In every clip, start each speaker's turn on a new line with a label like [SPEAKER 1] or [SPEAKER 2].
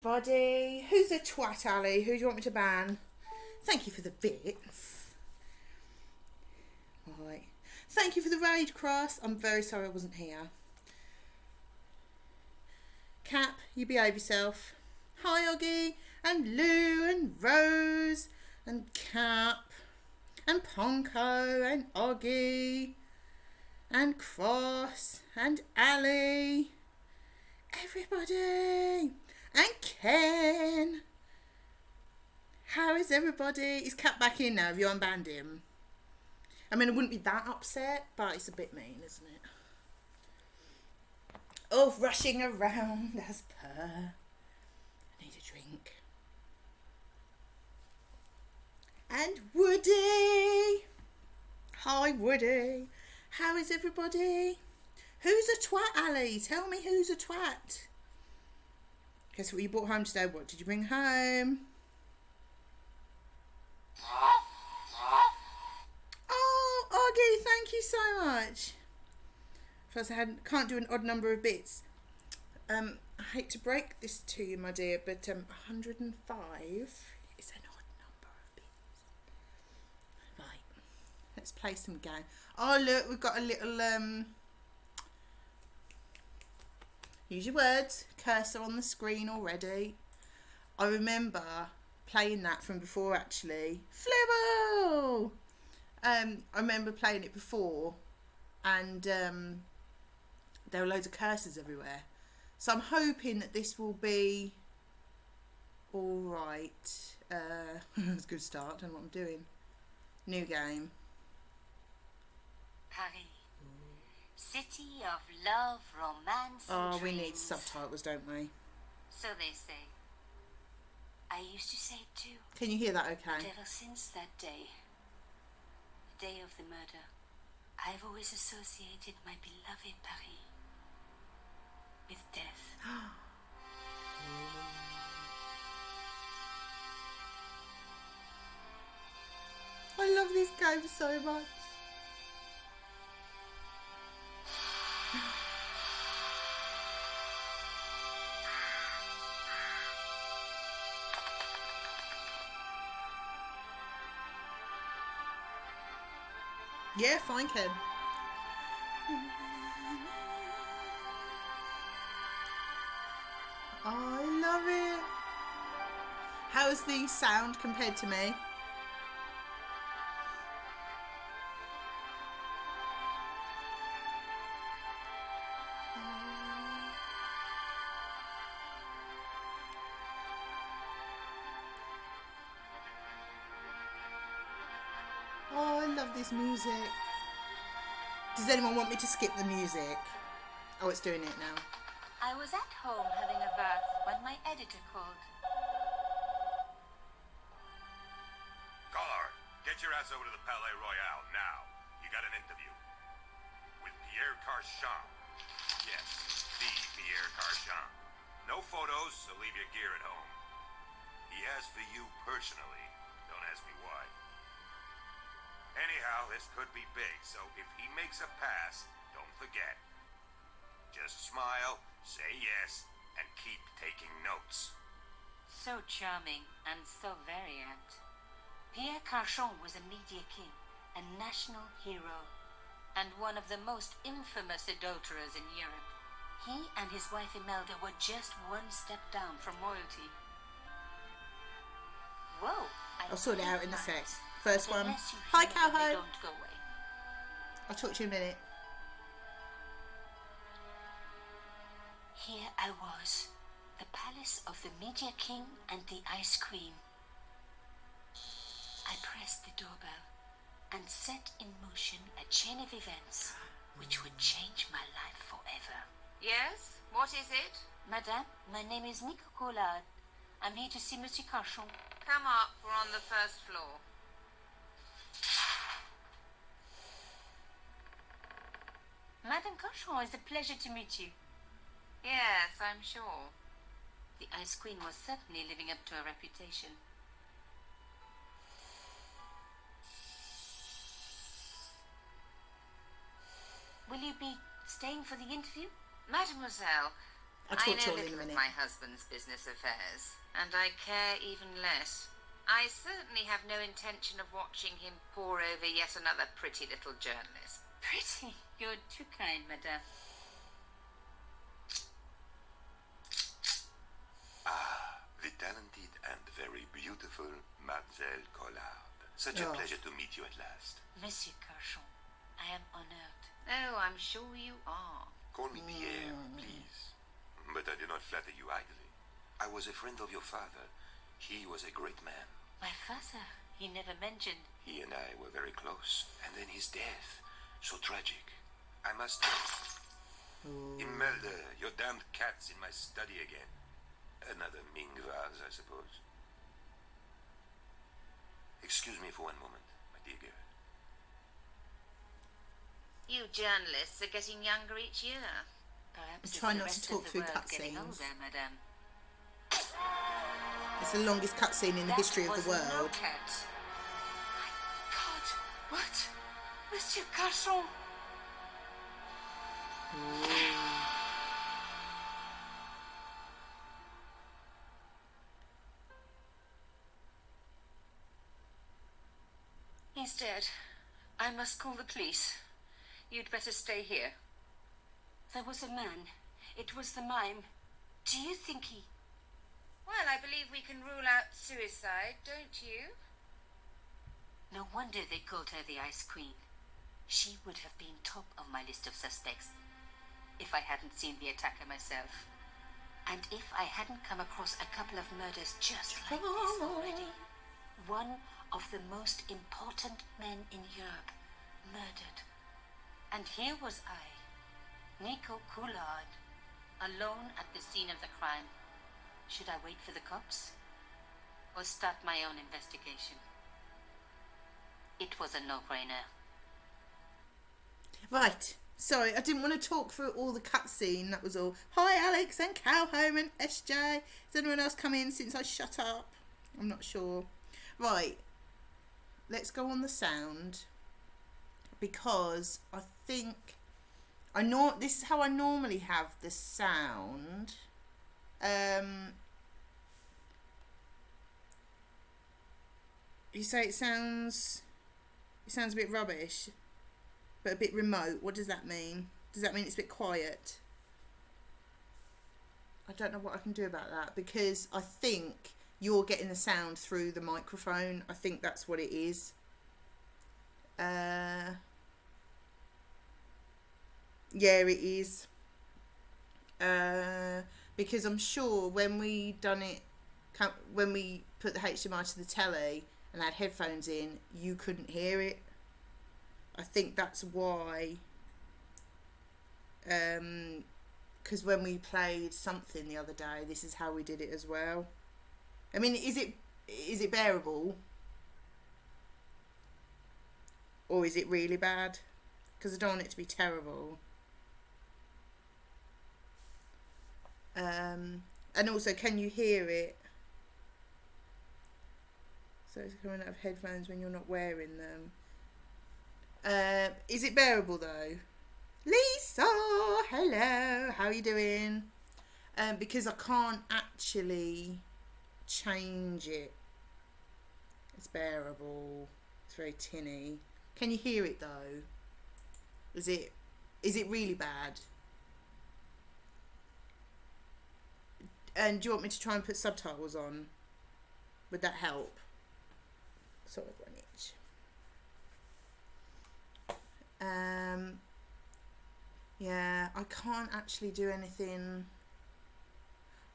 [SPEAKER 1] Buddy, who's a twat, Ali? Who do you want me to ban? Thank you for the bits. Right. Thank you for the raid, Cross. I'm very sorry I wasn't here. Cap, you behave yourself. Hi, Oggy, and Lou, and Rose, and Cap, and Ponko, and Oggy, and Cross, and Ali. Everybody. And Ken. How is everybody? Is Cap back in now? Have you unbanned him? I mean, I wouldn't be that upset, but it's a bit mean, isn't it? Oh, rushing around as per. I need a drink. And Woody. Hi, Woody. How is everybody? Who's a twat, Ali? Tell me who's a twat. Guess what you brought home today? What did you bring home? Oh, Augie, thank you so much. Plus, can't do an odd number of bits. I hate to break this to you, my dear, but 105 is an odd number of bits. Right, let's play some game. Oh, look, we've got a little use your words, cursor on the screen already. I remember playing that from before, actually. Flibble! I remember playing it before, and there were loads of cursors everywhere. So I'm hoping that this will be alright. It's a good start, don't know what I'm doing. New game.
[SPEAKER 2] Paris. City of love, romance, and
[SPEAKER 1] Oh, we
[SPEAKER 2] dreams.
[SPEAKER 1] need subtitles, don't we?
[SPEAKER 2] So they say. I used to say it too.
[SPEAKER 1] Can you hear that okay?
[SPEAKER 2] But ever since that day, the day of the murder, I've always associated my beloved Paris with death.
[SPEAKER 1] I love this game so much. Yeah, fine, Ken. I love it. How's the sound compared to me? Oh, I love this music. Does anyone want me to skip the music? Oh, it's doing it now.
[SPEAKER 2] I was at home having a bath when my editor called.
[SPEAKER 3] Collard, get your ass over to the Palais Royal now. You got an interview. With Pierre Carchon. Yes, the Pierre Carchon. No photos, so leave your gear at home. He asked for you personally. Don't ask me why. Anyhow, this could be big, so if he makes a pass, don't forget. Just smile, say yes, and keep taking notes.
[SPEAKER 2] So charming and so variant. Pierre Carchon was a media king, a national hero, and one of the most infamous adulterers in Europe. He and his wife Imelda were just one step down from royalty. Whoa!
[SPEAKER 1] I'll sort it out in a sec. First one.
[SPEAKER 2] Unless you
[SPEAKER 1] Hi,
[SPEAKER 2] hear them, they
[SPEAKER 1] Cowhide.
[SPEAKER 2] don't go away.
[SPEAKER 1] I'll talk to you in a minute.
[SPEAKER 2] Here I was, the palace of the Media King and the Ice Queen. I pressed the doorbell and set in motion a chain of events which would change my life forever.
[SPEAKER 4] Yes? What is it?
[SPEAKER 2] Madame, my name is Nico Collard. I'm here to see Monsieur Carchon.
[SPEAKER 4] Come up. We're on the first floor.
[SPEAKER 2] Madame Carchon, it's a pleasure to meet you.
[SPEAKER 4] Yes, I'm sure.
[SPEAKER 2] The Ice Queen was certainly living up to her reputation. Will you be staying for the interview?
[SPEAKER 4] Mademoiselle,
[SPEAKER 1] I'll
[SPEAKER 4] I
[SPEAKER 1] talk to
[SPEAKER 4] know
[SPEAKER 1] you all in a
[SPEAKER 4] little of
[SPEAKER 1] minute.
[SPEAKER 4] my husband's business affairs, and I care even less. I certainly have no intention of watching him pore over yet another pretty little journalist.
[SPEAKER 2] Pretty. You're too kind, madame.
[SPEAKER 3] The talented and very beautiful Mademoiselle Collard. Such a
[SPEAKER 1] Oh.
[SPEAKER 3] pleasure to meet you at last.
[SPEAKER 2] Monsieur Carchon, I am honored.
[SPEAKER 4] Oh, I'm sure you are.
[SPEAKER 3] Call me Pierre, please. But I do not flatter you idly. I was a friend of your father. He was a great man.
[SPEAKER 2] My father, he never mentioned.
[SPEAKER 3] He and I were very close. And then his death. So tragic. I must... Imelda, your damned cat's in my study again. Another Ming vase, I suppose. Excuse me for one moment, my dear girl.
[SPEAKER 4] You journalists are getting younger each year.
[SPEAKER 2] Perhaps
[SPEAKER 1] Try
[SPEAKER 2] it's the
[SPEAKER 1] not to
[SPEAKER 2] rest
[SPEAKER 1] talk
[SPEAKER 2] of the
[SPEAKER 1] through
[SPEAKER 2] world getting
[SPEAKER 1] cutscenes.
[SPEAKER 2] older, madame.
[SPEAKER 1] It's the longest cutscene in the history of the
[SPEAKER 2] That was no
[SPEAKER 1] world.
[SPEAKER 2] cat. My God, what? Monsieur Carchon. He's dead. I must call the police. You'd better stay here. There was a man. It was the mime. Do you think he...
[SPEAKER 4] Well, I believe we can rule out suicide, don't you?
[SPEAKER 2] No wonder they called her the Ice Queen. She would have been top of my list of suspects if I hadn't seen the attacker myself. And if I hadn't come across a couple of murders just like this already. One of the most important men in Europe murdered. And here was I, Nico Coulard, alone at the scene of the crime. Should I wait for the cops? Or start my own investigation? It was a no-brainer.
[SPEAKER 1] Right. Sorry, I didn't want to talk through all the cutscene. That was all. Hi, Alex and Calhoun and SJ. Has anyone else come in since I shut up? I'm not sure. Right. Let's go on the sound. Because I think... this is how I normally have the sound. You say it sounds a bit rubbish, but a bit remote. What does that mean? Does that mean it's a bit quiet? I don't know what I can do about that, because I think you're getting the sound through the microphone. I think that's what it is. Yeah, it is. Because I'm sure when we put the HDMI to the telly and had headphones in, you couldn't hear it. I think that's why. Because when we played something the other day, this is how we did it as well. I mean, is it bearable? Or is it really bad? Because I don't want it to be terrible. And also, can you hear it? So it's coming out of headphones when you're not wearing them. Is it bearable though? Lisa, hello, how are you doing? Because I can't actually change it. It's bearable. It's very tinny. Can you hear it though? Is it really bad? And do you want me to try and put subtitles on? Would that help? Sort of one each. Yeah, I can't actually do anything.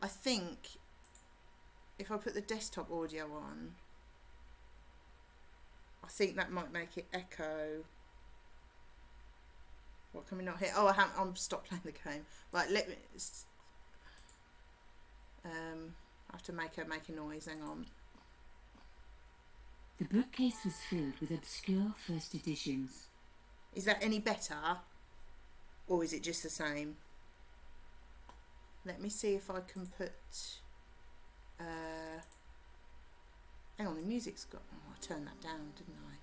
[SPEAKER 1] I think if I put the desktop audio on, I think that might make it echo. What can we not hear? Oh, I'm stopped playing the game. Right, let me. I have to make a noise. Hang on.
[SPEAKER 5] The bookcase was filled with obscure first editions.
[SPEAKER 1] Is that any better? Or is it just the same? Let me see if I can put... hang on, the music's got... Oh, I turned that down, didn't I?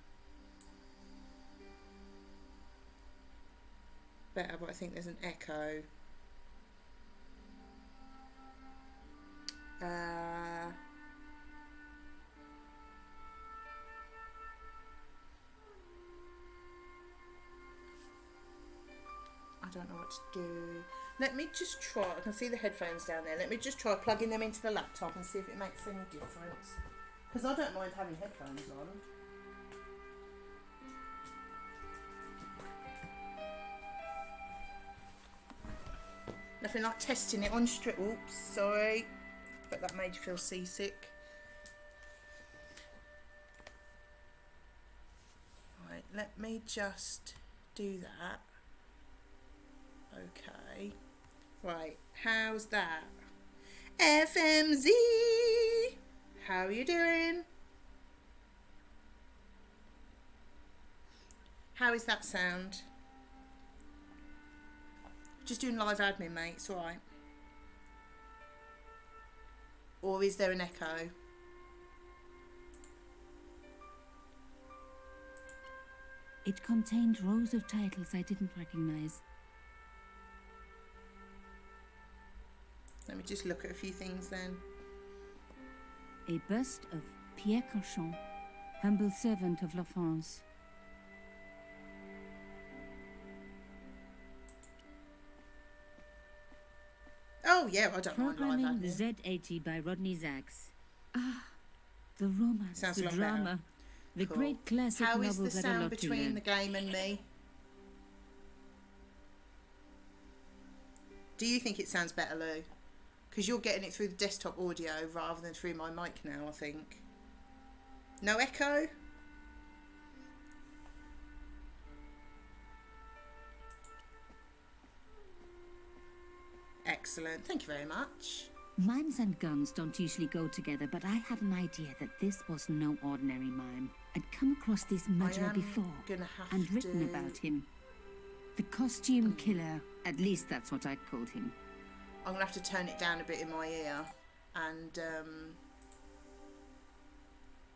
[SPEAKER 1] Better, but I think there's an echo. I don't know what to do. Let me just try. I can see the headphones down there. Let me just try plugging them into the laptop and see if it makes any difference. Because I don't mind having headphones on. Nothing like testing it on strip. Oops, sorry. But that made you feel seasick. Right, let me just do that. Okay. Right, how's that? FMZ! How are you doing? How is that sound? Just doing live admin, mate, it's alright. Or is there an echo?
[SPEAKER 5] It contained rows of titles I didn't recognize.
[SPEAKER 1] Let me just look at a few things then.
[SPEAKER 5] A bust of Pierre Carchon, humble servant of La France.
[SPEAKER 1] Oh yeah, I don't mind live
[SPEAKER 5] Programming
[SPEAKER 1] admin.
[SPEAKER 5] Z80 by Rodney Zacks. Ah, the romance,
[SPEAKER 1] Sounds
[SPEAKER 5] the
[SPEAKER 1] a lot better.
[SPEAKER 5] drama, the
[SPEAKER 1] Cool.
[SPEAKER 5] great classic
[SPEAKER 1] How is the
[SPEAKER 5] novels that a
[SPEAKER 1] sound
[SPEAKER 5] lot to
[SPEAKER 1] between
[SPEAKER 5] learn.
[SPEAKER 1] the game and me? Do you think it sounds better, Lou? Because you're getting it through the desktop audio rather than through my mic now, I think. No echo? Excellent. Thank you very much.
[SPEAKER 5] Mimes and guns don't usually go together, but I had an idea that this was no ordinary mime. I'd come across this murderer
[SPEAKER 1] am
[SPEAKER 5] before
[SPEAKER 1] gonna have
[SPEAKER 5] and written
[SPEAKER 1] to-
[SPEAKER 5] about him. The costume killer, at least that's what I called him.
[SPEAKER 1] I'm going to have to turn it down a bit in my ear. And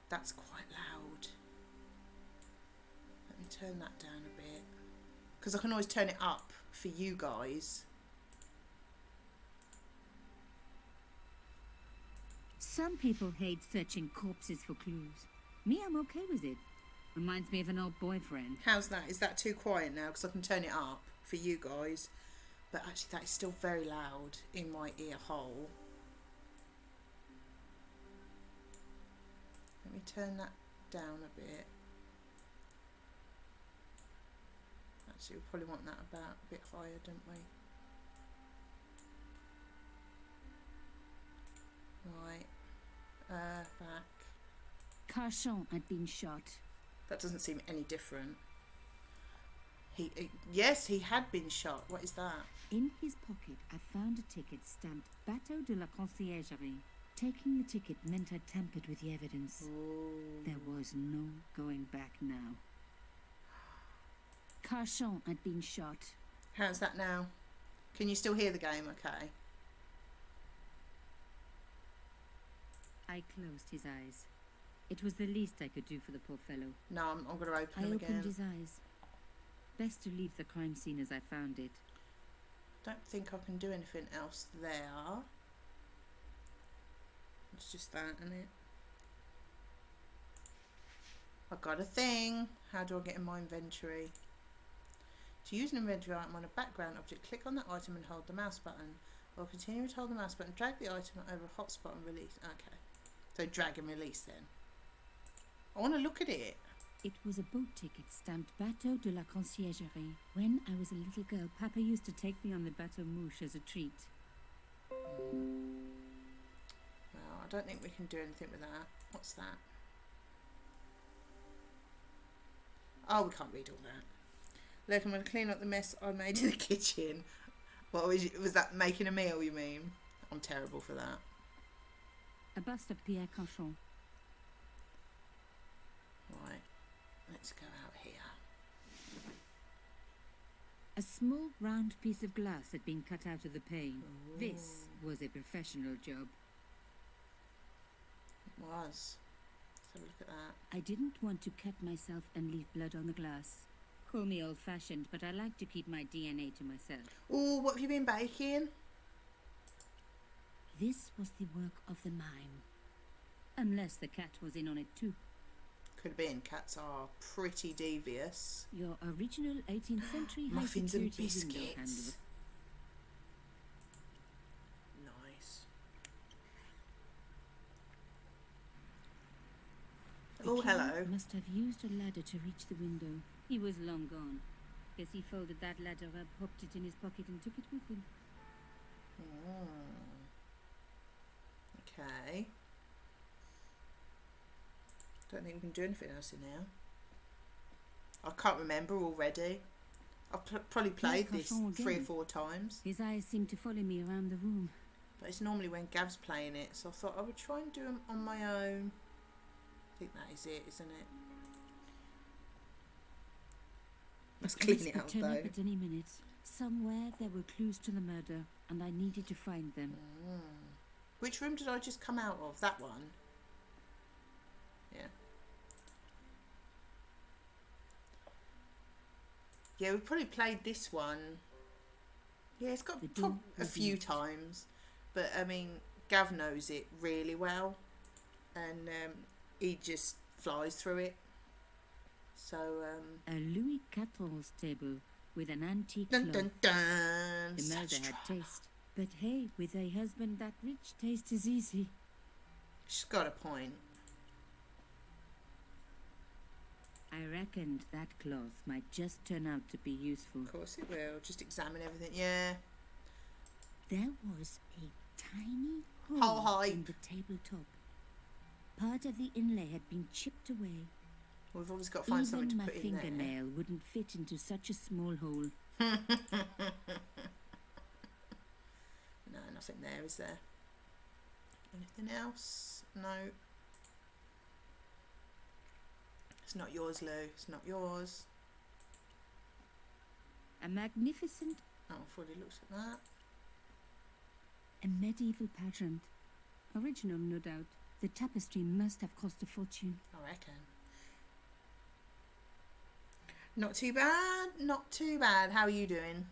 [SPEAKER 1] that's quite loud. Let me turn that down a bit. Because I can always turn it up for you guys.
[SPEAKER 5] Some people hate searching corpses for clues. Me, I'm okay with it. Reminds me of an old boyfriend.
[SPEAKER 1] How's that? Is that too quiet now? Because I can turn it up for you guys. But actually that is still very loud in my ear hole. Let me turn that down a bit. Actually, we probably want that about a bit higher, don't we? Right. Back.
[SPEAKER 5] Carchon had been shot.
[SPEAKER 1] That doesn't seem any different. Yes, he had been shot. What is that?
[SPEAKER 5] In his pocket, I found a ticket stamped Bateau de la Conciergerie. Taking the ticket meant I tampered with the evidence.
[SPEAKER 1] Ooh.
[SPEAKER 5] There was no going back now. Carchon had been shot.
[SPEAKER 1] How's that now? Can you still hear the game okay?
[SPEAKER 5] I closed his eyes. It was the least I could do for the poor fellow.
[SPEAKER 1] No, I'm going to open
[SPEAKER 5] I
[SPEAKER 1] them
[SPEAKER 5] opened
[SPEAKER 1] again.
[SPEAKER 5] his eyes. Best to leave the crime scene as I found it.
[SPEAKER 1] Don't think I can do anything else there. It's just that, isn't it? I got a thing. How do I get in my inventory? To use an inventory item on a background object, click on that item and hold the mouse button. Or continue to hold the mouse button, drag the item over a hotspot and release. Okay. So drag and release then. I want to look at it.
[SPEAKER 5] It was a boat ticket stamped Bateau de la Conciergerie. When I was a little girl, Papa used to take me on the Bateau Mouche as a treat.
[SPEAKER 1] Well, I don't think we can do anything with that. What's that? Oh, we can't read all that. Look, I'm going to clean up the mess I made in the kitchen. What was that, making a meal, you mean? I'm terrible for that.
[SPEAKER 5] A bust of Pierre Carchon.
[SPEAKER 1] Right, let's go out here.
[SPEAKER 5] A small round piece of glass had been cut out of the pane. This was a professional job.
[SPEAKER 1] It was. Let's have a look at that.
[SPEAKER 5] I didn't want to cut myself and leave blood on the glass. Call me old-fashioned, but I like to keep my DNA to myself.
[SPEAKER 1] Oh, what have you been baking?
[SPEAKER 5] This was the work of the mime. Unless the cat was in on it too.
[SPEAKER 1] Could have been. Cats are pretty devious.
[SPEAKER 5] Your original 18th century
[SPEAKER 1] Muffins and
[SPEAKER 5] high-security window handle.
[SPEAKER 1] biscuits. Nice.
[SPEAKER 5] The
[SPEAKER 1] Oh,
[SPEAKER 5] killer
[SPEAKER 1] hello.
[SPEAKER 5] must have used a ladder to reach the window. He was long gone. Guess he folded that ladder up, popped it in his pocket and took it with him.
[SPEAKER 1] Okay. Don't think we can do anything else in here. I can't remember already. I've probably played this
[SPEAKER 5] Cochon
[SPEAKER 1] 3 or
[SPEAKER 5] again.
[SPEAKER 1] 4 times,
[SPEAKER 5] His eyes seemed to follow me around the room.
[SPEAKER 1] but it's normally when Gav's playing it, so I thought I would try and do them on my own. I think that is it, isn't it? Let's clean
[SPEAKER 5] Police
[SPEAKER 1] it
[SPEAKER 5] could
[SPEAKER 1] out
[SPEAKER 5] turn
[SPEAKER 1] though.
[SPEAKER 5] up at any minute. Somewhere there were clues to the murder, and I needed to find them.
[SPEAKER 1] Which room did I just come out of? That one? Yeah. Yeah, we probably played this one. Yeah, it's got
[SPEAKER 5] The door
[SPEAKER 1] a
[SPEAKER 5] was
[SPEAKER 1] few
[SPEAKER 5] locked.
[SPEAKER 1] times, but I mean, Gav knows it really well, and he just flies through it. So,
[SPEAKER 5] A Louis XIV's table with an antique
[SPEAKER 1] dun
[SPEAKER 5] clock.
[SPEAKER 1] dun dun.
[SPEAKER 5] The murder
[SPEAKER 1] Such
[SPEAKER 5] had
[SPEAKER 1] drama.
[SPEAKER 5] taste. But hey, with a husband that rich, taste is easy.
[SPEAKER 1] She's got a point.
[SPEAKER 5] I reckoned that cloth might just turn out to be useful.
[SPEAKER 1] Of course it will. Just examine everything. Yeah.
[SPEAKER 5] There was a tiny
[SPEAKER 1] How
[SPEAKER 5] hole
[SPEAKER 1] high?
[SPEAKER 5] in the tabletop. Part of the inlay had been chipped away.
[SPEAKER 1] We've always got to find something
[SPEAKER 5] Even
[SPEAKER 1] to
[SPEAKER 5] my
[SPEAKER 1] put in there.
[SPEAKER 5] fingernail wouldn't fit into such a small hole.
[SPEAKER 1] No, nothing there, is there? Anything else? No. It's not yours, Lou. It's not yours.
[SPEAKER 5] A magnificent,
[SPEAKER 1] Oh, I've already looked at that.
[SPEAKER 5] a medieval pageant. Original, no doubt. The tapestry must have cost a fortune.
[SPEAKER 1] I reckon. Not too bad. Not too bad. How are you doing?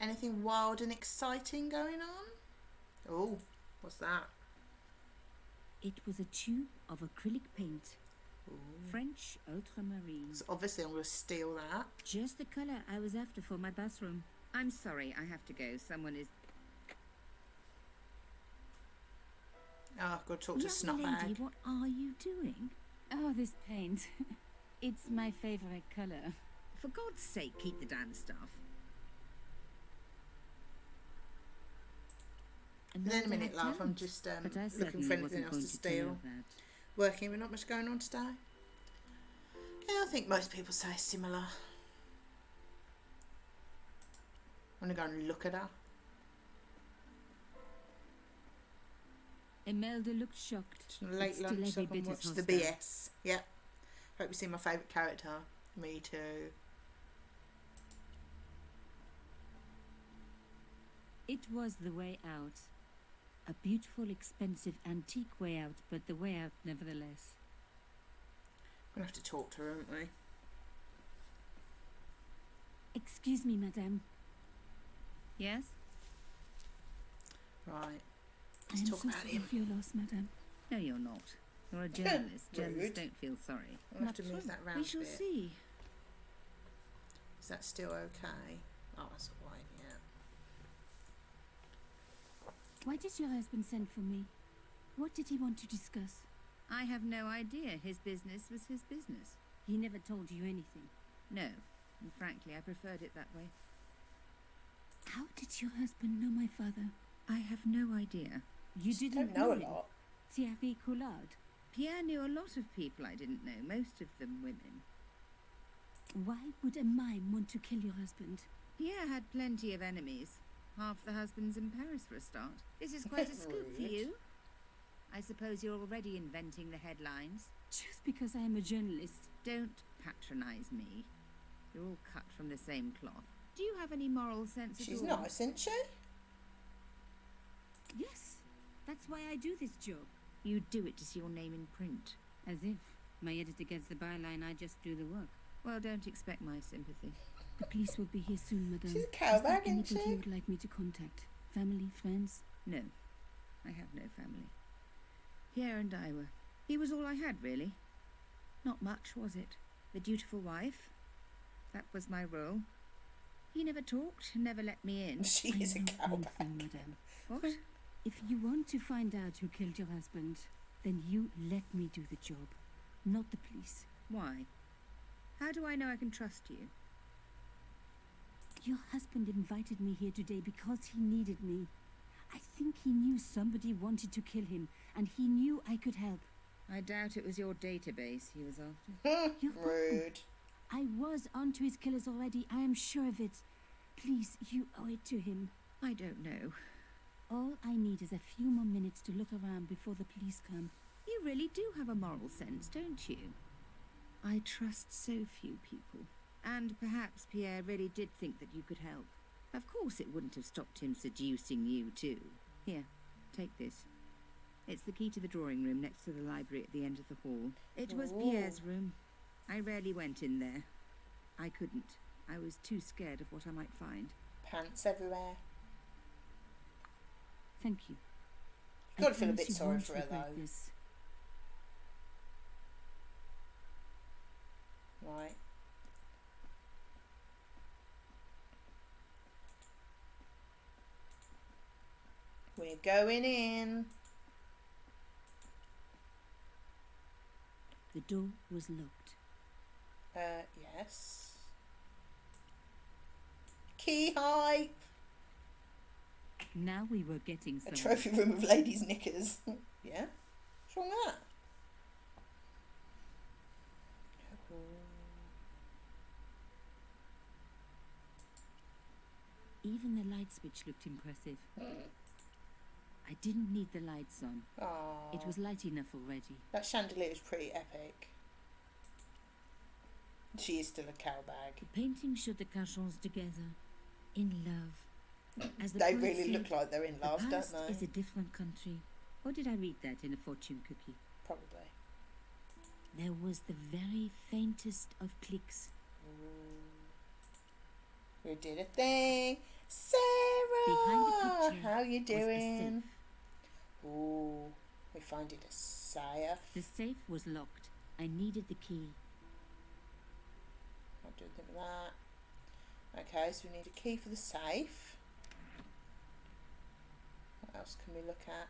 [SPEAKER 1] Anything wild and exciting going on? Oh, what's that?
[SPEAKER 5] It was a tube of acrylic paint. French ultramarine.
[SPEAKER 1] So obviously I'm going to steal that.
[SPEAKER 5] Just the colour I was after for my bathroom.
[SPEAKER 4] I'm sorry, I have to go. Someone is.
[SPEAKER 1] Oh, I've got to talk to
[SPEAKER 5] Young lady,
[SPEAKER 1] Snotbag.
[SPEAKER 5] what are you doing? Oh, this paint. It's my favourite colour.
[SPEAKER 4] For God's sake, keep the damn stuff.
[SPEAKER 1] In a minute, love. I'm just
[SPEAKER 5] But I
[SPEAKER 1] looking
[SPEAKER 5] certainly
[SPEAKER 1] for anything
[SPEAKER 5] wasn't
[SPEAKER 1] else
[SPEAKER 5] going
[SPEAKER 1] to
[SPEAKER 5] to tell
[SPEAKER 1] steal.
[SPEAKER 5] you that.
[SPEAKER 1] Working, with not much going on today. Yeah, I think most people say similar. I'm going to go and look at her.
[SPEAKER 5] Imelda looked shocked.
[SPEAKER 1] Just a late
[SPEAKER 5] Still
[SPEAKER 1] lunch
[SPEAKER 5] every
[SPEAKER 1] so I can
[SPEAKER 5] bit as
[SPEAKER 1] watch the
[SPEAKER 5] hostile.
[SPEAKER 1] BS. Yep. Hope you see my favourite character. Me too.
[SPEAKER 5] It was the way out. A beautiful, expensive, antique way out, but the way out nevertheless.
[SPEAKER 1] We're going to have to talk to her, aren't we?
[SPEAKER 5] Excuse me, madame.
[SPEAKER 4] Yes?
[SPEAKER 1] Right.
[SPEAKER 5] I
[SPEAKER 1] Let's
[SPEAKER 5] am
[SPEAKER 1] talk
[SPEAKER 5] so
[SPEAKER 1] about
[SPEAKER 5] sorry
[SPEAKER 1] him.
[SPEAKER 5] for your loss, madame.
[SPEAKER 4] No, you're not. You're a journalist.
[SPEAKER 1] Rude.
[SPEAKER 4] Journalists don't feel sorry.
[SPEAKER 1] I'll have to
[SPEAKER 5] Not
[SPEAKER 1] move
[SPEAKER 5] true.
[SPEAKER 1] that round
[SPEAKER 5] We
[SPEAKER 1] a
[SPEAKER 5] shall
[SPEAKER 1] bit.
[SPEAKER 5] see.
[SPEAKER 1] Is that still okay? Oh, that's all right, yeah.
[SPEAKER 5] Why did your husband send for me? What did he want to discuss?
[SPEAKER 4] I have no idea. His business was his business.
[SPEAKER 5] He never told you anything.
[SPEAKER 4] No. And frankly, I preferred it that way.
[SPEAKER 5] How did your husband know my father?
[SPEAKER 4] I have no idea.
[SPEAKER 5] You
[SPEAKER 1] Don't
[SPEAKER 5] didn't
[SPEAKER 1] know a
[SPEAKER 5] him.
[SPEAKER 1] lot.
[SPEAKER 5] Thierry Collard.
[SPEAKER 4] Pierre knew a lot of people I didn't know, most of them women.
[SPEAKER 5] Why would a mime want to kill your husband?
[SPEAKER 4] Pierre had plenty of enemies. Half the husbands in Paris for a start. This is quite a scoop for
[SPEAKER 1] Rude.
[SPEAKER 4] you. I suppose you're already inventing the headlines.
[SPEAKER 5] Just because I am a journalist.
[SPEAKER 4] Don't patronise me. You're all cut from the same cloth. Do you have any moral sense at
[SPEAKER 1] She's
[SPEAKER 4] all?
[SPEAKER 1] nice, isn't she?
[SPEAKER 5] Yes, that's why I do this job.
[SPEAKER 4] You do it to see your name in print.
[SPEAKER 5] As if my editor gets the byline, I just do the work.
[SPEAKER 4] Well, don't expect my sympathy.
[SPEAKER 5] The police will be here soon, madame.
[SPEAKER 1] She's a
[SPEAKER 5] Is there
[SPEAKER 1] cowbag, isn't
[SPEAKER 5] anybody
[SPEAKER 1] she?
[SPEAKER 5] you would like me to contact? Family, friends?
[SPEAKER 4] No.
[SPEAKER 5] I have no family. Pierre and I were... He was all I had, really. Not much, was it? The dutiful wife. That was my role. He never talked, never let me in.
[SPEAKER 1] She is a
[SPEAKER 5] I know one
[SPEAKER 1] cowbag.
[SPEAKER 5] thing, madame. What? If you want to find out who killed your husband, then you let me do the job, not the police. Why? How do I know I can trust you? Your husband invited me here today because he needed me. I think he knew somebody wanted to kill him, and he knew I could help. I doubt it was your database he was after. You're wrong.
[SPEAKER 1] Rude.
[SPEAKER 5] I was onto his killers already, I am sure of it. Please, you owe it to him. I don't know. All I need is a few more minutes to look around before the police come. You really do have a moral sense, don't you? I trust so few people. And perhaps Pierre really did think that you could help. Of course it wouldn't have stopped him seducing you too. Here, take this. It's the key to the drawing room next to the library at the end of the hall. It was Pierre's room. I rarely went in there. I couldn't. I was too scared of what I might find.
[SPEAKER 1] Pants everywhere.
[SPEAKER 5] Thank you.
[SPEAKER 1] You've got to
[SPEAKER 5] I
[SPEAKER 1] feel a
[SPEAKER 5] promise
[SPEAKER 1] bit
[SPEAKER 5] you
[SPEAKER 1] sorry
[SPEAKER 5] won't
[SPEAKER 1] for her
[SPEAKER 5] regret
[SPEAKER 1] though.
[SPEAKER 5] this.
[SPEAKER 1] Right. We're going in.
[SPEAKER 5] The door was locked.
[SPEAKER 1] Yes. Key hype.
[SPEAKER 5] Now we were getting
[SPEAKER 1] A
[SPEAKER 5] somewhere.
[SPEAKER 1] trophy room of ladies' knickers. Yeah? What's wrong with that?
[SPEAKER 5] Even the light switch looked impressive. I didn't need the lights on.
[SPEAKER 1] Aww.
[SPEAKER 5] It was light enough already.
[SPEAKER 1] That chandelier is pretty epic. She is still a cowbag.
[SPEAKER 5] The painting showed the Cachons together, in love. As the
[SPEAKER 1] They
[SPEAKER 5] poet
[SPEAKER 1] really
[SPEAKER 5] said,
[SPEAKER 1] look like they're in
[SPEAKER 5] the
[SPEAKER 1] love, don't
[SPEAKER 5] past
[SPEAKER 1] they?
[SPEAKER 5] is a different country. Or did I read that in a fortune cookie?
[SPEAKER 1] Probably.
[SPEAKER 5] There was the very faintest of clicks.
[SPEAKER 1] We did a thing. Sarah!
[SPEAKER 5] Behind the picture
[SPEAKER 1] How you
[SPEAKER 5] was a
[SPEAKER 1] doing?
[SPEAKER 5] safe.
[SPEAKER 1] Ooh, we find it a safe.
[SPEAKER 5] The safe was locked. I needed the key.
[SPEAKER 1] I'll do anything with that. Okay, so we need a key for the safe. What else can we look at?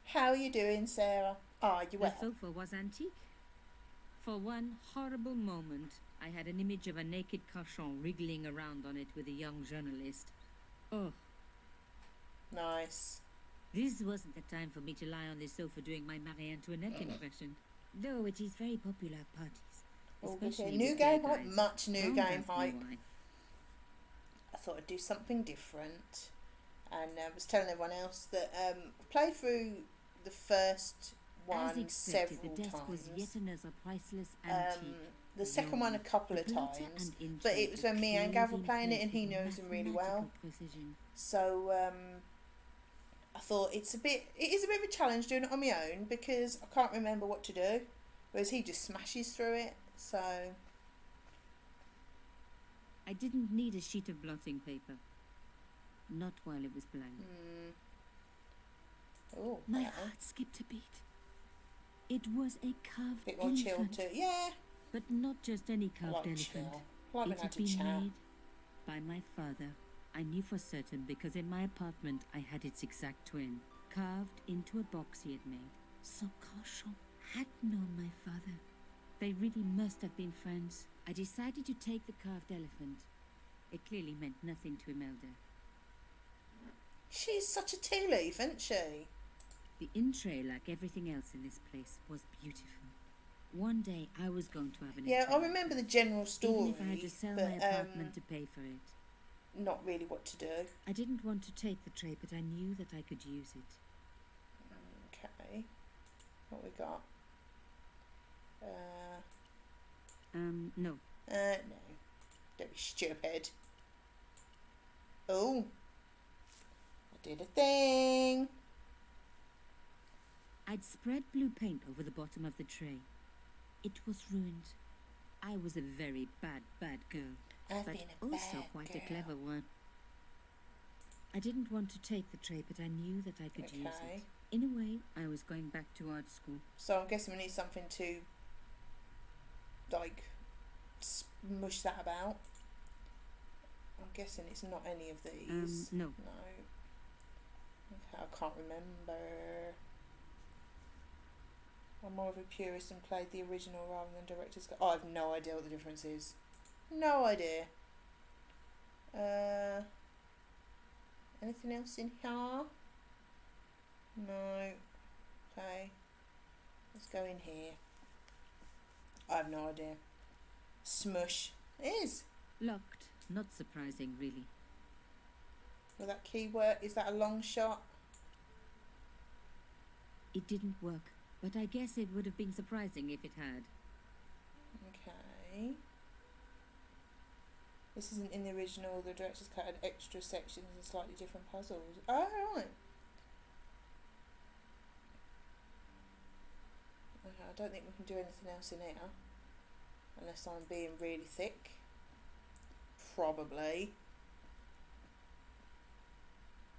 [SPEAKER 1] How are you doing, Sarah? Are you
[SPEAKER 5] The
[SPEAKER 1] well?
[SPEAKER 5] sofa was antique. For one horrible moment, I had an image of a naked Cachon wriggling around on it with a young journalist. Oh,
[SPEAKER 1] Nice.
[SPEAKER 5] this wasn't the time for me to lie on this sofa doing my Marie Antoinette impression. Though it is very popular at parties.
[SPEAKER 1] All good here.
[SPEAKER 5] Especially
[SPEAKER 1] New
[SPEAKER 5] with
[SPEAKER 1] game
[SPEAKER 5] gay
[SPEAKER 1] hype,
[SPEAKER 5] guys.
[SPEAKER 1] much new
[SPEAKER 5] Don't
[SPEAKER 1] game
[SPEAKER 5] ask me
[SPEAKER 1] hype.
[SPEAKER 5] why.
[SPEAKER 1] I thought I'd do something different, and I was telling everyone else that I played through the first
[SPEAKER 5] As
[SPEAKER 1] one
[SPEAKER 5] expected,
[SPEAKER 1] several
[SPEAKER 5] the desk
[SPEAKER 1] times.
[SPEAKER 5] was yet another priceless antique.
[SPEAKER 1] The second one a couple of
[SPEAKER 5] The glitter
[SPEAKER 1] times,
[SPEAKER 5] and
[SPEAKER 1] but it was when me and Gav were
[SPEAKER 5] clearly
[SPEAKER 1] playing it, and he
[SPEAKER 5] placed
[SPEAKER 1] knows
[SPEAKER 5] with
[SPEAKER 1] them really well.
[SPEAKER 5] mathematical precision.
[SPEAKER 1] So I thought it is a bit of a challenge doing it on my own because I can't remember what to do, whereas he just smashes through it. So
[SPEAKER 5] I didn't need a sheet of blotting paper. Not while it was blank.
[SPEAKER 1] oh,
[SPEAKER 5] My
[SPEAKER 1] yeah,
[SPEAKER 5] heart skipped a beat. It was a carved
[SPEAKER 1] bit more chill
[SPEAKER 5] elephant,
[SPEAKER 1] too. Yeah,
[SPEAKER 5] but not just any
[SPEAKER 1] I
[SPEAKER 5] carved
[SPEAKER 1] like
[SPEAKER 5] elephant.
[SPEAKER 1] chill. I like when
[SPEAKER 5] It
[SPEAKER 1] I
[SPEAKER 5] had
[SPEAKER 1] had to
[SPEAKER 5] been
[SPEAKER 1] chat.
[SPEAKER 5] made by my father. I knew for certain because in my apartment I had its exact twin, carved into a box he had made. So Cauchon had known my father. They really must have been friends. I decided to take the carved elephant. It clearly meant nothing to Imelda.
[SPEAKER 1] She's such a tea leaf, isn't she?
[SPEAKER 5] The in-tray, like everything else in this place, was beautiful. One day I was going to have an
[SPEAKER 1] Yeah, I
[SPEAKER 5] in-tray,
[SPEAKER 1] remember the general story,
[SPEAKER 5] even if I had to sell
[SPEAKER 1] but
[SPEAKER 5] my apartment to pay for it.
[SPEAKER 1] not really what to do.
[SPEAKER 5] I didn't want to take the tray, but I knew that I could use it.
[SPEAKER 1] Okay, what we got?
[SPEAKER 5] No.
[SPEAKER 1] No, don't be stupid. Oh, I did a thing.
[SPEAKER 5] I'd spread blue paint over the bottom of the tray. It was ruined. I was a very bad girl,
[SPEAKER 1] I've
[SPEAKER 5] but
[SPEAKER 1] been a
[SPEAKER 5] also
[SPEAKER 1] bad
[SPEAKER 5] quite
[SPEAKER 1] girl.
[SPEAKER 5] a clever one. I didn't want to take the tray, but I knew that I could use
[SPEAKER 1] Okay.
[SPEAKER 5] it. In a way, I was going back to art school.
[SPEAKER 1] So I'm guessing we need something to, like, smush that about. I'm guessing it's not any of these.
[SPEAKER 5] No.
[SPEAKER 1] No. Okay, I can't remember. I'm more of a purist and played the original rather than director's cut. Oh, I have no idea what the difference is. No idea. Anything else in here? No. Okay. Let's go in here. I have no idea. Smush. It is.
[SPEAKER 5] Locked. Not surprising, really.
[SPEAKER 1] Will that key work? Is that a long shot?
[SPEAKER 5] It didn't work, but I guess it would have been surprising if it had.
[SPEAKER 1] Okay. This isn't in the original. The director's cut had extra sections and slightly different puzzles. Oh, right. Okay, I don't think we can do anything else in here. Unless I'm being really thick. Probably.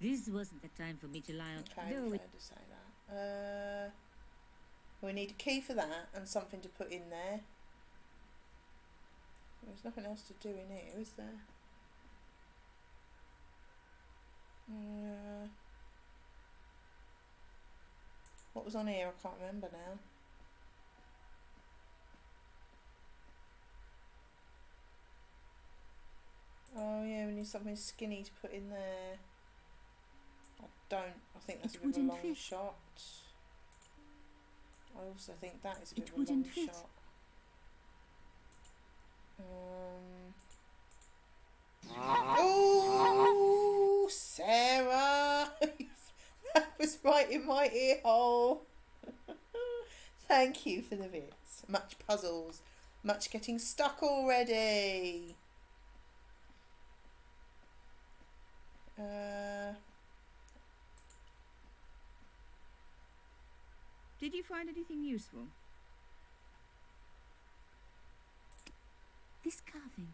[SPEAKER 5] This wasn't the time for me to lie on.
[SPEAKER 1] Okay,
[SPEAKER 5] No,
[SPEAKER 1] fair
[SPEAKER 5] it,
[SPEAKER 1] to say that. We need a key for that and something to put in there. There's nothing else to do in here, is there? What was on here? I can't remember now. Oh yeah, we need something skinny to put in there. I think that's
[SPEAKER 5] It
[SPEAKER 1] a bit of a
[SPEAKER 5] wouldn't
[SPEAKER 1] long
[SPEAKER 5] fit.
[SPEAKER 1] shot. I also think that is a bit
[SPEAKER 5] It
[SPEAKER 1] of a long
[SPEAKER 5] wouldn't fit.
[SPEAKER 1] shot. Oh, Sarah! That was right in my ear hole. Thank you for the bits. Much puzzles. Much getting stuck already.
[SPEAKER 5] Did you find anything useful? This carving.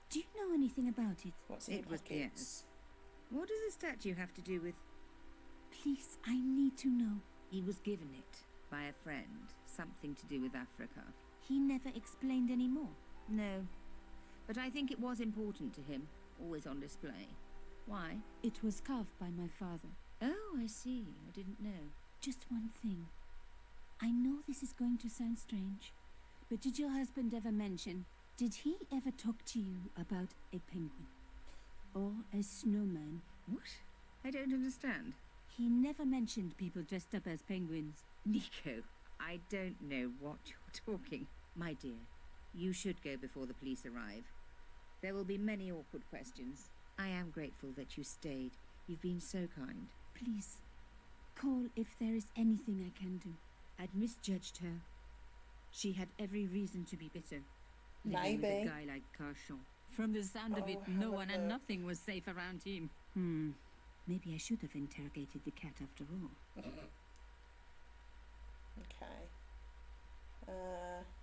[SPEAKER 5] Do you know anything about it?
[SPEAKER 1] What's in
[SPEAKER 5] It
[SPEAKER 1] your
[SPEAKER 5] was
[SPEAKER 1] pockets?
[SPEAKER 5] Pierre's. What does the statue have to do with...
[SPEAKER 6] Please, I need to know.
[SPEAKER 5] He was given it by a friend. Something to do with Africa.
[SPEAKER 6] He never explained any more.
[SPEAKER 5] No. But I think it was important to him. Always on display. Why?
[SPEAKER 6] It was carved by my father.
[SPEAKER 5] Oh, I see. I didn't know.
[SPEAKER 6] Just one thing. I know this is going to sound strange, but did your husband ever mention, did he ever talk to you about a penguin? Or a snowman?
[SPEAKER 5] What? I don't understand.
[SPEAKER 6] He never mentioned people dressed up as penguins.
[SPEAKER 5] Nico, I don't know what you're talking. My dear, you should go before the police arrive. There will be many awkward questions. I am grateful that you stayed. You've been so kind.
[SPEAKER 6] Please, call if there is anything I can do.
[SPEAKER 5] I'd misjudged her. She had every reason to be bitter. Living with
[SPEAKER 1] Maybe.
[SPEAKER 5] a guy like Carchon. From the sound of it,
[SPEAKER 1] Oh,
[SPEAKER 5] no
[SPEAKER 1] have a
[SPEAKER 5] one and
[SPEAKER 1] look.
[SPEAKER 5] nothing was safe around him.
[SPEAKER 6] Maybe I should have interrogated the cat after all.
[SPEAKER 1] Okay.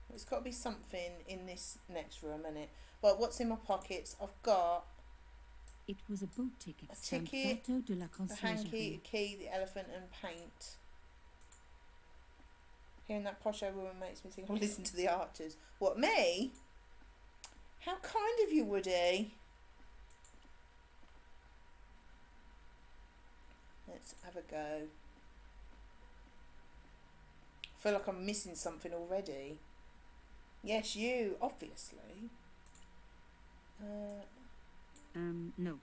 [SPEAKER 1] There's got to be something in this next room, innit? Well, what's in my pockets? I've got
[SPEAKER 6] It was a boat ticket.
[SPEAKER 1] A
[SPEAKER 6] stamped
[SPEAKER 1] ticket,
[SPEAKER 6] Bateau de la
[SPEAKER 1] the hanky,
[SPEAKER 6] Conciergerie.
[SPEAKER 1] a key, the elephant, and paint. Hearing that posh old woman makes me think I'll listen to the Archers. What, me? How kind of you, Woody. Let's have a go. I feel like I'm missing something already. Yes, you, obviously.
[SPEAKER 5] No.
[SPEAKER 1] No.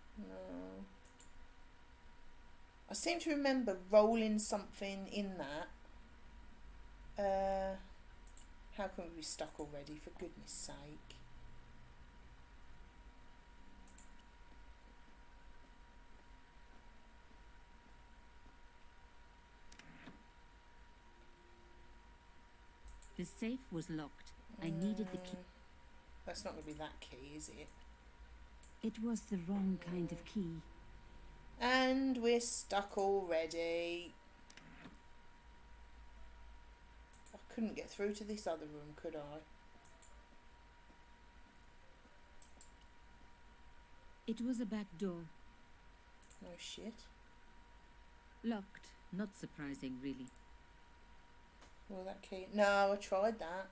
[SPEAKER 1] I seem to remember rolling something in that. How can we be stuck already, for goodness sake?
[SPEAKER 6] The safe was locked. I needed the key.
[SPEAKER 1] That's not going to be that key, is it?
[SPEAKER 6] It was the wrong kind of key.
[SPEAKER 1] And we're stuck already. I couldn't get through to this other room, could I?
[SPEAKER 6] It was a back door.
[SPEAKER 1] No shit.
[SPEAKER 6] Locked. Not surprising, really.
[SPEAKER 1] Well, that key. No, I tried that.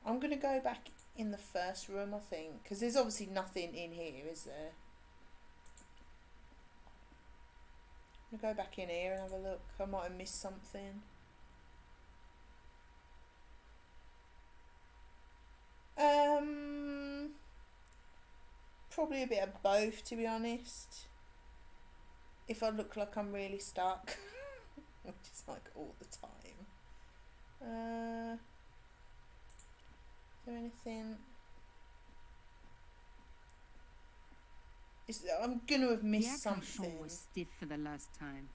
[SPEAKER 1] I'm going to go back in the first room, I think. Because there's obviously nothing in here, is there? I'm going to go back in here and have a look. I might have missed something. Probably a bit of both, to be honest. If I look like I'm really stuck, which is like all the time. Is there anything? I'm gonna have missed
[SPEAKER 6] Pierre Carchon
[SPEAKER 1] something.
[SPEAKER 6] was stiff for the last time.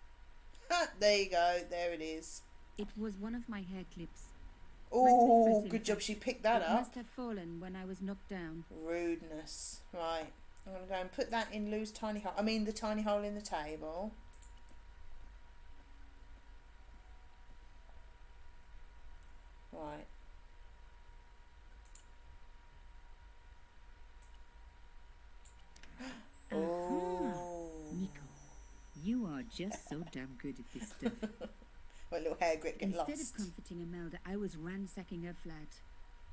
[SPEAKER 1] There you go. There it is.
[SPEAKER 6] It was one of my hair clips.
[SPEAKER 1] Oh,
[SPEAKER 6] My
[SPEAKER 1] good
[SPEAKER 6] favorite,
[SPEAKER 1] job she picked that
[SPEAKER 6] it
[SPEAKER 1] up.
[SPEAKER 6] must have fallen when I was knocked down.
[SPEAKER 1] Rudeness. Right. I'm going to go and put that in Lou's tiny hole. I mean the tiny hole in the table. Right. Oh.
[SPEAKER 6] Nico, you are just so damn good at this stuff.
[SPEAKER 1] My little hair grip get
[SPEAKER 6] Instead
[SPEAKER 1] lost.
[SPEAKER 6] of comforting Imelda, I was ransacking her flat.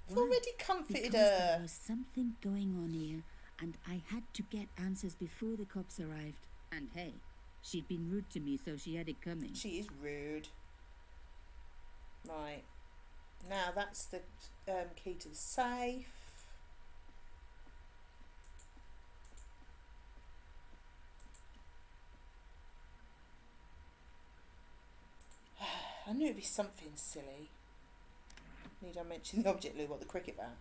[SPEAKER 1] I've already comforted
[SPEAKER 6] Because
[SPEAKER 1] her.
[SPEAKER 6] there was something going on here, and I had to get answers before the cops arrived. And hey, she'd been rude to me, so she had it coming.
[SPEAKER 1] She is rude. Right. Now that's the key to the safe. I knew it'd be something silly. Need I mention the object, Lou? What, the cricket bat?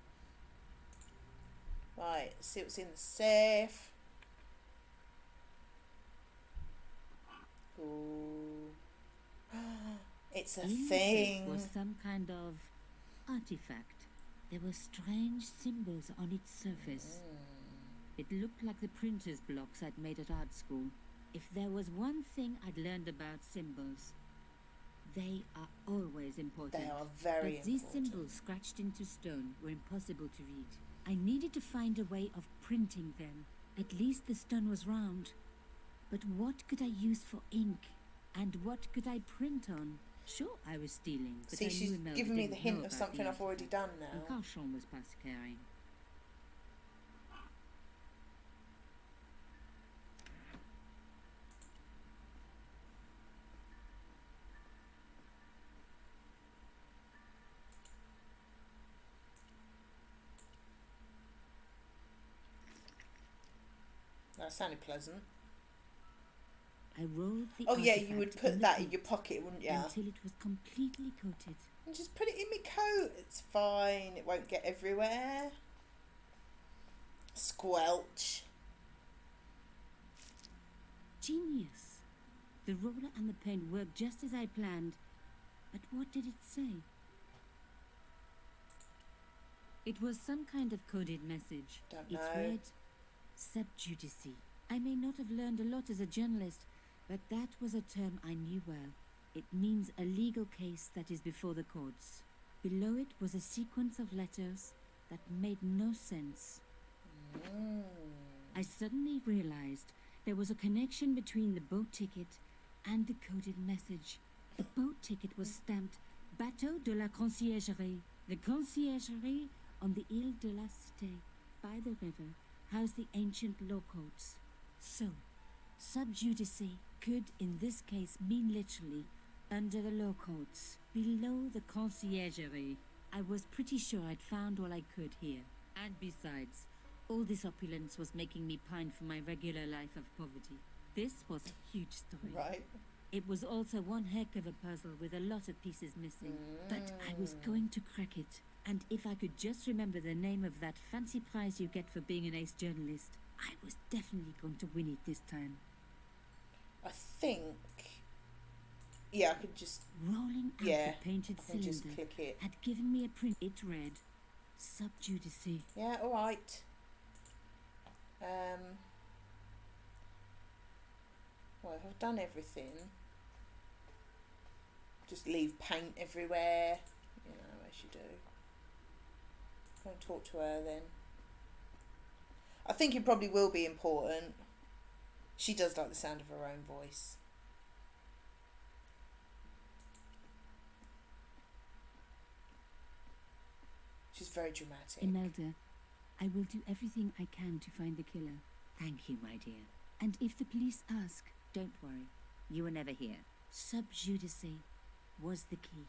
[SPEAKER 1] Right, let's see what's in the safe. Ooh. It's a
[SPEAKER 6] In the safe
[SPEAKER 1] thing.
[SPEAKER 6] was some kind of artifact. There were strange symbols on its surface. It looked like the printer's blocks I'd made at art school. If there was one thing I'd learned about symbols, they are always important.
[SPEAKER 1] They are very
[SPEAKER 6] But these
[SPEAKER 1] important.
[SPEAKER 6] symbols scratched into stone were impossible to read. I needed to find a way of printing them. At least the stone was round. But what could I use for ink? And what could I print on? Sure, I was stealing, but
[SPEAKER 1] See,
[SPEAKER 6] I
[SPEAKER 1] she's
[SPEAKER 6] knew Imelda
[SPEAKER 1] given me
[SPEAKER 6] didn't
[SPEAKER 1] the
[SPEAKER 6] know
[SPEAKER 1] hint of
[SPEAKER 6] about
[SPEAKER 1] something
[SPEAKER 6] the
[SPEAKER 1] I've already
[SPEAKER 6] artifact,
[SPEAKER 1] done
[SPEAKER 6] and
[SPEAKER 1] now.
[SPEAKER 6] Carchon was past caring.
[SPEAKER 1] That sounded pleasant.
[SPEAKER 6] I rolled the
[SPEAKER 1] Oh yeah, you would
[SPEAKER 6] artifact
[SPEAKER 1] put
[SPEAKER 6] in the
[SPEAKER 1] that in
[SPEAKER 6] ink
[SPEAKER 1] your pocket, wouldn't you?
[SPEAKER 6] until it was completely coated.
[SPEAKER 1] And just put it in my coat. It's fine. It won't get everywhere. Squelch.
[SPEAKER 6] Genius! The roller and the pen worked just as I planned. But what did it say? It was some kind of coded message.
[SPEAKER 1] Don't
[SPEAKER 6] It
[SPEAKER 1] know.
[SPEAKER 6] read, subjudice. I may not have learned a lot as a journalist, but that was a term I knew well. It means a legal case that is before the courts. Below it was a sequence of letters that made no sense. I suddenly realized there was a connection between the boat ticket and the coded message. The boat ticket was stamped Bateau de la Conciergerie. The conciergerie on the Ile de la Cité, by the river, housed the ancient law courts. So, subjudice could in this case mean literally under the law courts, below the conciergerie. I was pretty sure I'd found all I could here. And besides, all this opulence was making me pine for my regular life of poverty. This was a huge story.
[SPEAKER 1] Right.
[SPEAKER 6] It was also one heck of a puzzle with a lot of pieces missing. But I was going to crack it. And if I could just remember the name of that fancy prize you get for being an ace journalist, I was definitely going to win it this time.
[SPEAKER 1] I think. Yeah, I could just.
[SPEAKER 6] Rolling out
[SPEAKER 1] Yeah,
[SPEAKER 6] the painted
[SPEAKER 1] I can just
[SPEAKER 6] cylinder
[SPEAKER 1] click it.
[SPEAKER 6] had given me a print. It read, subjudice.
[SPEAKER 1] Yeah, alright. Well, if I've done everything, just leave paint everywhere, you know, as you do. Go and talk to her then. I think it probably will be important. She does like the sound of her own voice. She's very dramatic.
[SPEAKER 6] Imelda, I will do everything I can to find the killer.
[SPEAKER 5] Thank you, my dear.
[SPEAKER 6] And if the police ask,
[SPEAKER 5] Don't worry. You were never here.
[SPEAKER 6] sub judice was the key.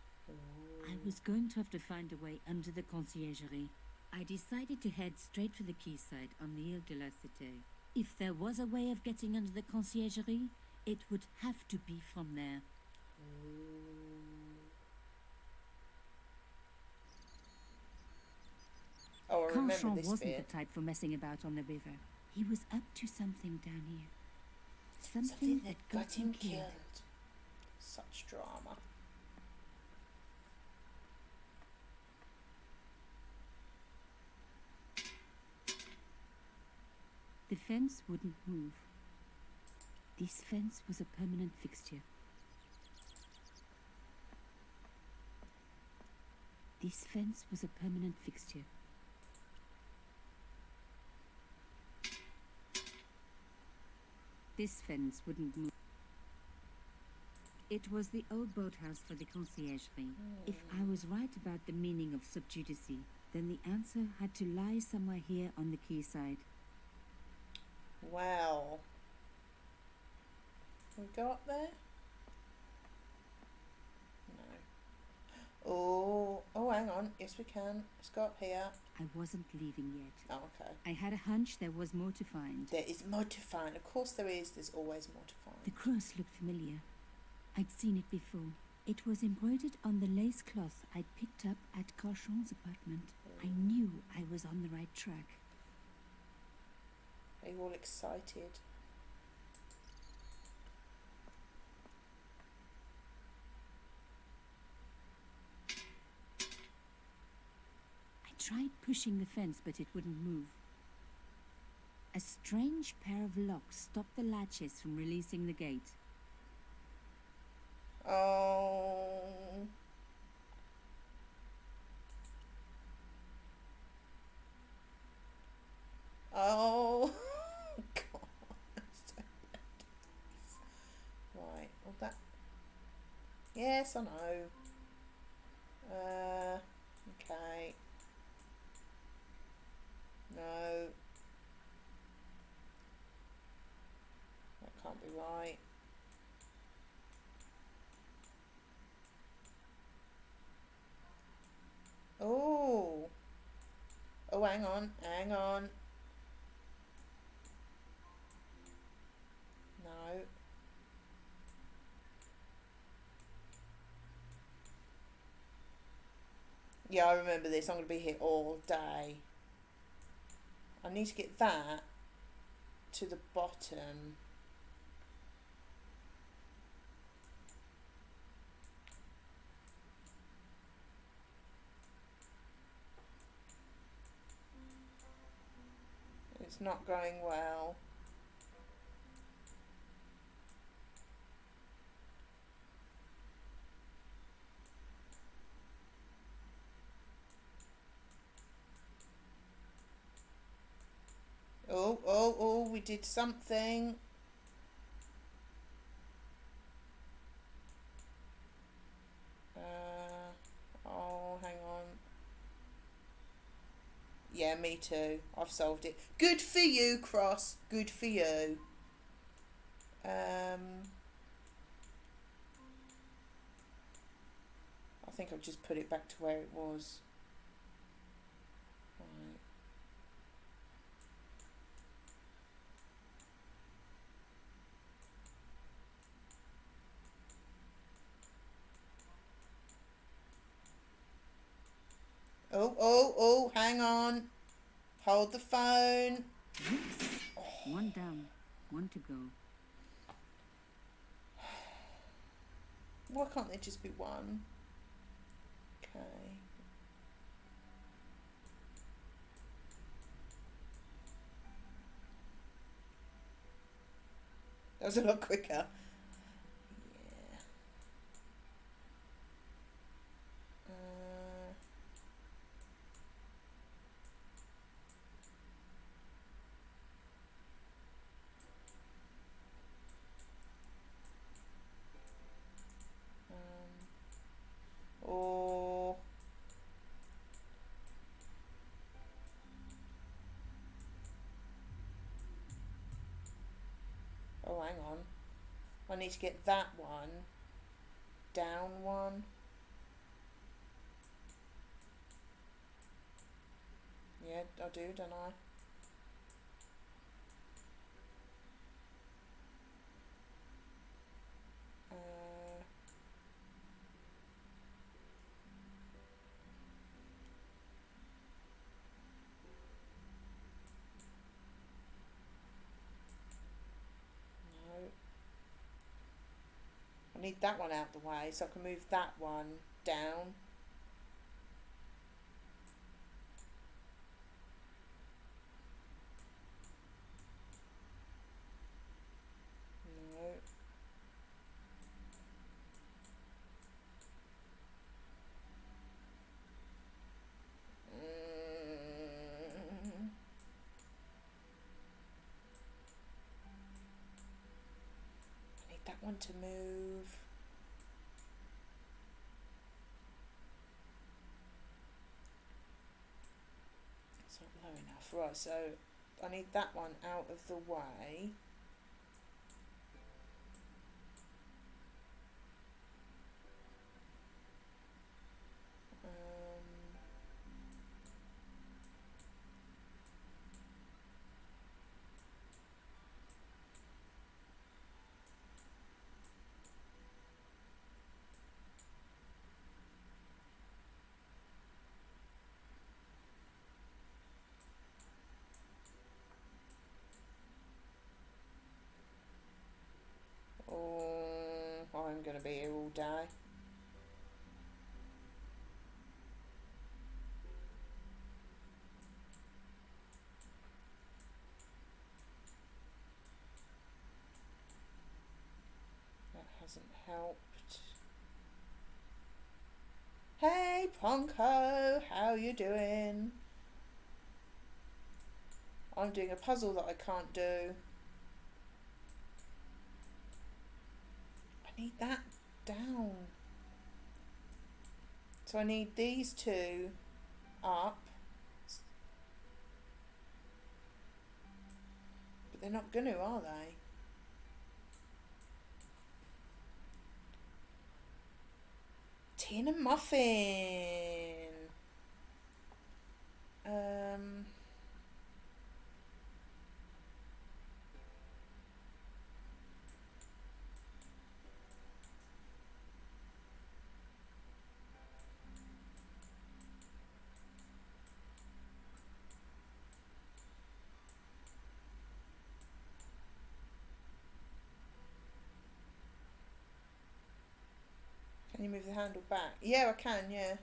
[SPEAKER 5] I was going to have to find a way under the conciergerie. I decided to head straight for the quayside on the Ile de la Cité. If there was a way of getting under the conciergerie, it would have to be from there.
[SPEAKER 1] Oh, I remember
[SPEAKER 6] Canchon
[SPEAKER 1] this
[SPEAKER 6] wasn't
[SPEAKER 1] bit.
[SPEAKER 6] the type for messing about on the river. He was up to something down here.
[SPEAKER 1] Something that got him killed. Such drama.
[SPEAKER 6] The fence wouldn't move. This fence was a permanent fixture. This fence was a permanent fixture. This fence wouldn't move. It was the old boathouse for the conciergerie. If I was right about the meaning of sub judice, then the answer had to lie somewhere here on the quayside.
[SPEAKER 1] Wow. Can we go up there? No. Oh, hang on. Yes, we can. Let's go up here.
[SPEAKER 6] I wasn't leaving yet.
[SPEAKER 1] Oh, okay.
[SPEAKER 6] I had a hunch there was more to find.
[SPEAKER 1] There is more to find. Of course there is. There's always more to find.
[SPEAKER 6] The cross looked familiar. I'd seen it before. It was embroidered on the lace cloth I'd picked up at Carchon's apartment. I knew I was on the right track.
[SPEAKER 1] Are you all excited?
[SPEAKER 6] I tried pushing the fence, but it wouldn't move. A strange pair of locks stopped the latches from releasing the gate.
[SPEAKER 1] Oh. Oh. God. That's so bad. Right. Well, that. Yes, I know. Okay. No. That can't be right. Oh. Oh, hang on. Hang on. No. Yeah, I remember this. I'm going to be here all day. I need to get that to the bottom. It's not going well. Oh, we did something. Oh, hang on. Yeah, me too. I've solved it. Good for you, Cross. Good for you. I think I'll just put it back to where it was. Right. Oh, hang on. Hold the phone.
[SPEAKER 6] One down, one to go.
[SPEAKER 1] Why can't there just be one? Okay. That was a lot quicker. Yeah. Uh, hang on. I need to get that one. Down one. Yeah, I do, don't I? I need that one out the way so I can move that one down. No. I need that one to move. It's not low enough. Right, so I need that one out of the way. I'm going to be here all day. That hasn't helped. Hey Ponko, how you doing? I'm doing a puzzle that I can't do. I need that down. So I need these two up. But they're not going to, are they? Tea and a muffin. Can you move the handle back? Yeah, I can, yeah.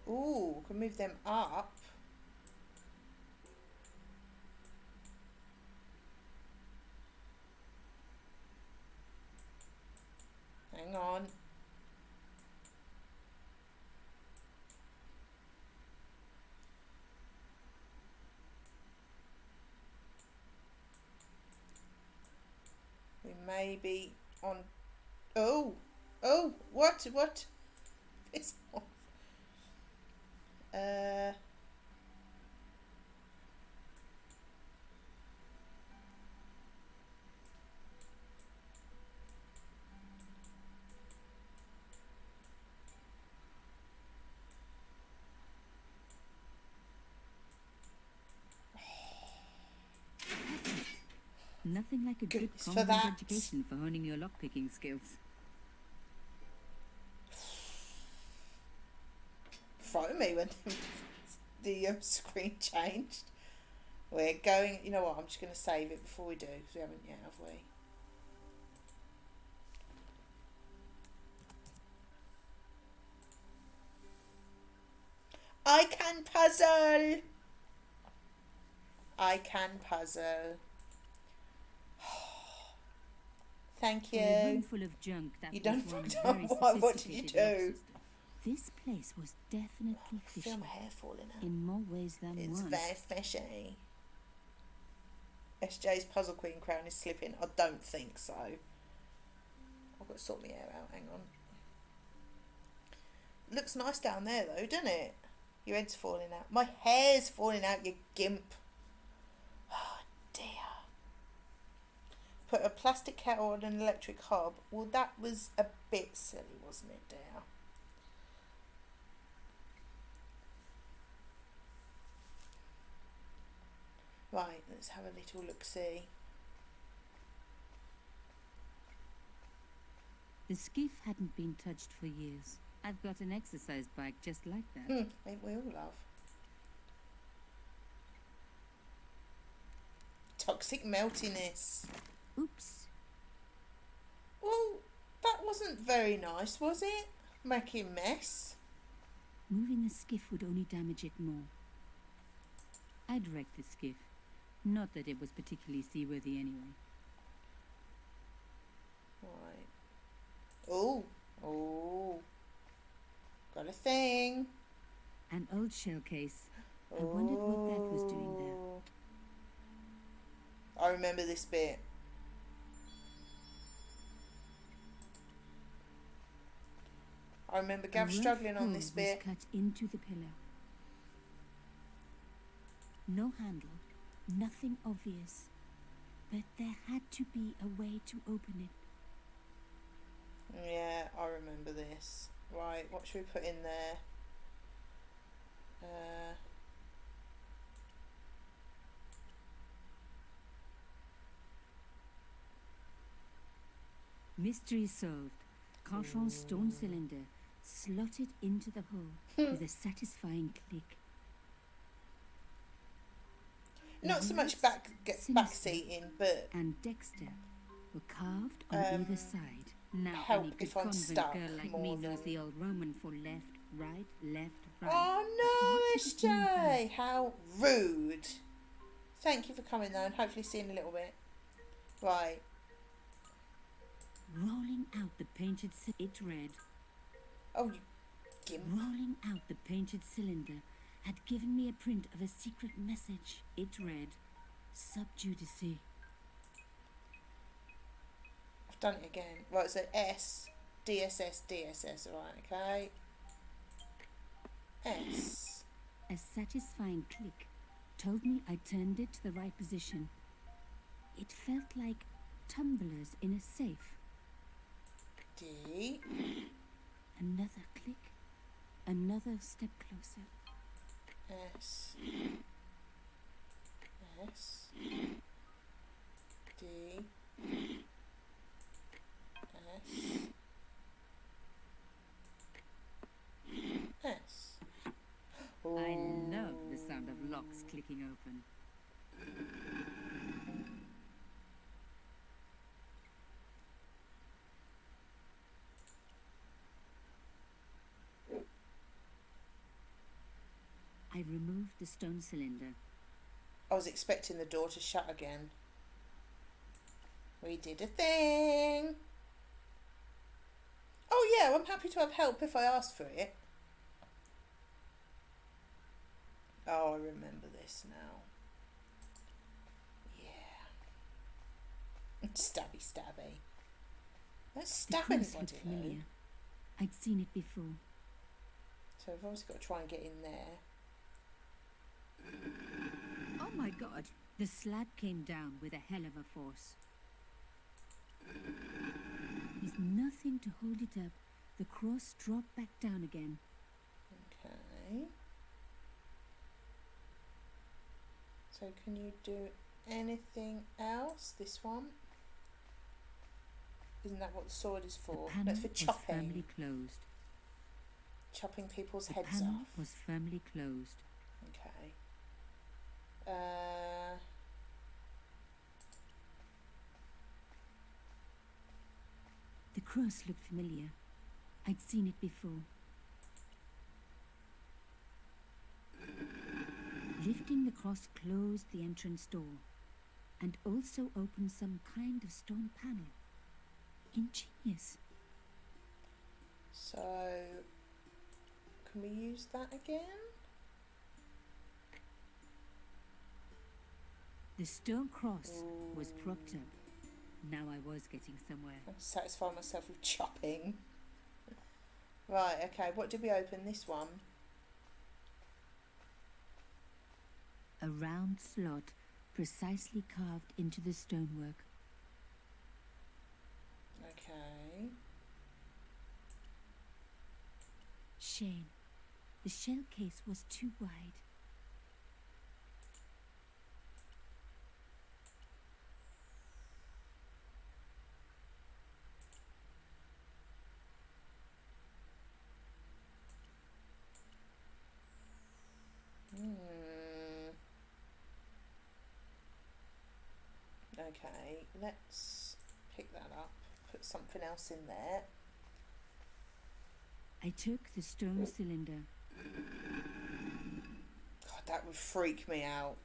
[SPEAKER 1] Ooh, can move them up. Hang on. We may be on... Oh! Oh! What? What? It's off.
[SPEAKER 6] Nothing like a good
[SPEAKER 1] Goodness for
[SPEAKER 6] common
[SPEAKER 1] that.
[SPEAKER 6] education for honing your lockpicking skills.
[SPEAKER 1] Frightened me when the screen changed. We're going... You know what? I'm just going to save it before we do, because we haven't yet, have we? I can puzzle! I can puzzle. Thank
[SPEAKER 6] In a room
[SPEAKER 1] you.
[SPEAKER 6] full of junk that
[SPEAKER 1] You
[SPEAKER 6] was
[SPEAKER 1] done
[SPEAKER 6] one
[SPEAKER 1] fucked
[SPEAKER 6] very
[SPEAKER 1] up. What did you
[SPEAKER 6] sophisticated
[SPEAKER 1] do?
[SPEAKER 6] lock system. This place was definitely
[SPEAKER 1] I feel
[SPEAKER 6] fishy
[SPEAKER 1] my hair falling out.
[SPEAKER 6] in more ways than
[SPEAKER 1] It's
[SPEAKER 6] one.
[SPEAKER 1] very fishy. SJ's Puzzle Queen crown is slipping. I don't think so. I've got to sort my hair out. Hang on. looks nice down there though, doesn't it? Your head's falling out. My hair's falling out, you gimp. Oh dear. Put a plastic kettle on an electric hob. Well, that was a bit silly, wasn't it, dear? Right, let's have a little look-see.
[SPEAKER 6] The skiff hadn't been touched for years. I've got an exercise bike just like that.
[SPEAKER 1] Ain't we all, love? Toxic meltiness.
[SPEAKER 6] Oops.
[SPEAKER 1] Well, that wasn't very nice, was it? Making mess.
[SPEAKER 6] Moving the skiff would only damage it more. I'd wrecked the skiff. Not that it was particularly seaworthy anyway.
[SPEAKER 1] Right. Oh. Oh. Got a thing.
[SPEAKER 6] An old shell case. I wondered what that was doing there.
[SPEAKER 1] I remember this bit. I remember Gav
[SPEAKER 6] A rough
[SPEAKER 1] struggling on
[SPEAKER 6] hole
[SPEAKER 1] this
[SPEAKER 6] was
[SPEAKER 1] bit.
[SPEAKER 6] cut into the pillar. No handle, nothing obvious. But there had to be a way to open it.
[SPEAKER 1] Yeah, I remember this. Right, what should we put in there?
[SPEAKER 6] Mystery solved. Carchon's stone cylinder slotted into the hole with a satisfying click.
[SPEAKER 1] Not so much
[SPEAKER 6] Sinister
[SPEAKER 1] backseating, but
[SPEAKER 6] And Dexter were carved on either side. Now
[SPEAKER 1] help
[SPEAKER 6] any good
[SPEAKER 1] if I'm
[SPEAKER 6] convent
[SPEAKER 1] stuck
[SPEAKER 6] girl like
[SPEAKER 1] more
[SPEAKER 6] me knows
[SPEAKER 1] than-
[SPEAKER 6] the old Roman for left, right, left, right.
[SPEAKER 1] oh no, SJ! How rude. Thank you for coming though, and hopefully see you in a little bit. Right.
[SPEAKER 6] Rolling out the painted it read.
[SPEAKER 1] Oh, you gimp.
[SPEAKER 6] Rolling out the painted cylinder had given me a print of a secret message. It read, Sub Judice.
[SPEAKER 1] I've done it again. Right, so S, DSS, DSS, right, okay. S.
[SPEAKER 6] A satisfying click told me I turned it to the right position. It felt like tumblers in a safe.
[SPEAKER 1] D.
[SPEAKER 6] Another click. Another step closer.
[SPEAKER 1] S. S. D. S. S.
[SPEAKER 6] I love the sound of locks clicking open. I removed the stone cylinder.
[SPEAKER 1] I was expecting the door to shut again. We did a thing. Oh yeah, I'm happy to have help if I asked for it. Oh, I remember this now. Yeah. Stabby stabby. Don't
[SPEAKER 6] The
[SPEAKER 1] stab
[SPEAKER 6] cross looked
[SPEAKER 1] anybody though.
[SPEAKER 6] familiar. I'd seen it before.
[SPEAKER 1] So I've obviously got to try and get in there.
[SPEAKER 6] Oh my god! The slab came down with a hell of a force. With nothing to hold it up, the cross dropped back down again.
[SPEAKER 1] Okay. So can you do anything else? This one? Isn't that what the sword is
[SPEAKER 6] The
[SPEAKER 1] for?
[SPEAKER 6] panel
[SPEAKER 1] That's for
[SPEAKER 6] was
[SPEAKER 1] chopping.
[SPEAKER 6] firmly closed.
[SPEAKER 1] Chopping people's
[SPEAKER 6] The
[SPEAKER 1] heads
[SPEAKER 6] panel
[SPEAKER 1] off.
[SPEAKER 6] was firmly closed.
[SPEAKER 1] Okay.
[SPEAKER 6] The cross looked familiar. I'd seen it before. Lifting the cross closed the entrance door and also opened some kind of stone panel. Ingenious.
[SPEAKER 1] So, can we use that again?
[SPEAKER 6] The stone cross was propped up. Now I was getting somewhere.
[SPEAKER 1] I'll satisfy myself with chopping. Right, okay, what did we open? This one?
[SPEAKER 6] A round slot precisely carved into the stonework.
[SPEAKER 1] Okay.
[SPEAKER 6] Shame. The shell case was too wide.
[SPEAKER 1] Okay, let's pick that up, put something else in there.
[SPEAKER 6] I took the stone cylinder.
[SPEAKER 1] God, that would freak me out.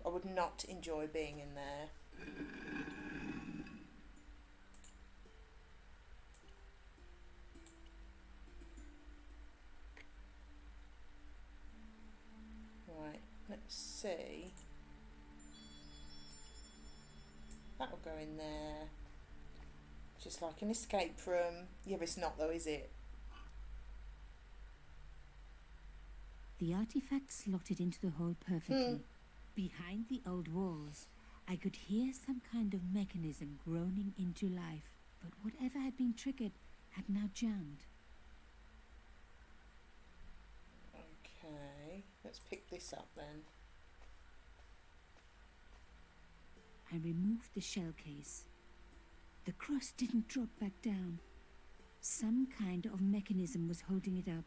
[SPEAKER 1] I would not enjoy being in there. Right, let's see. That'll go in there. Just like an escape room. Yeah, it's not though, is it?
[SPEAKER 6] The artifact slotted into the hole perfectly. Behind the old walls, I could hear some kind of mechanism groaning into life, but whatever had been triggered had now jammed.
[SPEAKER 1] Okay, let's pick this up then.
[SPEAKER 6] I removed the shell case. The cross didn't drop back down. Some kind of mechanism was holding it up.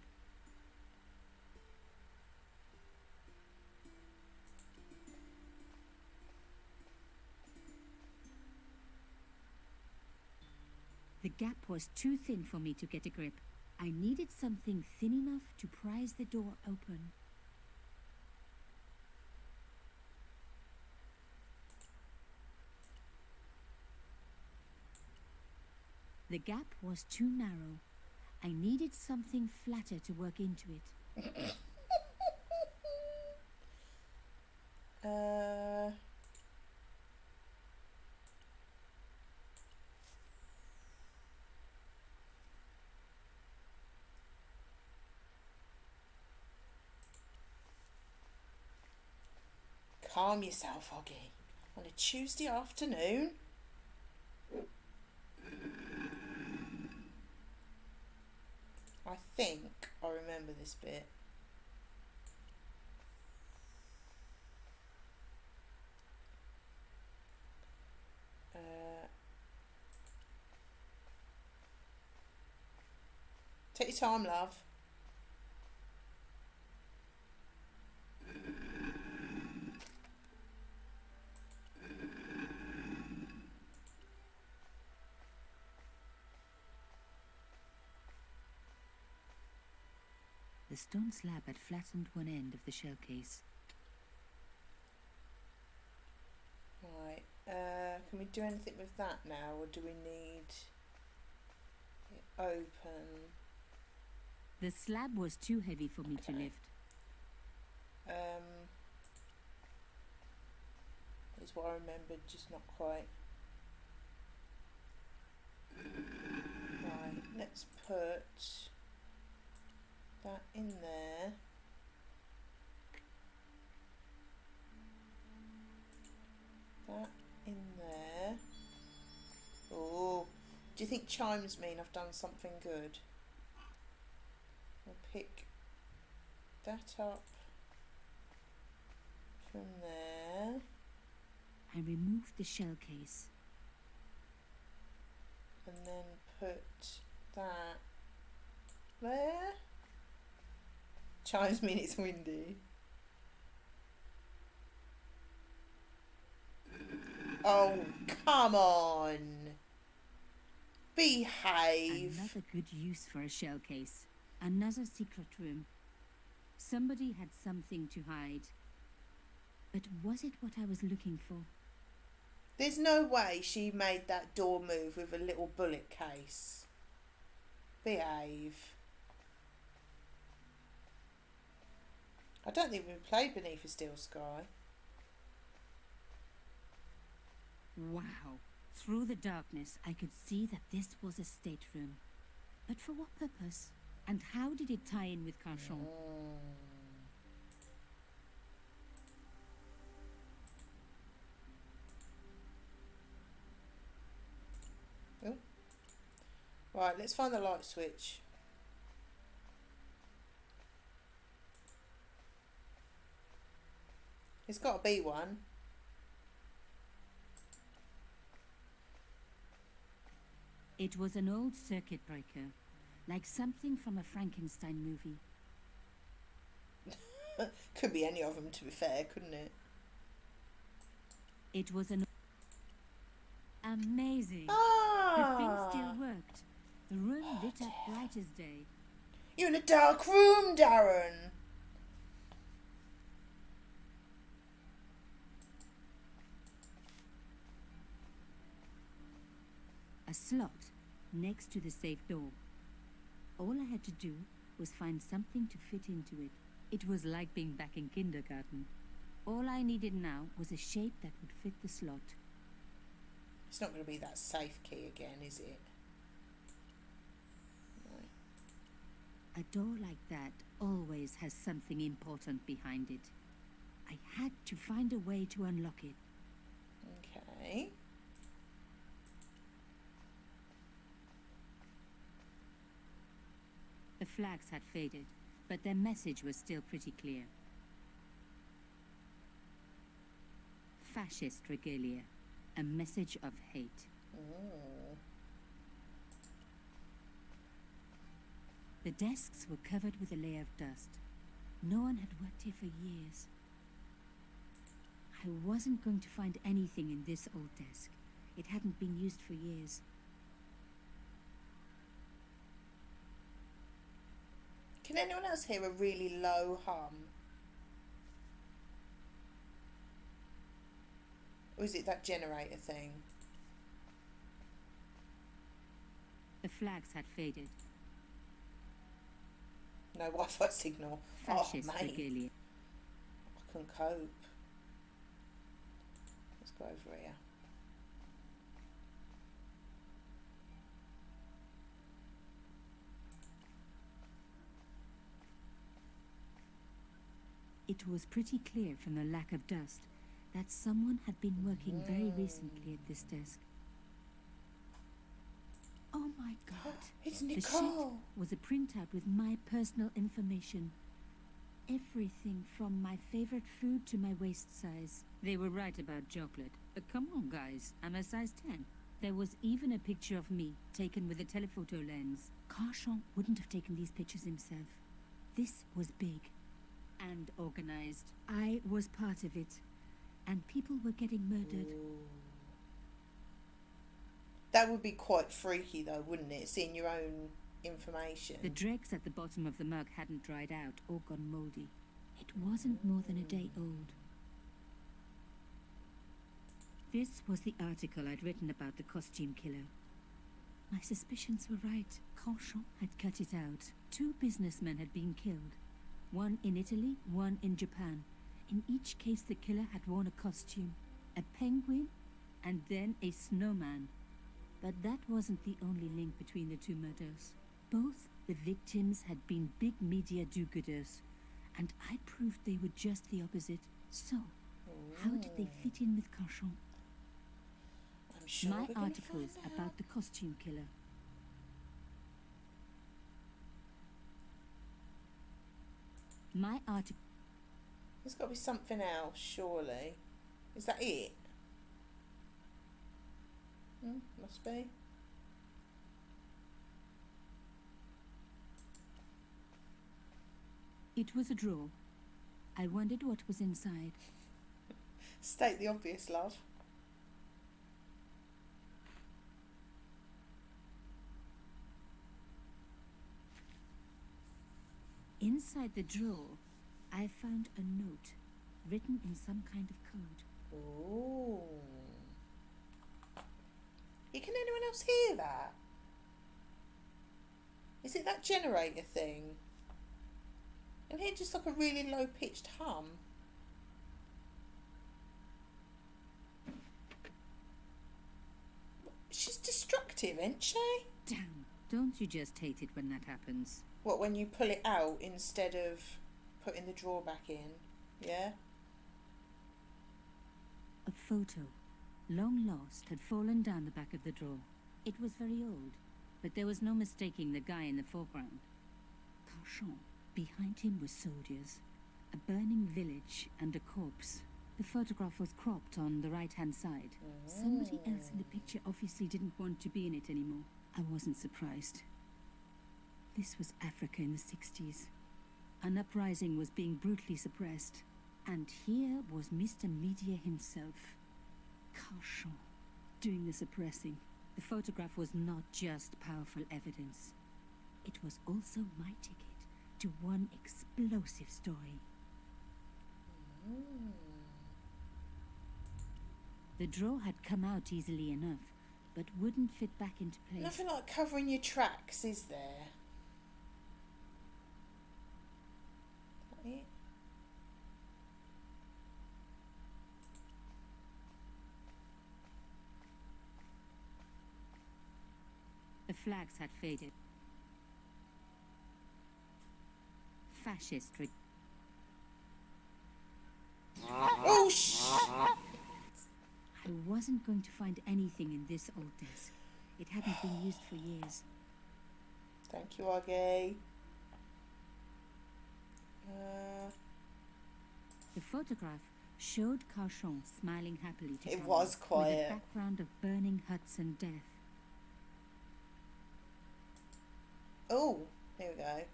[SPEAKER 6] The gap was too thin for me to get a grip. I needed something thin enough to prise the door open. The gap was too narrow. I needed something flatter to work into it.
[SPEAKER 1] Calm yourself, Oggy. On a Tuesday afternoon. I think I remember this bit. Take your time, love.
[SPEAKER 6] The stone slab had flattened one end of the shell case.
[SPEAKER 1] Right, can we do anything with that now, or do we need it open?
[SPEAKER 6] The slab was too heavy for me to lift.
[SPEAKER 1] Is what I remembered, just not quite. Right, let's put that in there. That in there. Oh, do you think chimes mean I've done something good? I'll pick that up from there.
[SPEAKER 6] I removed the shell case.
[SPEAKER 1] And then put that there. Chimes mean it's windy. Oh, come on. Behave.
[SPEAKER 6] Another good use for a shell case. Another secret room. Somebody had something to hide. But was it what I was looking for?
[SPEAKER 1] There's no way she made that door move with a little bullet case. Behave. I don't think we've played Beneath a Steel Sky.
[SPEAKER 6] Wow. Through the darkness, I could see that this was a stateroom. But for what purpose? And how did it tie in with Carchon?
[SPEAKER 1] Oh. Right, let's find the light switch. It's got to be one.
[SPEAKER 6] It was an old circuit breaker, like something from a Frankenstein movie.
[SPEAKER 1] Could be any of them, to be fair, couldn't it?
[SPEAKER 6] It was an... Amazing!
[SPEAKER 1] Ah!
[SPEAKER 6] The thing still worked. The room lit up bright as day.
[SPEAKER 1] You're in a dark room, Darren!
[SPEAKER 6] A slot next to the safe door. All I had to do was find something to fit into it. It was like being back in kindergarten. All I needed now was a shape that would fit the slot.
[SPEAKER 1] It's not going to be that safe key again, is it? No.
[SPEAKER 6] A door like that always has something important behind it. I had to find a way to unlock it.
[SPEAKER 1] Okay.
[SPEAKER 6] The flags had faded, but their message was still pretty clear. Fascist regalia, a message of hate.
[SPEAKER 1] Oh.
[SPEAKER 6] The desks were covered with a layer of dust. No one had worked here for years. I wasn't going to find anything in this old desk. It hadn't been used for years.
[SPEAKER 1] Can anyone else hear a really low hum? Or is it that generator thing?
[SPEAKER 6] The flags had faded.
[SPEAKER 1] No Wi-Fi signal.
[SPEAKER 6] Fascist
[SPEAKER 1] Oh, mate.
[SPEAKER 6] regalia.
[SPEAKER 1] I couldn't cope. Let's go over here.
[SPEAKER 6] It was pretty clear from the lack of dust that someone had been working very recently at this desk. Oh my God!
[SPEAKER 1] It's
[SPEAKER 6] The sheet
[SPEAKER 1] Nicole.
[SPEAKER 6] was a printout with my personal information. Everything from my favorite food to my waist size. They were right about chocolate. But come on, guys, I'm a size 10. There was even a picture of me, taken with a telephoto lens. Carchon wouldn't have taken these pictures himself. This was big and organized. I was part of it, and people were getting murdered.
[SPEAKER 1] That would be quite freaky though, wouldn't it? Seeing your own information.
[SPEAKER 6] The dregs at the bottom of the mug hadn't dried out or gone moldy. It wasn't more than a day old. This was the article I'd written about the costume killer. My suspicions were right. Carchon had cut it out. 2 businessmen had been killed. One in Italy, one in Japan. In each case, the killer had worn a costume. A penguin, and then a snowman. But that wasn't the only link between the 2 murders. Both the victims had been big media do-gooders, and I proved they were just the opposite. So, how did they fit in with Carchon?
[SPEAKER 1] I'm sure
[SPEAKER 6] My
[SPEAKER 1] we're gonna
[SPEAKER 6] articles
[SPEAKER 1] find out.
[SPEAKER 6] about the costume killer. My article.
[SPEAKER 1] There's got to be something else, surely. Is that it? Must be.
[SPEAKER 6] It was a drawer. I wondered what was inside.
[SPEAKER 1] State the obvious, love.
[SPEAKER 6] Inside the drawer, I found a note written in some kind of code.
[SPEAKER 1] Ooh. Can anyone else hear that? Is it that generator thing? And hear just like a really low pitched hum. She's destructive, isn't she?
[SPEAKER 6] Damn, Don't you just hate it when that happens?
[SPEAKER 1] What, when you pull it out instead of putting the drawer back in? Yeah?
[SPEAKER 6] A photo, long lost, had fallen down the back of the drawer. It was very old, but there was no mistaking the guy in the foreground. Carchon. Behind him were soldiers, a burning village, and a corpse. The photograph was cropped on the right-hand side. Somebody else in the picture obviously didn't want to be in it anymore. I wasn't surprised. This was Africa in the 60s. An uprising was being brutally suppressed. And here was Mr. Media himself, Carchon, doing the suppressing. The photograph was not just powerful evidence. It was also my ticket to one explosive story. The drawer had come out easily enough, but wouldn't fit back into place.
[SPEAKER 1] Nothing like covering your tracks, is there? Is that it?
[SPEAKER 6] The flags had faded. Fascist.
[SPEAKER 1] Oh,
[SPEAKER 6] I wasn't going to find anything in this old desk. It hadn't been used for years.
[SPEAKER 1] Thank you, Augie.
[SPEAKER 6] The photograph showed Carchon smiling happily to
[SPEAKER 1] It
[SPEAKER 6] camera,
[SPEAKER 1] was quiet.
[SPEAKER 6] with a background of burning huts and death.
[SPEAKER 1] Oh, here we go.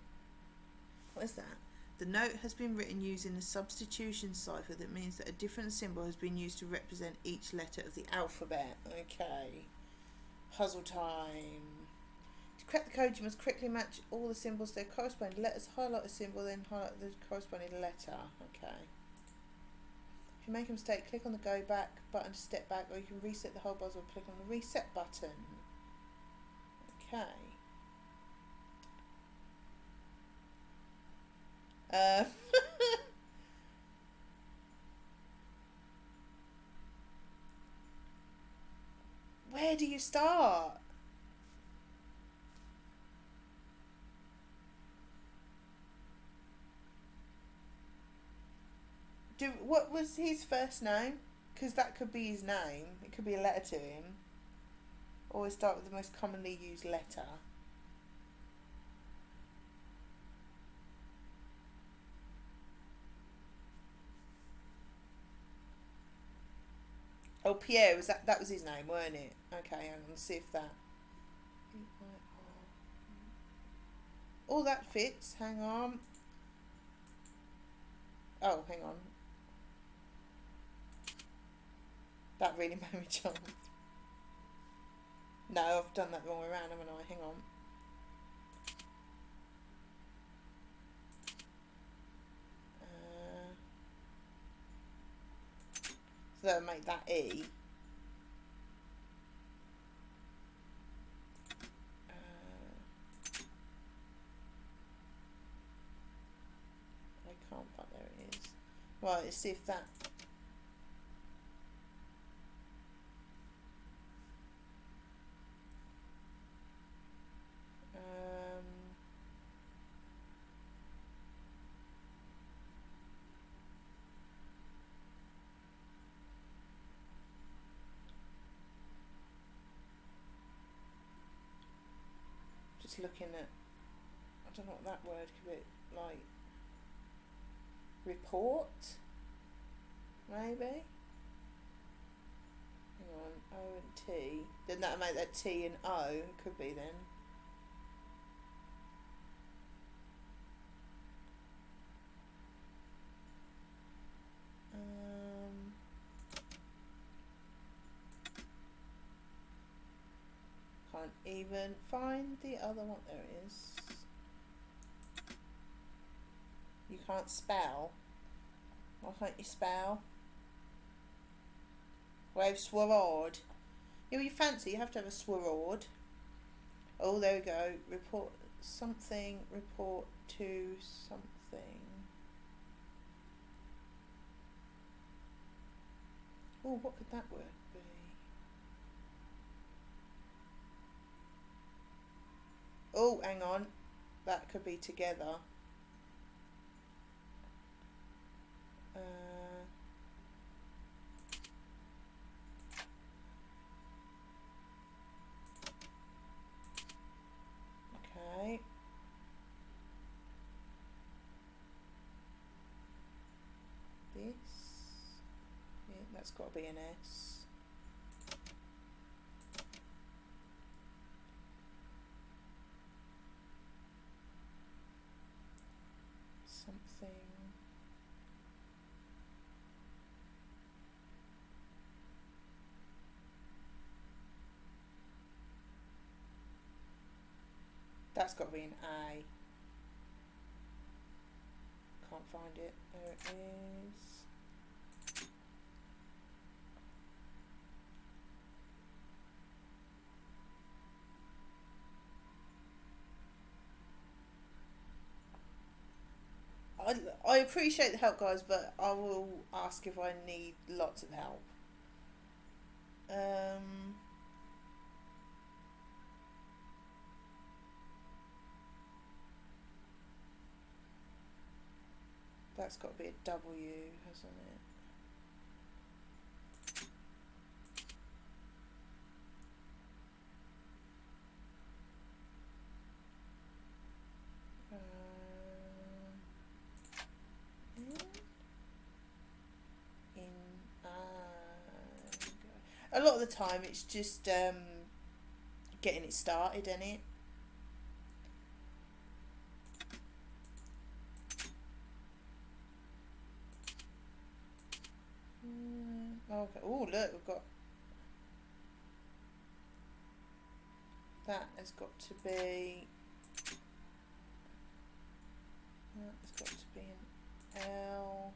[SPEAKER 1] What is that? The note has been written using a substitution cipher that means that a different symbol has been used to represent each letter of the alphabet. Okay. Puzzle time. To crack the code, you must correctly match all the symbols to their corresponding letters. Highlight a symbol, then highlight the corresponding letter. Okay. If you make a mistake, click on the go back button to step back, or you can reset the whole puzzle by clicking on the reset button. Okay. Where do you start? What was his first name? Because that could be his name. It could be a letter to him. Always start with the most commonly used letter. Oh, Pierre, was that was his name, weren't it? Okay, hang on, see if that. Oh, that fits. Hang on. Oh, hang on. That really made me jump. No, I've done that the wrong way around, haven't I? Hang on. So that'll make that E. I can't find, there it is. Right, let's see if that. Just looking at, I don't know what that word could be, like, report, maybe? Hang on, O and T, then that'll make that T and O, it could be then. Can't even find the other one. There it is. You can't spell. Why can't you spell? Wave sword. Yeah, well, you fancy, you have to have a sword. Oh, there we go. Report something, report to something. Oh, what could that word be? Oh, hang on. That could be together. Okay. This. Yeah, that's got to be an S. Something. That's got to be an A. Can't find it. There it is. I appreciate the help, guys, but I will ask if I need lots of help. That's got to be a W, hasn't it? A lot of the time it's just getting it started, isn't it? Okay. Oh, look, we've got that. Has got to be. That's got to be an L.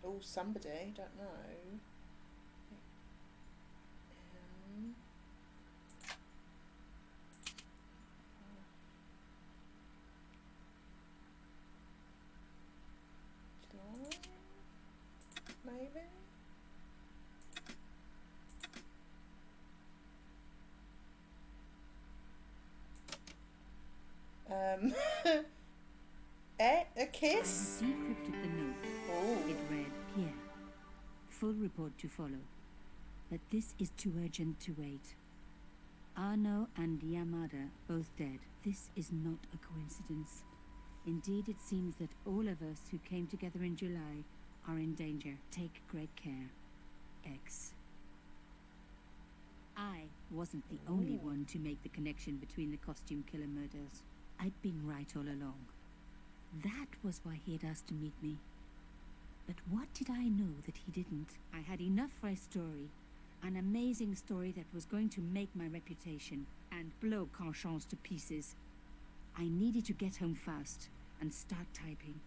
[SPEAKER 1] Oh, somebody, don't know. Maybe. A kiss?
[SPEAKER 6] I decrypted the note.
[SPEAKER 1] Oh.
[SPEAKER 6] It read, Pierre, full report to follow. But this is too urgent to wait. Arno and Yamada both dead. This is not a coincidence. Indeed, it seems that all of us who came together in July are in danger. Take great care. X. I wasn't the only one to make the connection between the costume killer murders. I'd been right all along. That was why he had asked to meet me. But what did I know that he didn't? I had enough for a story. An amazing story that was going to make my reputation and blow Carchance to pieces. I needed to get home fast and start typing.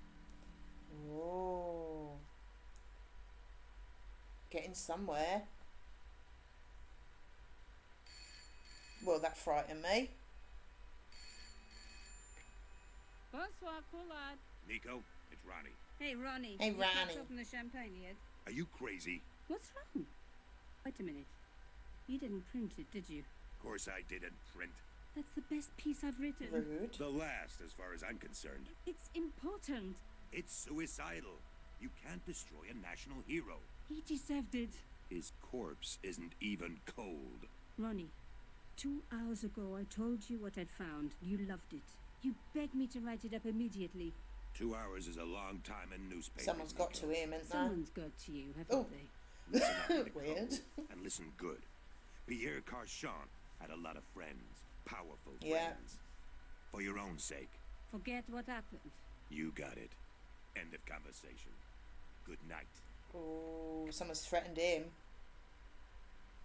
[SPEAKER 1] Oh. Getting somewhere. Well, that frightened me.
[SPEAKER 5] Bonsoir, Collard.
[SPEAKER 3] Nico, it's Ronnie.
[SPEAKER 5] Hey, Ronnie.
[SPEAKER 1] Hey,
[SPEAKER 5] You cracked
[SPEAKER 1] Ronnie.
[SPEAKER 5] open the champagne yet?
[SPEAKER 3] Are you crazy?
[SPEAKER 5] What's wrong? Wait a minute. You didn't print it, did you?
[SPEAKER 3] Of course I didn't print.
[SPEAKER 5] That's the best piece I've written.
[SPEAKER 1] Rude.
[SPEAKER 3] The last, as far as I'm concerned.
[SPEAKER 5] It's important.
[SPEAKER 3] It's suicidal. You can't destroy a national hero.
[SPEAKER 5] He deserved it.
[SPEAKER 3] His corpse isn't even cold.
[SPEAKER 5] Ronnie, 2 hours ago I told you what I'd found. You loved it. You begged me to write it up immediately.
[SPEAKER 3] 2 hours is a long time in newspapers.
[SPEAKER 1] Someone's got to
[SPEAKER 3] Nico.
[SPEAKER 1] him, ain't there?
[SPEAKER 5] Someone's got to you, haven't
[SPEAKER 1] Oh.
[SPEAKER 5] they?
[SPEAKER 3] Listen up, Nico,
[SPEAKER 1] Weird.
[SPEAKER 3] And listen good. Pierre Carchon had a lot of friends. Powerful
[SPEAKER 1] Yeah.
[SPEAKER 3] friends. For your own sake.
[SPEAKER 5] Forget what happened.
[SPEAKER 3] You got it. End of conversation. Good night.
[SPEAKER 1] Oh, someone's threatened him.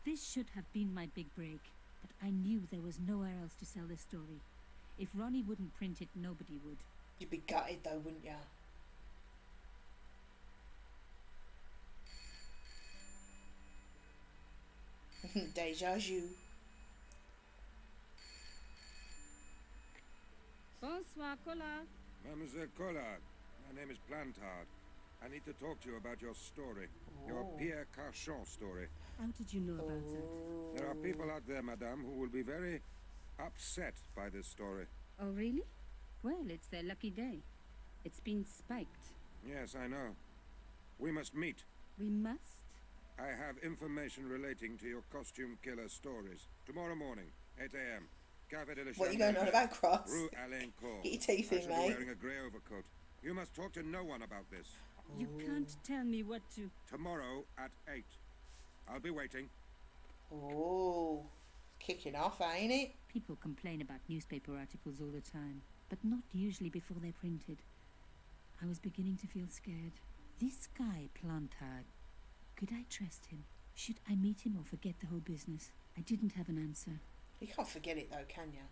[SPEAKER 6] This should have been my big break, but I knew there was nowhere else to sell this story. If Ronnie wouldn't print it, nobody would.
[SPEAKER 1] You'd be gutted though, wouldn't ya? Deja vu.
[SPEAKER 5] Bonsoir, Collard.
[SPEAKER 7] Mademoiselle Collard, My name is Plantard. I need to talk to you about your story. Your Pierre Carchon story.
[SPEAKER 6] How did you know about that?
[SPEAKER 7] There are people out there, madame, who will be very upset by this story.
[SPEAKER 6] Oh, really? Well, it's their lucky day. It's been spiked.
[SPEAKER 7] Yes, I know. We must meet.
[SPEAKER 6] We must?
[SPEAKER 7] I have information relating to your costume killer stories. Tomorrow morning, 8 a.m. Café de la
[SPEAKER 1] What are you going on about, Cross?
[SPEAKER 7] Rue Alain Court.
[SPEAKER 1] Get your teeth
[SPEAKER 7] I
[SPEAKER 1] in,
[SPEAKER 7] shall be
[SPEAKER 1] mate.
[SPEAKER 7] wearing a grey overcoat. You must talk to no one about this.
[SPEAKER 6] You can't tell me what to...
[SPEAKER 7] Tomorrow at 8. I'll be waiting.
[SPEAKER 1] Oh, kicking off, ain't it?
[SPEAKER 6] People complain about newspaper articles all the time, but not usually before they're printed. I was beginning to feel scared. This guy, Plantard, could I trust him? Should I meet him or forget the whole business? I didn't have an answer.
[SPEAKER 1] You can't forget it though, can you?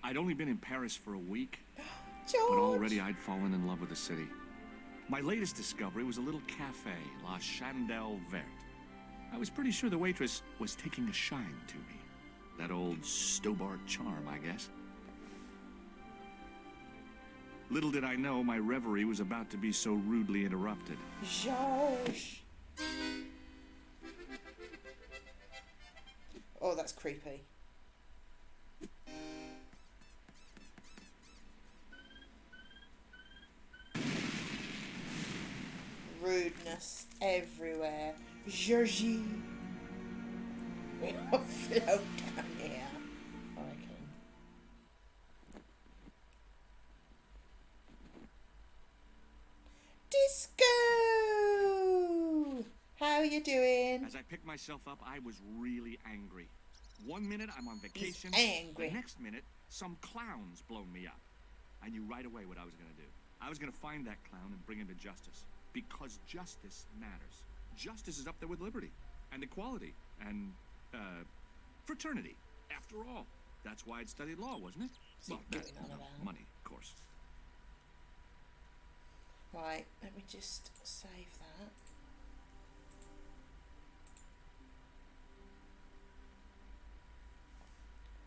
[SPEAKER 8] I'd only been in Paris for a week,
[SPEAKER 1] George!
[SPEAKER 8] but already I'd fallen in love with the city. My latest discovery was a little cafe, La Chandelle Verte. I was pretty sure the waitress was taking a shine to me. That old Stobart charm, I guess. Little did I know my reverie was about to be so rudely interrupted.
[SPEAKER 1] George! Oh, that's creepy. Rudeness everywhere. Georgie. We all float down here, I reckon. Disco! How you doing?
[SPEAKER 8] As I picked myself up, I was really angry. 1 minute I'm on vacation.
[SPEAKER 1] angry.
[SPEAKER 8] The next minute, some clown's blown me up. I knew right away what I was going to do. I was going to find that clown and bring him to justice. Because justice matters. Justice is up there with liberty and equality and fraternity. After all, that's why I'd studied law, wasn't it? Well,
[SPEAKER 1] doing
[SPEAKER 8] that,
[SPEAKER 1] all of that?
[SPEAKER 8] money, of course.
[SPEAKER 1] Right, let me just save that.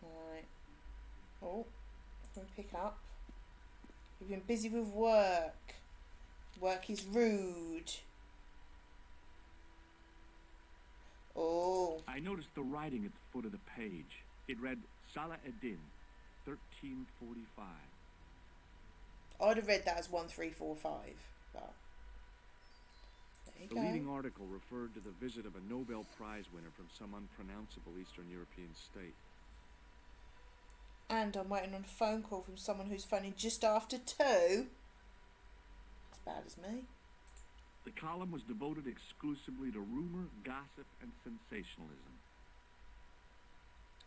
[SPEAKER 1] Right. Oh, can we pick up? You've been busy with work. Work is rude. Oh.
[SPEAKER 8] I noticed the writing at the foot of the page. It read Salah Eddin, 1345.
[SPEAKER 1] I'd have read that as 1345, but there you
[SPEAKER 8] The
[SPEAKER 1] go.
[SPEAKER 8] leading article referred to the visit of a Nobel Prize winner from some unpronounceable Eastern European state.
[SPEAKER 1] And I'm waiting on a phone call from someone who's phoning just after 2. As bad as me.
[SPEAKER 8] The column was devoted exclusively to rumor, gossip, and sensationalism.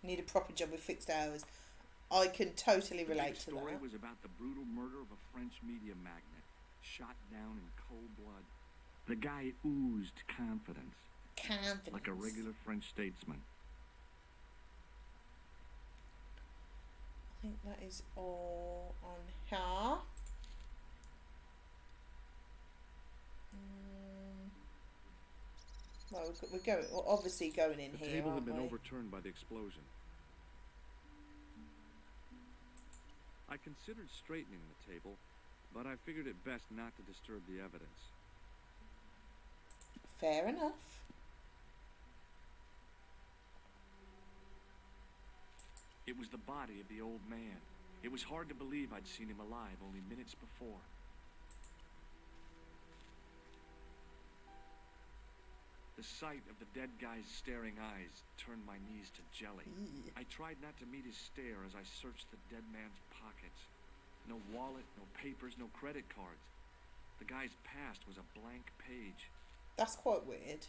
[SPEAKER 1] Need a proper job with fixed hours. I can totally
[SPEAKER 8] The
[SPEAKER 1] relate
[SPEAKER 8] big
[SPEAKER 1] to
[SPEAKER 8] story
[SPEAKER 1] that.
[SPEAKER 8] was about the brutal murder of a French media magnate, shot down in cold blood. The guy oozed confidence,
[SPEAKER 1] Confidence.
[SPEAKER 8] like a regular French statesman.
[SPEAKER 1] I think that is all on here. Well, we're obviously going in
[SPEAKER 8] The
[SPEAKER 1] here,
[SPEAKER 8] table had
[SPEAKER 1] aren't
[SPEAKER 8] been
[SPEAKER 1] we?
[SPEAKER 8] overturned by the explosion. I considered straightening the table, but I figured it best not to disturb the evidence.
[SPEAKER 1] Fair enough.
[SPEAKER 8] It was the body of the old man. It was hard to believe I'd seen him alive only minutes before. The sight of the dead guy's staring eyes turned my knees to jelly. I tried not to meet his stare as I searched the dead man's pockets. No wallet, no papers, no credit cards. The guy's past was a blank page.
[SPEAKER 1] That's quite weird.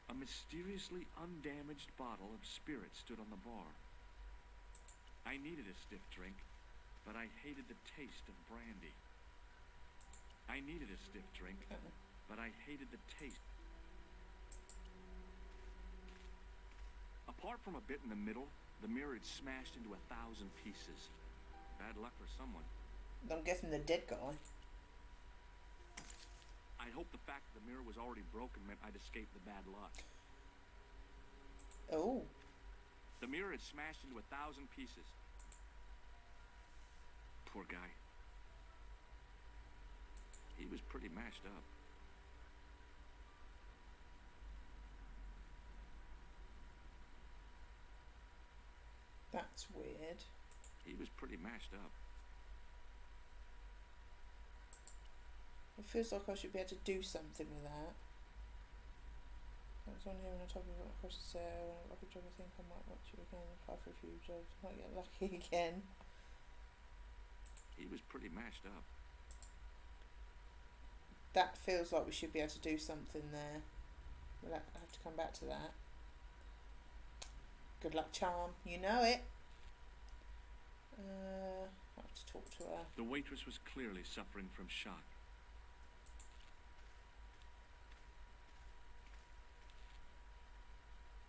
[SPEAKER 8] A mysteriously undamaged bottle of spirit stood on the bar. I needed a stiff drink, but I hated the taste of brandy. I needed a stiff drink, but I hated the taste. Apart from a bit in the middle, the mirror had smashed into 1,000 pieces. Bad luck for someone.
[SPEAKER 1] I'm guessing the dead guy.
[SPEAKER 8] fact that the mirror was already broken meant I'd escaped the bad luck.
[SPEAKER 1] Oh.
[SPEAKER 8] The mirror had smashed into 1,000 pieces. Poor guy. He was pretty mashed up.
[SPEAKER 1] That's weird.
[SPEAKER 8] He was pretty mashed up.
[SPEAKER 1] It feels like I should be able to do something with that. That's on here on the top of it across the cell. When I like a job, I think I might watch you again. Apply for a few jobs. Might get lucky again.
[SPEAKER 8] He was pretty mashed up.
[SPEAKER 1] That feels like we should be able to do something there. We'll have to come back to that. Good luck, charm. You know it. I have to talk to her.
[SPEAKER 8] The waitress was clearly suffering from shock.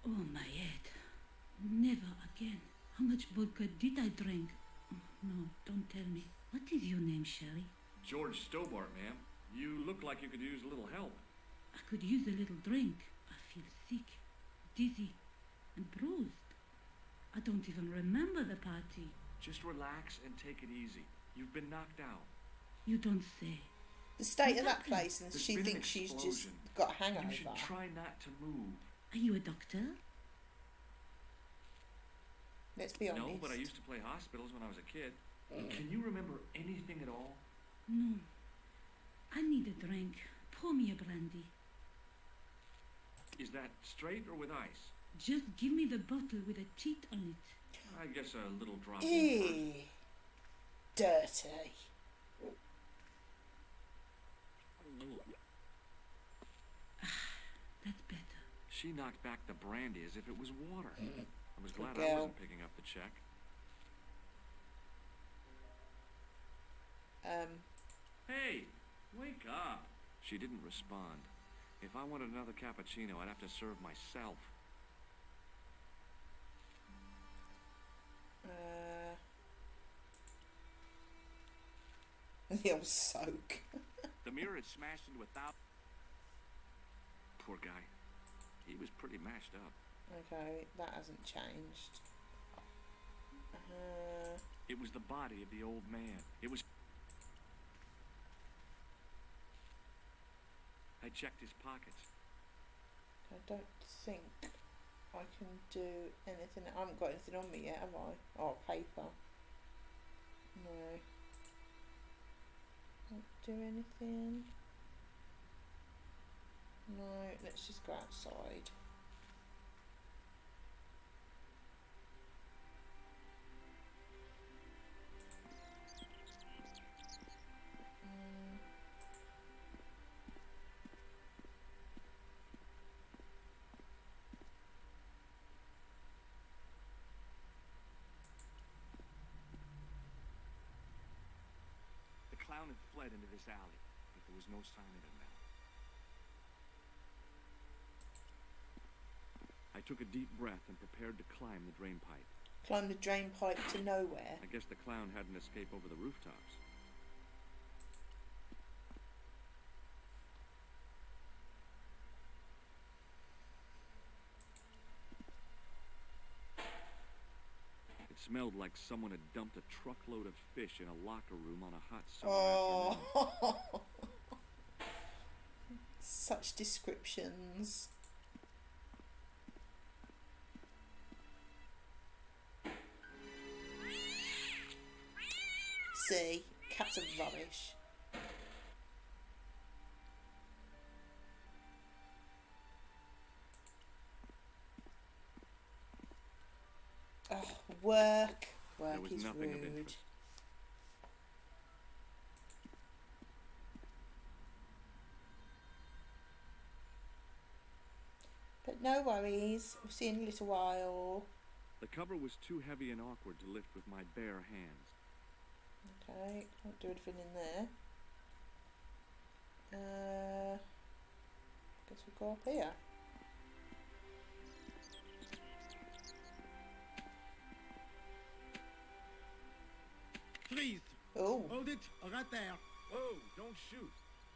[SPEAKER 6] Oh, my head. Never again. How much vodka did I drink? Oh, no, don't tell me. What is your name, Sherry?
[SPEAKER 8] George Stobart, ma'am. You look like you could use a little help.
[SPEAKER 6] I could use a little drink. I feel sick, dizzy, and bruised. I don't even remember the party.
[SPEAKER 8] Just relax and take it easy. You've been knocked out.
[SPEAKER 6] You don't say.
[SPEAKER 1] The state of that
[SPEAKER 6] Exactly.
[SPEAKER 1] place, and
[SPEAKER 8] There's
[SPEAKER 1] she
[SPEAKER 8] been an
[SPEAKER 1] thinks she's just
[SPEAKER 8] explosion.
[SPEAKER 1] got a hangover.
[SPEAKER 8] You should try not to move.
[SPEAKER 6] Are you a doctor?
[SPEAKER 1] Let's be honest.
[SPEAKER 8] No, but I used to play hospitals when I was a kid. Can you remember anything at all?
[SPEAKER 6] No. I need a drink. Pour me a brandy.
[SPEAKER 8] Is that straight or with ice?
[SPEAKER 6] Just give me the bottle with a cheat on it.
[SPEAKER 8] I guess a little drop.
[SPEAKER 1] Ew. Dirty.
[SPEAKER 6] That's better.
[SPEAKER 8] She knocked back the brandy as if it was water. I was glad I
[SPEAKER 1] girl.
[SPEAKER 8] wasn't picking up the check. Hey, wake up. She didn't respond. If I wanted another cappuccino, I'd have to serve myself.
[SPEAKER 1] The old soak.
[SPEAKER 8] The mirror had smashed into 1,000. Poor guy. He was pretty mashed up.
[SPEAKER 1] Okay, that hasn't changed.
[SPEAKER 8] It was the body of the old man. It was... I checked his pockets.
[SPEAKER 1] I don't think I can do anything. I haven't got anything on me yet, have I? Oh, paper. No. Don't do anything. No, let's just go outside.
[SPEAKER 8] The clown had fled into this alley, but there was no sign of him now. I took a deep breath and prepared to climb the drain pipe.
[SPEAKER 1] Climb the drain pipe to nowhere.
[SPEAKER 8] I guess the clown had an escape over the rooftops. It smelled like someone had dumped a truckload of fish in a locker room on a hot summer afternoon.
[SPEAKER 1] Oh, such descriptions. See, cats are rubbish. Oh, work.
[SPEAKER 8] There
[SPEAKER 1] Work
[SPEAKER 8] was
[SPEAKER 1] is
[SPEAKER 8] nothing of
[SPEAKER 1] rude.
[SPEAKER 8] interest.
[SPEAKER 1] But no worries, we'll see you in a little while.
[SPEAKER 8] The cover was too heavy and awkward to lift with my bare hands.
[SPEAKER 1] Okay, can't do anything in there. Guess we'll go up here.
[SPEAKER 9] Freeze!
[SPEAKER 1] Oh,
[SPEAKER 9] Hold it, right there.
[SPEAKER 8] Whoa, don't shoot.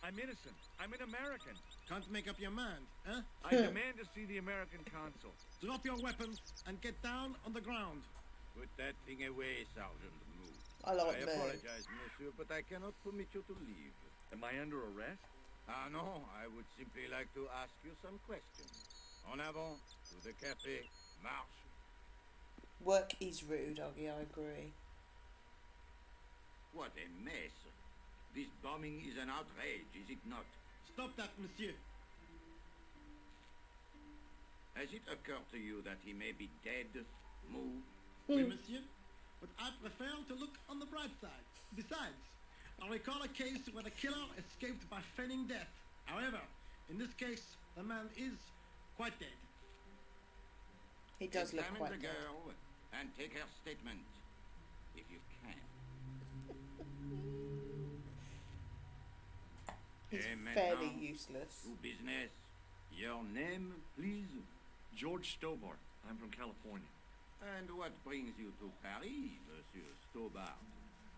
[SPEAKER 8] I'm innocent. I'm an American.
[SPEAKER 9] Can't make up your mind, huh?
[SPEAKER 8] I demand to see the American consul.
[SPEAKER 9] Drop your weapons and get down on the ground.
[SPEAKER 10] Put that thing away, Sergeant Moo.
[SPEAKER 1] I like
[SPEAKER 10] I
[SPEAKER 1] Moo.
[SPEAKER 10] apologize, monsieur, but I cannot permit you to leave.
[SPEAKER 8] Am I under arrest?
[SPEAKER 10] Ah, no. I would simply like to ask you some questions. En avant, to the café. Marche.
[SPEAKER 1] Work is rude, Augie, I agree.
[SPEAKER 10] What a mess. This bombing is an outrage, is it not?
[SPEAKER 9] Stop that, monsieur.
[SPEAKER 10] Has it occurred to you that he may be dead, Moo?
[SPEAKER 9] Oui, monsieur. But I prefer to look on the bright side. Besides, I recall a case where the killer escaped by feigning death. However, in this case, the man is quite dead.
[SPEAKER 1] He does look
[SPEAKER 10] Examine
[SPEAKER 1] quite
[SPEAKER 10] the
[SPEAKER 1] dead.
[SPEAKER 10] girl and take her statement, if you can.
[SPEAKER 1] He's
[SPEAKER 10] Maintenant,
[SPEAKER 1] fairly useless.
[SPEAKER 10] to business. Your name, please?
[SPEAKER 8] George Stobart. I'm from California.
[SPEAKER 10] And what brings you to Paris, Monsieur Stobart?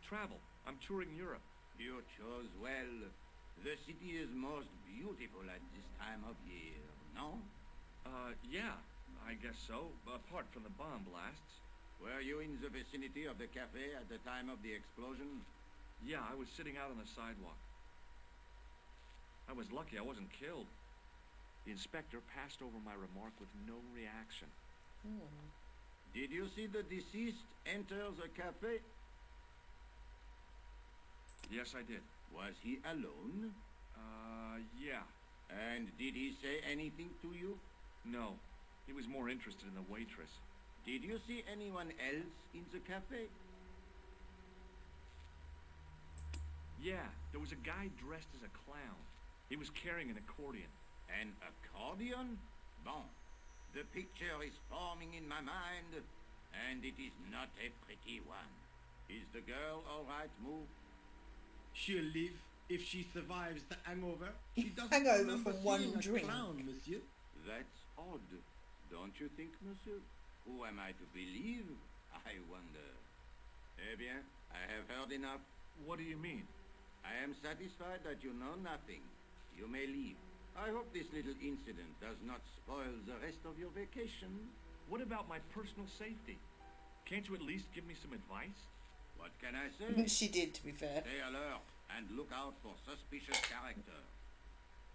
[SPEAKER 8] Travel. I'm touring Europe.
[SPEAKER 10] You chose well. The city is most beautiful at this time of year, no?
[SPEAKER 8] Yeah, I guess so. Apart from the bomb blasts.
[SPEAKER 10] Were you in the vicinity of the cafe at the time of the explosion?
[SPEAKER 8] Yeah, I was sitting out on the sidewalk. I was lucky I wasn't killed. The inspector passed over my remark with no reaction.
[SPEAKER 10] Did you see the deceased enter the cafe?
[SPEAKER 8] Yes, I did.
[SPEAKER 10] Was he alone?
[SPEAKER 8] Yeah.
[SPEAKER 10] And did he say anything to you?
[SPEAKER 8] No. He was more interested in the waitress.
[SPEAKER 10] Did you see anyone else in the cafe?
[SPEAKER 8] Yeah, there was a guy dressed as a clown. He was carrying an accordion.
[SPEAKER 10] An accordion? Bon. The picture is forming in my mind, and it is not a pretty one. Is the girl all right, Moo?
[SPEAKER 9] She'll live if she survives the hangover. She doesn't
[SPEAKER 1] Hangover
[SPEAKER 9] remember
[SPEAKER 1] from one
[SPEAKER 9] seeing a
[SPEAKER 1] drink.
[SPEAKER 9] clown, monsieur.
[SPEAKER 10] That's odd, don't you think, monsieur? Who am I to believe? I wonder. Eh bien, I have heard enough.
[SPEAKER 8] What do you mean?
[SPEAKER 10] I am satisfied that you know nothing. You may leave. I hope this little incident does not spoil the rest of your vacation.
[SPEAKER 8] What about my personal safety? Can't you at least give me some advice?
[SPEAKER 10] What can I say?
[SPEAKER 1] She did, to be fair.
[SPEAKER 10] Stay alert and look out for suspicious character.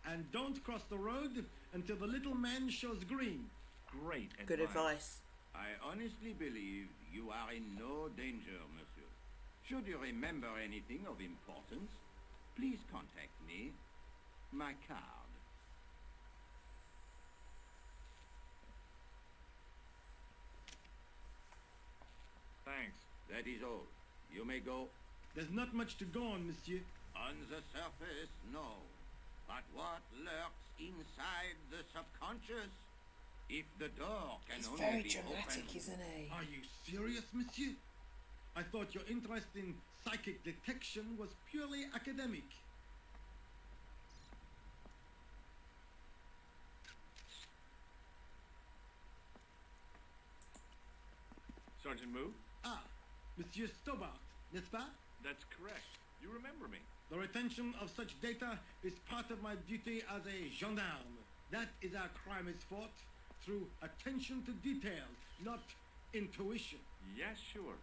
[SPEAKER 9] And don't cross the road until the little man shows green.
[SPEAKER 8] Great
[SPEAKER 1] Good advice.
[SPEAKER 10] I honestly believe you are in no danger, monsieur. Should you remember anything of importance, please contact me. My card.
[SPEAKER 8] Thanks.
[SPEAKER 10] That is all. You may go.
[SPEAKER 9] There's not much to go on, monsieur.
[SPEAKER 10] On the surface, no. But what lurks inside the subconscious? If the door can
[SPEAKER 1] He's
[SPEAKER 10] only
[SPEAKER 1] very
[SPEAKER 10] be
[SPEAKER 1] dramatic,
[SPEAKER 10] opened...
[SPEAKER 1] isn't he?
[SPEAKER 9] Are you serious, monsieur? I thought your interest in psychic detection was purely academic.
[SPEAKER 8] Sergeant Moo?
[SPEAKER 9] Ah, Monsieur Stobart, n'est-ce pas?
[SPEAKER 8] That's correct. You remember me.
[SPEAKER 9] The retention of such data is part of my duty as a gendarme. That is how crime is fought, through attention to detail, not intuition.
[SPEAKER 8] Yes, sure.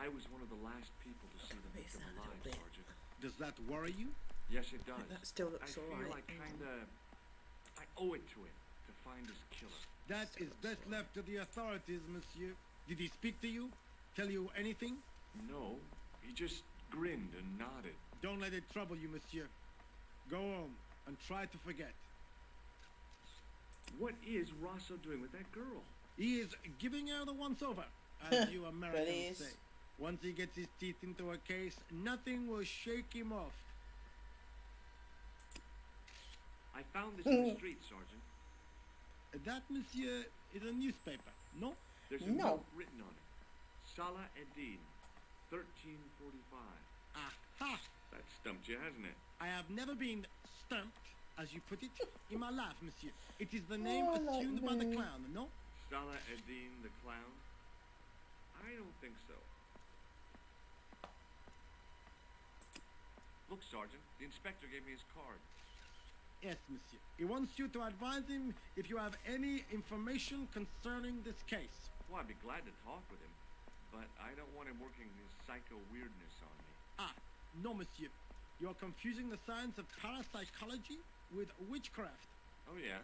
[SPEAKER 8] I was one of the last people to see them
[SPEAKER 1] Raise
[SPEAKER 8] come
[SPEAKER 1] that a
[SPEAKER 8] alive,
[SPEAKER 1] little bit.
[SPEAKER 8] Sergeant.
[SPEAKER 9] Does that worry you?
[SPEAKER 8] Yes, it does.
[SPEAKER 1] That still looks
[SPEAKER 8] I feel
[SPEAKER 1] alright.
[SPEAKER 8] I owe it to him to find his killer.
[SPEAKER 9] That is best left to the authorities, monsieur. Did he speak to you? Tell you anything?
[SPEAKER 8] No, he just grinned and nodded.
[SPEAKER 9] Don't let it trouble you, monsieur. Go home and try to forget.
[SPEAKER 8] What is Rosso doing with that girl?
[SPEAKER 9] He is giving her the once-over, as you Americans
[SPEAKER 1] is.
[SPEAKER 9] say. Once he gets his teeth into a case, nothing will shake him off.
[SPEAKER 8] I found this in the street, Sergeant.
[SPEAKER 9] That, monsieur, is a newspaper, no?
[SPEAKER 8] There's a
[SPEAKER 1] No.
[SPEAKER 8] note written on it. Salah Eddin, 1345.
[SPEAKER 9] Aha!
[SPEAKER 8] That stumped you, hasn't it?
[SPEAKER 9] I have never been stumped, as you put it, in my life, monsieur. It is the name
[SPEAKER 1] Oh, I like
[SPEAKER 9] assumed by the
[SPEAKER 1] me.
[SPEAKER 9] clown, no?
[SPEAKER 8] Salah Eddin the clown? I don't think so. Look, Sergeant. The inspector gave me his card.
[SPEAKER 9] Yes, monsieur. He wants you to advise him if you have any information concerning this case.
[SPEAKER 8] Well, I'd be glad to talk with him, but I don't want him working his psycho weirdness on me.
[SPEAKER 9] Ah, no, monsieur. You are confusing the science of parapsychology with witchcraft.
[SPEAKER 8] Oh, yeah?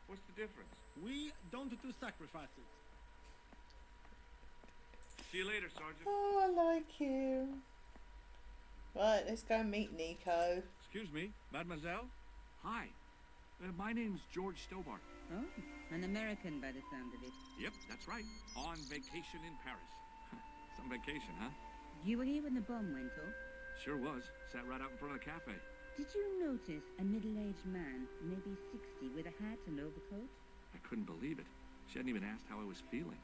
[SPEAKER 8] What's the difference?
[SPEAKER 9] We don't do sacrifices.
[SPEAKER 8] See you later, Sergeant.
[SPEAKER 1] Oh, I like him. Right, let's go meet Nico.
[SPEAKER 8] Excuse me, mademoiselle? Hi. My name's George Stobart.
[SPEAKER 6] Oh, an American by the sound of it.
[SPEAKER 8] Yep, that's right. On vacation in Paris. Some vacation, huh?
[SPEAKER 6] You were here when the bomb went off?
[SPEAKER 8] Sure was. Sat right out in front of the cafe.
[SPEAKER 6] Did you notice a middle-aged man, maybe 60, with a hat and overcoat?
[SPEAKER 8] I couldn't believe it. She hadn't even asked how I was feeling.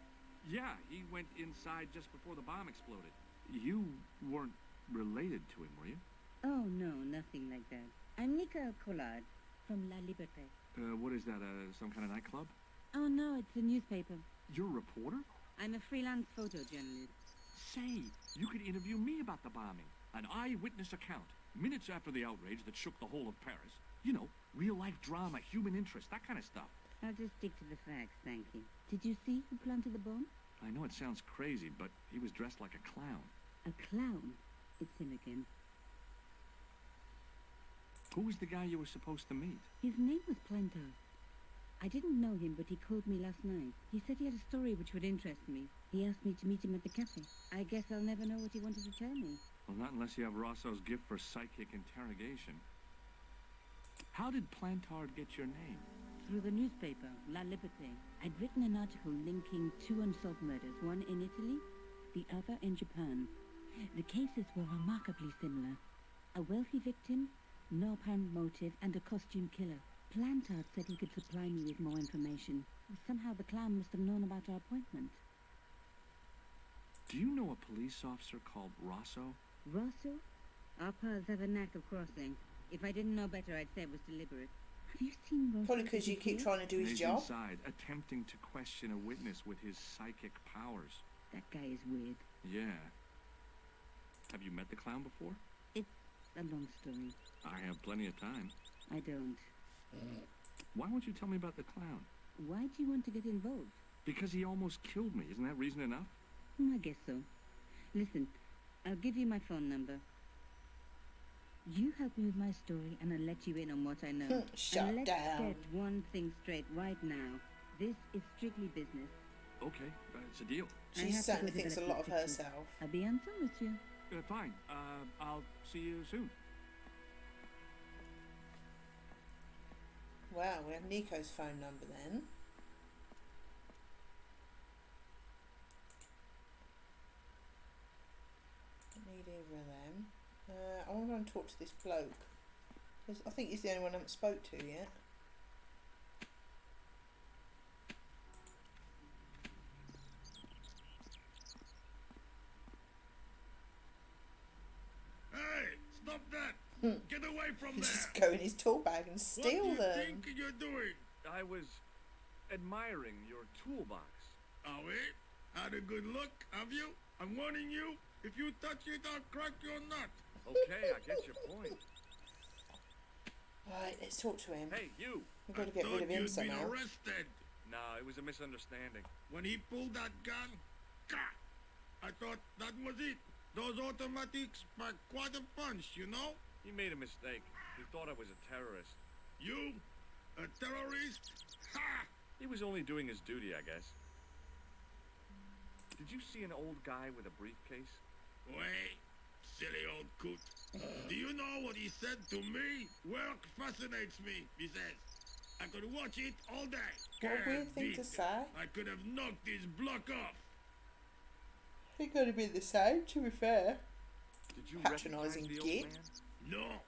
[SPEAKER 8] Yeah, he went inside just before the bomb exploded. You weren't related to him, were you?
[SPEAKER 6] Oh, no, nothing like that. I'm Nicole Collard from La Liberté.
[SPEAKER 8] What is that, some kind of nightclub?
[SPEAKER 6] Oh, no, it's a newspaper.
[SPEAKER 8] You're a reporter?
[SPEAKER 6] I'm a freelance photojournalist.
[SPEAKER 8] Say, you could interview me about the bombing. An eyewitness account, minutes after the outrage that shook the whole of Paris. You know, real-life drama, human interest, that kind of stuff.
[SPEAKER 6] I'll just stick to the facts, thank you. Did you see who planted the bomb?
[SPEAKER 8] I know it sounds crazy, but he was dressed like a clown.
[SPEAKER 6] A clown? It's him again.
[SPEAKER 8] Who was the guy you were supposed to meet?
[SPEAKER 6] His name was Plantar. I didn't know him, but he called me last night. He said he had a story which would interest me. He asked me to meet him at the cafe. I guess I'll never know what he wanted to tell me.
[SPEAKER 8] Well, not unless you have Rosso's gift for psychic interrogation. How did Plantard get your name?
[SPEAKER 6] Through the newspaper, La Liberté. I'd written an article linking two unsolved murders, one in Italy, the other in Japan. The cases were remarkably similar. A wealthy victim, no apparent motive, and a costume killer. Plantard said he could supply me with more information. Somehow the clown must have known about our appointment.
[SPEAKER 8] Do you know a police officer called Rosso?
[SPEAKER 6] Rosso? Our paths have a knack of crossing. If I didn't know better, I'd say it was deliberate. Have you seen Rosso?
[SPEAKER 1] Probably because you keep trying to do his
[SPEAKER 8] He's
[SPEAKER 1] job.
[SPEAKER 8] inside, attempting to question a witness with his psychic powers.
[SPEAKER 6] That guy is weird.
[SPEAKER 8] Yeah. Have you met the clown before?
[SPEAKER 6] It's a long story.
[SPEAKER 8] I have plenty of time.
[SPEAKER 6] I don't.
[SPEAKER 8] Why won't you tell me about the clown?
[SPEAKER 6] Why do you want to get involved?
[SPEAKER 8] Because he almost killed me. Isn't that reason enough?
[SPEAKER 6] I guess so. Listen, I'll give you my phone number. You help me with my story and I'll let you in on what I know.
[SPEAKER 1] Shut
[SPEAKER 6] and let's
[SPEAKER 1] down.
[SPEAKER 6] get one thing straight right now. This is strictly business.
[SPEAKER 8] Okay, it's a deal.
[SPEAKER 6] I
[SPEAKER 1] She
[SPEAKER 6] have to
[SPEAKER 1] certainly
[SPEAKER 6] go to
[SPEAKER 1] thinks a
[SPEAKER 6] the
[SPEAKER 1] lot of
[SPEAKER 6] kitchen.
[SPEAKER 1] herself.
[SPEAKER 6] À bientôt, monsieur.
[SPEAKER 8] Fine. I'll see you soon.
[SPEAKER 1] Wow, we have Nico's phone number then. Don't need either of them. I want to go and talk to this bloke. 'Cause I think he's the only one I haven't spoke to yet.
[SPEAKER 7] Hey, stop that! Get away from there!
[SPEAKER 1] Just go in his tool bag and steal
[SPEAKER 7] What do you
[SPEAKER 1] them.
[SPEAKER 7] think you're doing?
[SPEAKER 8] I was admiring your toolbox.
[SPEAKER 7] Oh, eh? Had a good look, have you? I'm warning you, if you touch it, I'll crack your nut.
[SPEAKER 8] Okay, I get your point.
[SPEAKER 1] Right, let's talk to him.
[SPEAKER 8] Hey, you!
[SPEAKER 1] We've got to
[SPEAKER 7] I
[SPEAKER 1] get rid
[SPEAKER 7] thought
[SPEAKER 1] of him
[SPEAKER 7] you'd been
[SPEAKER 1] somehow.
[SPEAKER 7] arrested.
[SPEAKER 8] No, it was a misunderstanding.
[SPEAKER 7] When he pulled that gun, gah! I thought that was it. Those automatics pack quite a punch, you know?
[SPEAKER 8] He made a mistake. He thought I was a terrorist.
[SPEAKER 7] You? A terrorist? Ha!
[SPEAKER 8] He was only doing his duty, I guess. Did you see an old guy with a briefcase?
[SPEAKER 7] Wait, silly old coot. Do you know what he said to me? Work fascinates me, he says. I could watch it all day.
[SPEAKER 1] What a weird thing to
[SPEAKER 7] Can't
[SPEAKER 1] say.
[SPEAKER 7] beat it. I could have knocked his block off.
[SPEAKER 1] He could have been the same, to be fair.
[SPEAKER 8] Did you
[SPEAKER 1] Patronising
[SPEAKER 8] recognize the
[SPEAKER 1] git.
[SPEAKER 8] old man?
[SPEAKER 7] No.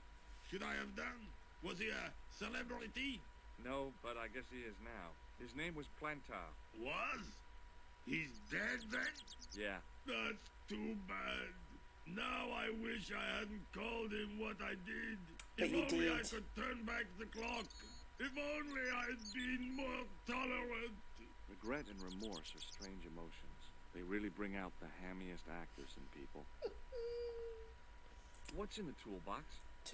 [SPEAKER 7] Should I have done? Was he a celebrity?
[SPEAKER 8] No, but I guess he is now. His name was Plantar.
[SPEAKER 7] Was? He's dead then?
[SPEAKER 8] Yeah.
[SPEAKER 7] That's too bad. Now I wish I hadn't called him what I did.
[SPEAKER 1] But
[SPEAKER 7] If
[SPEAKER 1] you
[SPEAKER 7] only I
[SPEAKER 1] did.
[SPEAKER 7] could turn back the clock. If only I'd been more tolerant.
[SPEAKER 8] Regret and remorse are strange emotions. They really bring out the hammiest actors in people. What's in the toolbox?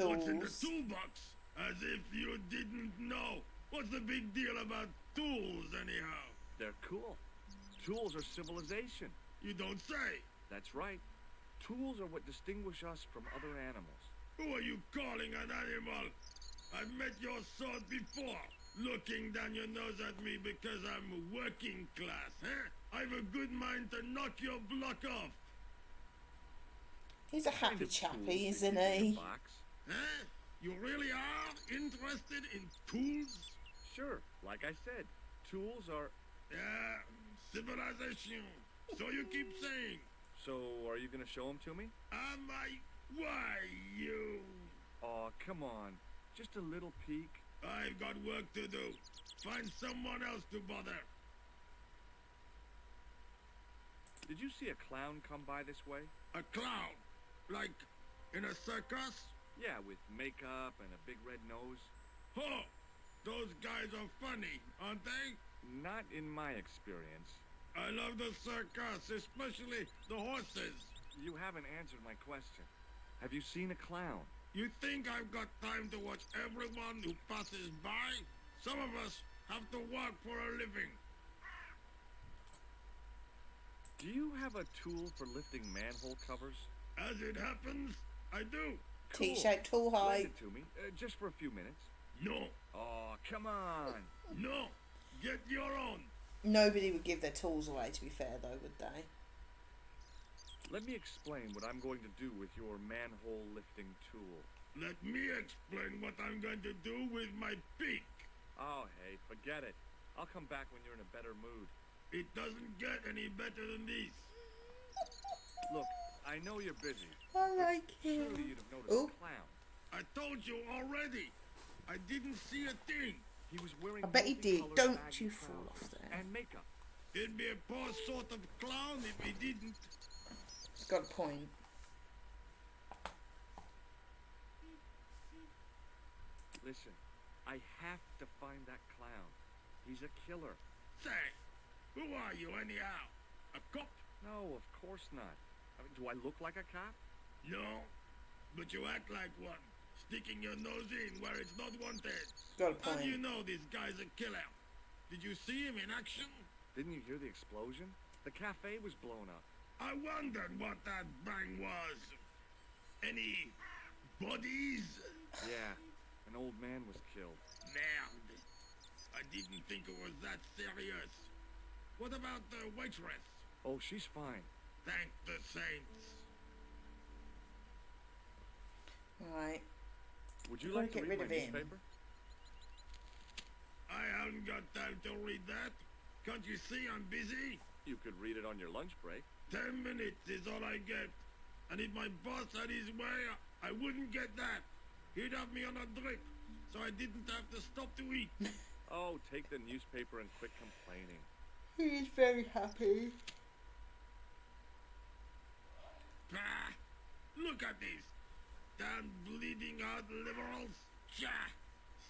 [SPEAKER 7] What's in the
[SPEAKER 1] Tools.
[SPEAKER 7] toolbox? As if you didn't know. What's the big deal about tools, anyhow?
[SPEAKER 8] They're cool. Tools are civilization.
[SPEAKER 7] You don't say.
[SPEAKER 8] That's right. Tools are what distinguish us from other animals.
[SPEAKER 7] Who are you calling an animal? I've met your sort before. Looking down your nose at me because I'm working class, huh? I've a good mind to knock your block off.
[SPEAKER 1] He's a
[SPEAKER 8] Kind
[SPEAKER 1] happy
[SPEAKER 8] of
[SPEAKER 1] chappy,
[SPEAKER 8] tools
[SPEAKER 1] isn't
[SPEAKER 8] that keep in
[SPEAKER 1] he?
[SPEAKER 8] a box.
[SPEAKER 7] Huh? You really are interested in tools?
[SPEAKER 8] Sure, like I said, tools are...
[SPEAKER 7] Yeah, civilization. So you keep saying.
[SPEAKER 8] So, are you gonna show them to me?
[SPEAKER 7] Am I? Why, you?
[SPEAKER 8] Aw, come on. Just a little peek.
[SPEAKER 7] I've got work to do. Find someone else to bother.
[SPEAKER 8] Did you see a clown come by this way?
[SPEAKER 7] A clown? Like in a circus?
[SPEAKER 8] Yeah, with makeup and a big red nose.
[SPEAKER 7] Oh, those guys are funny, aren't they?
[SPEAKER 8] Not in my experience.
[SPEAKER 7] I love the circus, especially the horses.
[SPEAKER 8] You haven't answered my question. Have you seen a clown?
[SPEAKER 7] You think I've got time to watch everyone who passes by? Some of us have to work for a living.
[SPEAKER 8] Do you have a tool for lifting manhole covers?
[SPEAKER 7] As it happens, I do.
[SPEAKER 1] T-shaped tool
[SPEAKER 8] Lend
[SPEAKER 1] height.
[SPEAKER 8] it to me, just for a few minutes.
[SPEAKER 7] No,
[SPEAKER 8] Oh, come on.
[SPEAKER 7] no. Get your own.
[SPEAKER 1] Nobody would give their tools away, to be fair, though, would they?
[SPEAKER 8] Let me explain what I'm going to do with your manhole lifting tool.
[SPEAKER 7] Let me explain what I'm going to do with my beak.
[SPEAKER 8] Oh, hey, forget it. I'll come back when you're in a better mood.
[SPEAKER 7] It doesn't get any better than this.
[SPEAKER 8] Look, I know you're busy.
[SPEAKER 1] I like
[SPEAKER 8] Surely
[SPEAKER 1] him.
[SPEAKER 8] you'd have noticed
[SPEAKER 1] Ooh.
[SPEAKER 8] a clown.
[SPEAKER 7] I told you already. I didn't see a thing.
[SPEAKER 8] He was wearing
[SPEAKER 1] I bet he did.
[SPEAKER 8] multicolored
[SPEAKER 1] Don't
[SPEAKER 8] baggy
[SPEAKER 1] you fall
[SPEAKER 8] trousers
[SPEAKER 1] off there.
[SPEAKER 8] and makeup.
[SPEAKER 7] He'd be a poor sort of clown if he didn't.
[SPEAKER 1] He's got a point.
[SPEAKER 8] Listen, I have to find that clown. He's a killer.
[SPEAKER 7] Say, who are you anyhow? A cop?
[SPEAKER 8] No, of course not. I mean, do I look like a cop?
[SPEAKER 7] No, but you act like one. Sticking your nose in where it's not wanted.
[SPEAKER 1] Got a
[SPEAKER 7] How do you
[SPEAKER 1] point.
[SPEAKER 7] know this guy's a killer? Did you see him in action?
[SPEAKER 8] Didn't you hear the explosion? The cafe was blown up.
[SPEAKER 7] I wondered what that bang was. Any bodies?
[SPEAKER 8] Yeah, an old man was killed.
[SPEAKER 7] Merde. I didn't think it was that serious. What about the waitress?
[SPEAKER 8] Oh, she's fine.
[SPEAKER 7] Thank the saints.
[SPEAKER 1] Right.
[SPEAKER 8] Would you
[SPEAKER 1] Gotta
[SPEAKER 8] like to
[SPEAKER 1] get
[SPEAKER 8] read
[SPEAKER 1] rid
[SPEAKER 8] my
[SPEAKER 1] of him.
[SPEAKER 8] newspaper?
[SPEAKER 7] I haven't got time to read that. Can't you see I'm busy?
[SPEAKER 8] You could read it on your lunch break.
[SPEAKER 7] 10 minutes is all I get. And if my boss had his way, I wouldn't get that. He'd have me on a drip, so I didn't have to stop to eat.
[SPEAKER 8] Oh, take the newspaper and quit complaining.
[SPEAKER 1] He's very happy.
[SPEAKER 7] Bah! Look at this. Damn bleeding heart liberals. Tcha!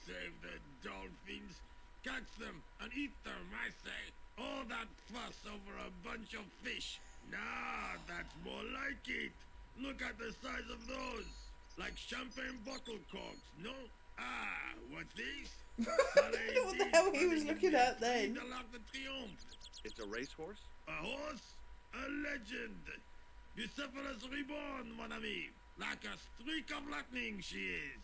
[SPEAKER 7] Save the dolphins. Catch them and eat them, I say. All that fuss over a bunch of fish. Nah, that's more like it. Look at the size of those. Like champagne bottle corks, no? Ah, what's this?
[SPEAKER 1] What the hell he was looking at then?
[SPEAKER 7] De l'Arc de Triomphe.
[SPEAKER 8] It's a racehorse?
[SPEAKER 7] A horse? A legend. Bucephalus reborn, mon ami. Like a streak of lightning she is.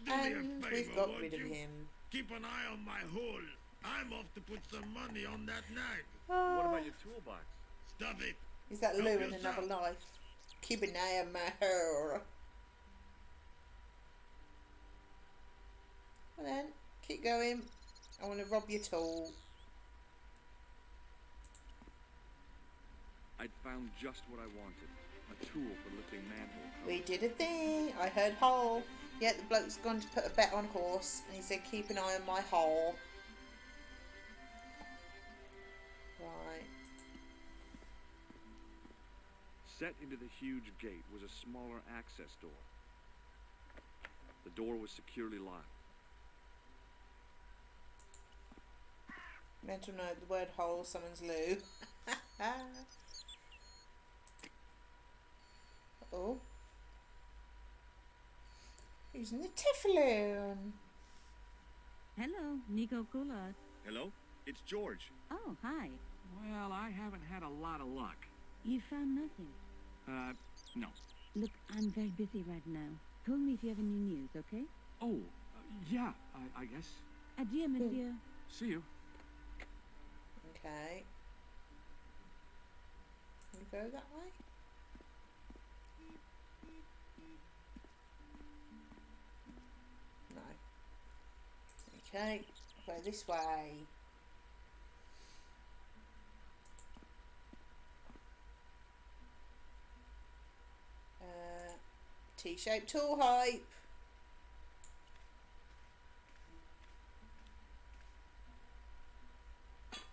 [SPEAKER 7] Do me a
[SPEAKER 1] And
[SPEAKER 7] favor,
[SPEAKER 1] we've got
[SPEAKER 7] won't
[SPEAKER 1] rid of
[SPEAKER 7] you?
[SPEAKER 1] him.
[SPEAKER 7] Keep an eye on my hole. I'm off to put some money on that nag.
[SPEAKER 8] What about your toolbox?
[SPEAKER 7] Stuff it.
[SPEAKER 1] Is that
[SPEAKER 7] Help
[SPEAKER 1] Lou in
[SPEAKER 7] yourself.
[SPEAKER 1] another life? Keep an eye on my hair. Well then, keep going. I want to rob your tool.
[SPEAKER 8] I'd found just what I wanted. A tool for lifting manhole covers.
[SPEAKER 1] We did a thing. I heard hole. Yeah, the bloke's gone to put a bet on horse, and he said, "Keep an eye on my hole." Right.
[SPEAKER 8] Set into the huge gate was a smaller access door. The door was securely locked.
[SPEAKER 1] Mental note: the word hole summons Lou. using the Tiffaloon.
[SPEAKER 6] Hello, Nico Coulard.
[SPEAKER 8] Hello? It's George.
[SPEAKER 6] Oh, hi.
[SPEAKER 8] Well, I haven't had a lot of luck.
[SPEAKER 6] You found nothing.
[SPEAKER 8] No.
[SPEAKER 6] Look, I'm very busy right now. Call me if you have any news, okay?
[SPEAKER 8] Oh, yeah, I guess.
[SPEAKER 6] Adieu, my dear.
[SPEAKER 8] See you.
[SPEAKER 1] Okay. Can we go that way? No. Okay, go this way. T-shaped tool hype.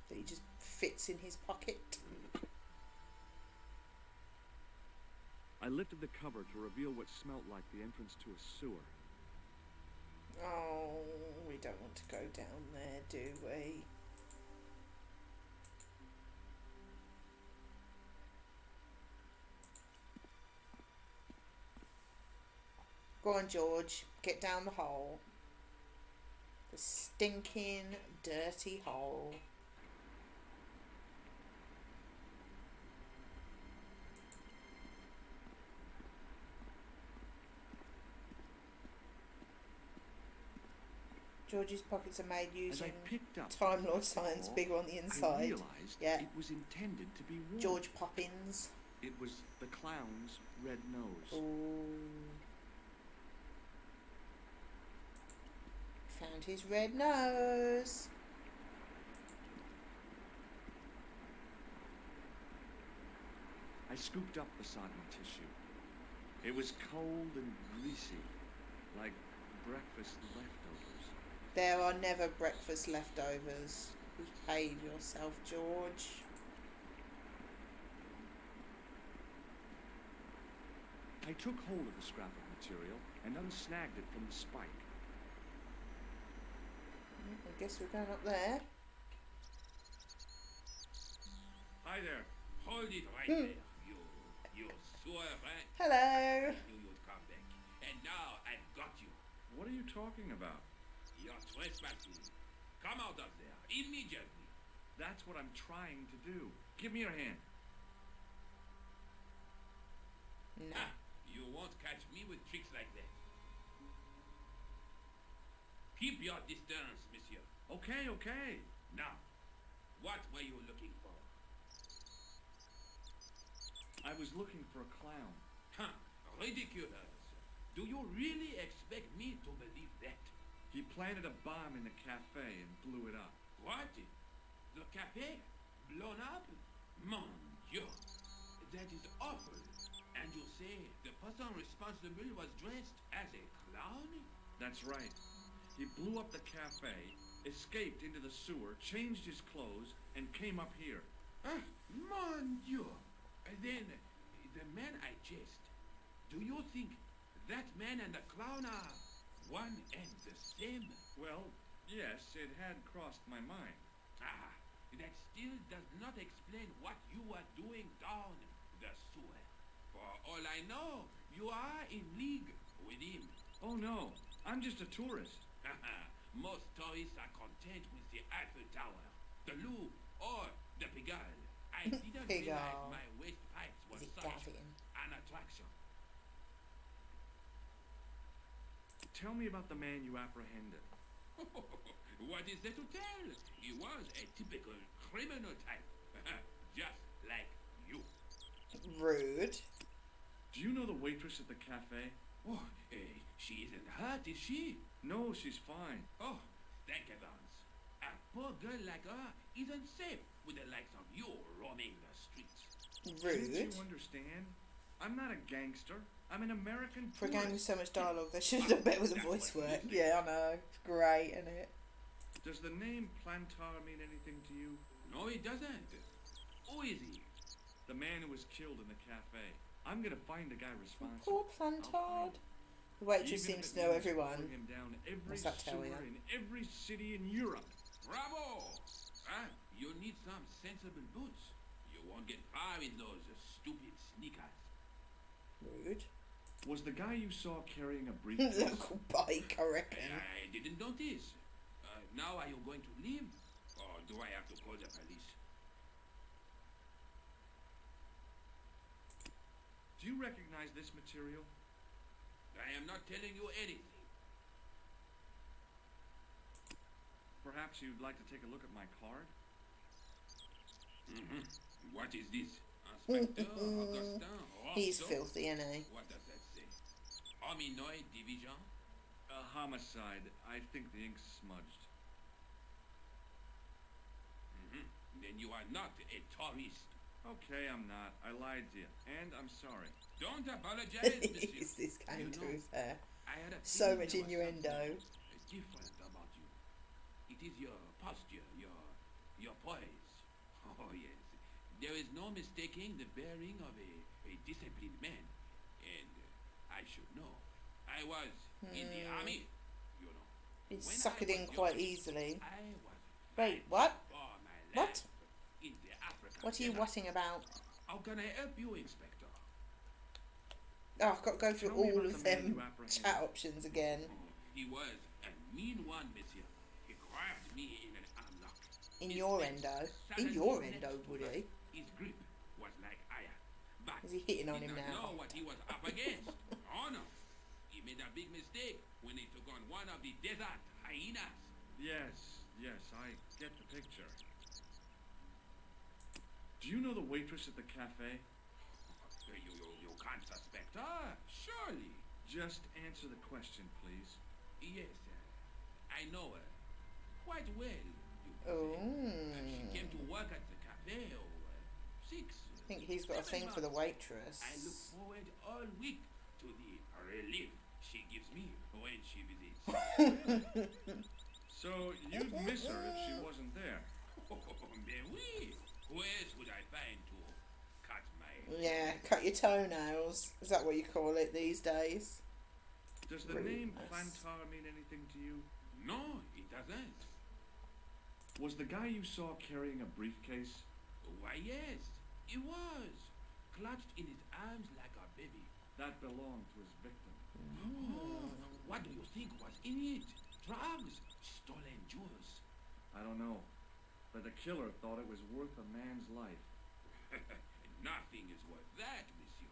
[SPEAKER 1] That he just fits in his pocket.
[SPEAKER 8] I lifted the cover to reveal what smelt like the entrance to a sewer.
[SPEAKER 1] Oh, we don't want to go down there, do we? Go on, George. Get down the hole. The stinking, dirty hole. George's pockets are made using Time Lord science, bigger on the
[SPEAKER 8] I
[SPEAKER 1] inside.
[SPEAKER 8] realized
[SPEAKER 1] Yeah.
[SPEAKER 8] it was intended to be worn.
[SPEAKER 1] George Poppins.
[SPEAKER 8] It was the clown's red nose.
[SPEAKER 1] Ooh. Found his red nose.
[SPEAKER 8] I scooped up the soggy tissue. It was cold and greasy, like breakfast leftovers.
[SPEAKER 1] There are never breakfast leftovers. Behave yourself, George.
[SPEAKER 8] I took hold of the scrap of material and unsnagged it from the spike.
[SPEAKER 1] I guess we're going up there.
[SPEAKER 7] Hi there. Hold it right there, you sewer rat.
[SPEAKER 1] Hello.
[SPEAKER 7] I knew you'd come back. And now I've got you.
[SPEAKER 8] What are you talking about?
[SPEAKER 7] You're trespassing. Come out of there immediately.
[SPEAKER 8] That's what I'm trying to do. Give me your hand.
[SPEAKER 1] No.
[SPEAKER 7] Ah, you won't catch me with tricks like that. Keep your distance, monsieur.
[SPEAKER 8] Okay, okay.
[SPEAKER 7] Now, what were you looking for?
[SPEAKER 8] I was looking for a clown.
[SPEAKER 7] Huh, ridiculous. Do you really expect me to believe that?
[SPEAKER 8] He planted a bomb in the cafe and blew it up.
[SPEAKER 7] What? The cafe? Blown up? Mon Dieu. That is awful. And you say the person responsible was dressed as a clown?
[SPEAKER 8] That's right. He blew up the cafe, escaped into the sewer, changed his clothes, and came up here.
[SPEAKER 7] Ah, mon Dieu. Then, the man I chased, do you think that man and the clown are one and the same?
[SPEAKER 8] Well, yes, it had crossed my mind.
[SPEAKER 7] Ah, that still does not explain what you are doing down the sewer. For all I know, you are in league with him.
[SPEAKER 8] Oh no, I'm just a tourist.
[SPEAKER 7] Most tourists are content with the Eiffel Tower, the Louvre, or the Pigalle. I didn't realize my waste pipes were such an attraction.
[SPEAKER 8] Tell me about the man you apprehended.
[SPEAKER 7] What is there to tell? He was a typical criminal type. Just like you.
[SPEAKER 1] Rude.
[SPEAKER 8] Do you know the waitress at the cafe?
[SPEAKER 7] Oh, she isn't hurt, is she?
[SPEAKER 8] No, she's fine.
[SPEAKER 7] Oh, thank heavens. A poor girl like her isn't safe with the likes of you roaming the streets.
[SPEAKER 1] Rude.
[SPEAKER 8] Can't you understand? I'm not a gangster. I'm an American
[SPEAKER 1] For a
[SPEAKER 8] tourist.
[SPEAKER 1] game with so much dialogue, they should have done better with the voice work. Yeah, I know. It's great, isn't it?
[SPEAKER 8] Does the name Plantar mean anything to you?
[SPEAKER 7] No, it doesn't. Who is he?
[SPEAKER 8] The man who was killed in the cafe. I'm gonna find the guy responsible.
[SPEAKER 1] Poor Plantard. The waitress seems to know everyone.
[SPEAKER 8] Him down every
[SPEAKER 1] What's that tell
[SPEAKER 8] sewer
[SPEAKER 1] you?
[SPEAKER 8] in every city in Europe.
[SPEAKER 7] Bravo! Ah, you need some sensible boots. You won't get far in those stupid sneakers.
[SPEAKER 1] Rude.
[SPEAKER 8] Was the guy you saw carrying a briefcase?
[SPEAKER 1] Local bike, I reckon.
[SPEAKER 7] I didn't notice. Now are you going to leave? Or do I have to call the police?
[SPEAKER 8] Do you recognize this material?
[SPEAKER 7] I am not telling you anything.
[SPEAKER 8] Perhaps you'd like to take a look at my card?
[SPEAKER 7] What is this? Inspector Augustin
[SPEAKER 1] He's
[SPEAKER 7] Rousseau?
[SPEAKER 1] filthy, isn't he?
[SPEAKER 7] What does that say? Hominoid Division?
[SPEAKER 8] A homicide. I think the ink's smudged.
[SPEAKER 7] Then you are not a tourist.
[SPEAKER 8] Okay, I'm not. I lied to you. And I'm sorry.
[SPEAKER 7] Don't apologize, monsieur.
[SPEAKER 1] Is this came
[SPEAKER 7] You
[SPEAKER 1] to
[SPEAKER 7] know,
[SPEAKER 1] his hair?
[SPEAKER 7] I had a
[SPEAKER 1] So
[SPEAKER 7] feeling
[SPEAKER 1] much
[SPEAKER 7] there was
[SPEAKER 1] innuendo.
[SPEAKER 7] something different about you. It is your posture, your poise. Oh yes, there is no mistaking the bearing of a disciplined man. And I should know. I was in the army, you know.
[SPEAKER 1] He'd
[SPEAKER 7] When
[SPEAKER 1] suck
[SPEAKER 7] I
[SPEAKER 1] it in
[SPEAKER 7] was
[SPEAKER 1] quite
[SPEAKER 7] young,
[SPEAKER 1] easily.
[SPEAKER 7] I was
[SPEAKER 1] Wait, what?
[SPEAKER 7] for my
[SPEAKER 1] What?
[SPEAKER 7] life in the African
[SPEAKER 1] What are you
[SPEAKER 7] desert.
[SPEAKER 1] whatting about?
[SPEAKER 7] How can I help you, Inspector?
[SPEAKER 1] Oh, I've got to go through
[SPEAKER 8] Tell me
[SPEAKER 1] all
[SPEAKER 8] about
[SPEAKER 1] of
[SPEAKER 8] the man
[SPEAKER 1] them
[SPEAKER 8] you apprehended.
[SPEAKER 1] chat options again.
[SPEAKER 7] He was a mean one, monsieur. He grabbed me in an armlock.
[SPEAKER 1] In
[SPEAKER 7] His
[SPEAKER 1] your
[SPEAKER 7] face
[SPEAKER 1] endo. In
[SPEAKER 7] suddenly
[SPEAKER 1] your
[SPEAKER 7] next
[SPEAKER 1] endo,
[SPEAKER 7] to
[SPEAKER 1] would
[SPEAKER 7] mine.
[SPEAKER 1] he?
[SPEAKER 7] His grip was like iron. But
[SPEAKER 1] Is he hitting on
[SPEAKER 7] did
[SPEAKER 1] him
[SPEAKER 7] not
[SPEAKER 1] now?
[SPEAKER 7] know what he was up against. Oh no. He made a big mistake when he took on one of the desert hyenas.
[SPEAKER 8] Yes, I get the picture. Do you know the waitress at the cafe?
[SPEAKER 7] You can't suspect her, surely.
[SPEAKER 8] Just answer the question, please.
[SPEAKER 7] Yes, I know her quite well.
[SPEAKER 1] Oh.
[SPEAKER 7] She came to work at the cafe 6.
[SPEAKER 1] I think he's got a
[SPEAKER 7] 7
[SPEAKER 1] thing for the
[SPEAKER 7] months.
[SPEAKER 1] waitress.
[SPEAKER 7] I look forward all week to the relief she gives me when she visits.
[SPEAKER 8] So you'd miss her if she wasn't there.
[SPEAKER 7] Mais oui. Who else would I find to cut my...
[SPEAKER 1] Yeah, cut your toenails. Is that what you call it these days?
[SPEAKER 8] Does the
[SPEAKER 1] Rudeness.
[SPEAKER 8] name Plantar mean anything to you?
[SPEAKER 7] No, it doesn't.
[SPEAKER 8] Was the guy you saw carrying a briefcase?
[SPEAKER 7] Why, yes, he was. Clutched in his arms like a baby.
[SPEAKER 8] That belonged to his victim.
[SPEAKER 7] Oh, what do you think was in it? Drugs? Stolen jewels?
[SPEAKER 8] I don't know. But the killer thought it was worth a man's life.
[SPEAKER 7] Nothing is worth that, monsieur.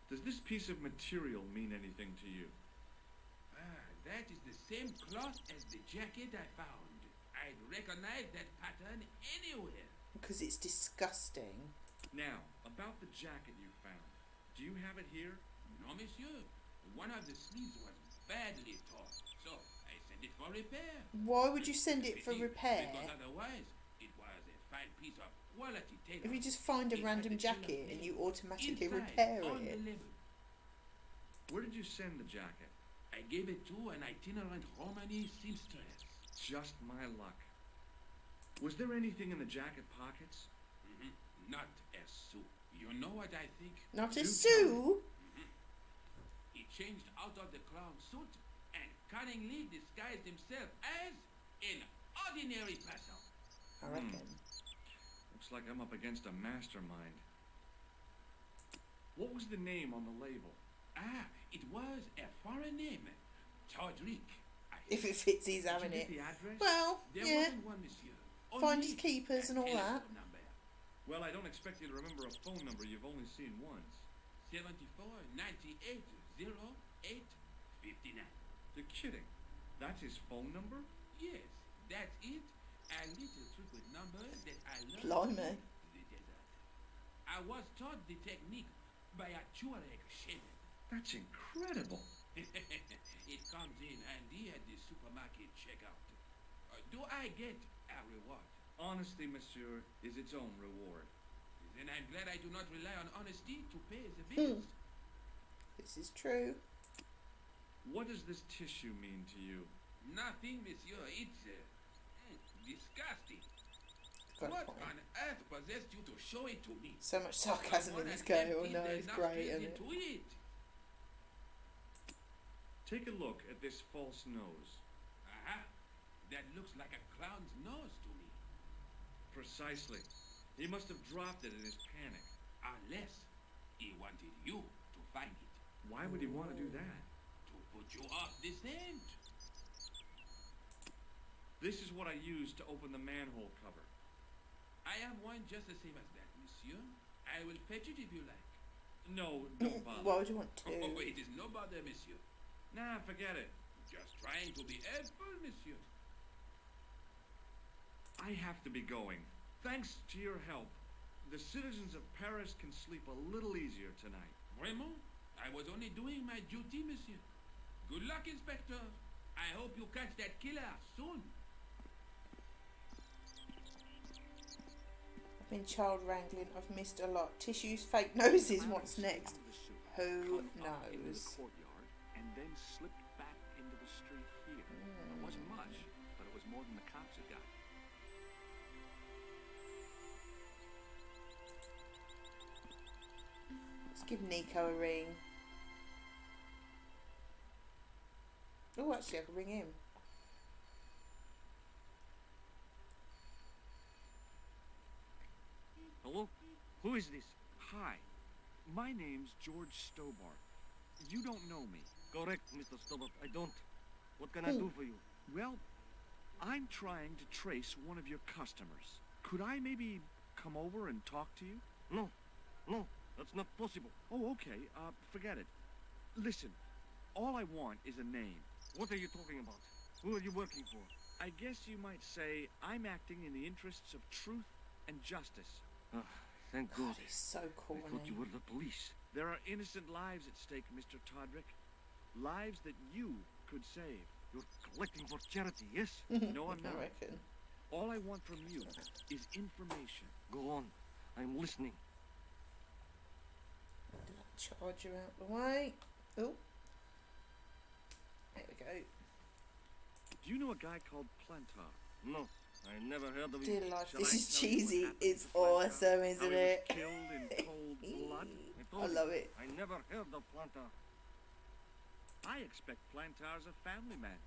[SPEAKER 8] Does this piece of material mean anything to you?
[SPEAKER 7] That is the same cloth as the jacket I found. I'd recognize that pattern anywhere.
[SPEAKER 1] Because it's disgusting.
[SPEAKER 8] Now, about the jacket you found. Do you have it here?
[SPEAKER 7] No, monsieur. One of the sleeves was badly torn, so I sent it for repair.
[SPEAKER 1] Why would you send it for
[SPEAKER 7] Pity,
[SPEAKER 1] repair?
[SPEAKER 7] Because otherwise, it was a fine piece of quality tailoring.
[SPEAKER 1] If you just find a
[SPEAKER 7] It had
[SPEAKER 1] random
[SPEAKER 7] the killer
[SPEAKER 1] jacket and
[SPEAKER 7] name
[SPEAKER 1] you automatically
[SPEAKER 7] inside
[SPEAKER 1] repair
[SPEAKER 7] on
[SPEAKER 1] it.
[SPEAKER 7] the label.
[SPEAKER 8] Where did you send the jacket?
[SPEAKER 7] I gave it to an itinerant Romani seamstress.
[SPEAKER 8] Just my luck. Was there anything in the jacket pockets?
[SPEAKER 7] Not a sou. You know what I think?
[SPEAKER 1] Not a
[SPEAKER 8] Do
[SPEAKER 1] sou.
[SPEAKER 7] He changed out of the clown suit and cunningly disguised himself as an ordinary person.
[SPEAKER 1] I reckon.
[SPEAKER 8] Looks like I'm up against a mastermind. What was the name on the label?
[SPEAKER 7] It was a foreign name. Todrick.
[SPEAKER 1] If it fits, he's having
[SPEAKER 7] Did
[SPEAKER 1] it.
[SPEAKER 7] you get the address?
[SPEAKER 1] Well,
[SPEAKER 7] There
[SPEAKER 1] yeah.
[SPEAKER 7] wasn't one, monsieur.
[SPEAKER 1] Find
[SPEAKER 7] Only
[SPEAKER 1] his keepers
[SPEAKER 7] a
[SPEAKER 1] and all that.
[SPEAKER 7] telephone number.
[SPEAKER 8] Well, I don't expect you to remember a phone number you've only seen once.
[SPEAKER 7] 74 98 08 59.
[SPEAKER 8] You're kidding. That's his phone number?
[SPEAKER 7] Yes, that's it. A little trick with numbers that I learned
[SPEAKER 1] Blimey.
[SPEAKER 7] in the desert. I was taught the technique by a Tuareg shaman.
[SPEAKER 8] That's incredible.
[SPEAKER 7] It comes in handy at the supermarket checkout. Do I get a reward?
[SPEAKER 8] Honesty, monsieur, is its own reward.
[SPEAKER 7] Then I'm glad I do not rely on honesty to pay the bills.
[SPEAKER 1] This is true.
[SPEAKER 8] What does this tissue mean to you?
[SPEAKER 7] Nothing, monsieur. It's disgusting.
[SPEAKER 1] Got a
[SPEAKER 7] What
[SPEAKER 1] point.
[SPEAKER 7] on earth possessed you to show it to me?
[SPEAKER 1] So much sarcasm in this guy. Oh no, it's great, isn't it?
[SPEAKER 7] To it.
[SPEAKER 8] Take a look at this false nose.
[SPEAKER 7] Aha. That looks like a clown's nose to me.
[SPEAKER 8] Precisely. He must have dropped it in his panic.
[SPEAKER 7] Unless he wanted you to find it.
[SPEAKER 8] Why would he want to do that?
[SPEAKER 7] To put you off the scent.
[SPEAKER 8] This is what I used to open the manhole cover.
[SPEAKER 7] I have one just the same as that, monsieur. I will fetch it if you like.
[SPEAKER 8] No, don't bother.
[SPEAKER 1] Why would you want to?
[SPEAKER 7] Oh, it is no bother, monsieur.
[SPEAKER 8] Nah, forget it.
[SPEAKER 7] Just trying to be helpful, monsieur.
[SPEAKER 8] I have to be going. Thanks to your help, the citizens of Paris can sleep a little easier tonight.
[SPEAKER 7] Vraiment? I was only doing my duty, monsieur. Good luck, Inspector. I hope you catch that killer soon.
[SPEAKER 1] I've been child wrangling. I've missed a lot. Tissues, fake noses. What's next? Who
[SPEAKER 8] Into the
[SPEAKER 1] knows?
[SPEAKER 8] courtyard and then slipped back into the street here. It wasn't much, but it was more than the cops had got.
[SPEAKER 1] Let's give Nico a ring. Oh, actually, I could ring him.
[SPEAKER 11] Hello? Who is this?
[SPEAKER 8] Hi, my name's George Stobart. You don't know me.
[SPEAKER 11] Correct, Mr. Stobart. I don't. What can I do for you?
[SPEAKER 8] Well, I'm trying to trace one of your customers. Could I maybe come over and talk to you?
[SPEAKER 11] No. No, that's not possible.
[SPEAKER 8] Oh, okay. Forget it. Listen, all I want is a name.
[SPEAKER 11] What are you talking about? Who are you working for?
[SPEAKER 8] I guess you might say I'm acting in the interests of truth and justice.
[SPEAKER 11] Ah, thank God.
[SPEAKER 1] God, he's so corny.
[SPEAKER 11] I thought you were the police.
[SPEAKER 8] There are innocent lives at stake, Mr. Todrick. Lives that you could save.
[SPEAKER 11] You're collecting for charity, yes?
[SPEAKER 8] No, I'm
[SPEAKER 1] I
[SPEAKER 8] not.
[SPEAKER 1] reckon.
[SPEAKER 8] All I want from you is information.
[SPEAKER 11] Go on. I'm listening.
[SPEAKER 1] Did I charge you out the way? Oh. There we go.
[SPEAKER 8] Do you know a guy called Plantar?
[SPEAKER 11] No, I never heard of
[SPEAKER 1] Dear
[SPEAKER 11] you.
[SPEAKER 1] life,
[SPEAKER 8] Shall
[SPEAKER 1] this
[SPEAKER 8] I
[SPEAKER 1] is
[SPEAKER 8] tell you what
[SPEAKER 1] cheesy.
[SPEAKER 8] happened
[SPEAKER 1] It's
[SPEAKER 8] to Plantar?
[SPEAKER 1] awesome,
[SPEAKER 8] How
[SPEAKER 1] isn't
[SPEAKER 8] he was
[SPEAKER 1] it?
[SPEAKER 8] killed in cold blood?
[SPEAKER 1] I
[SPEAKER 11] told you,
[SPEAKER 1] love it.
[SPEAKER 11] I never heard of Planta.
[SPEAKER 8] I expect Plantar's a family man,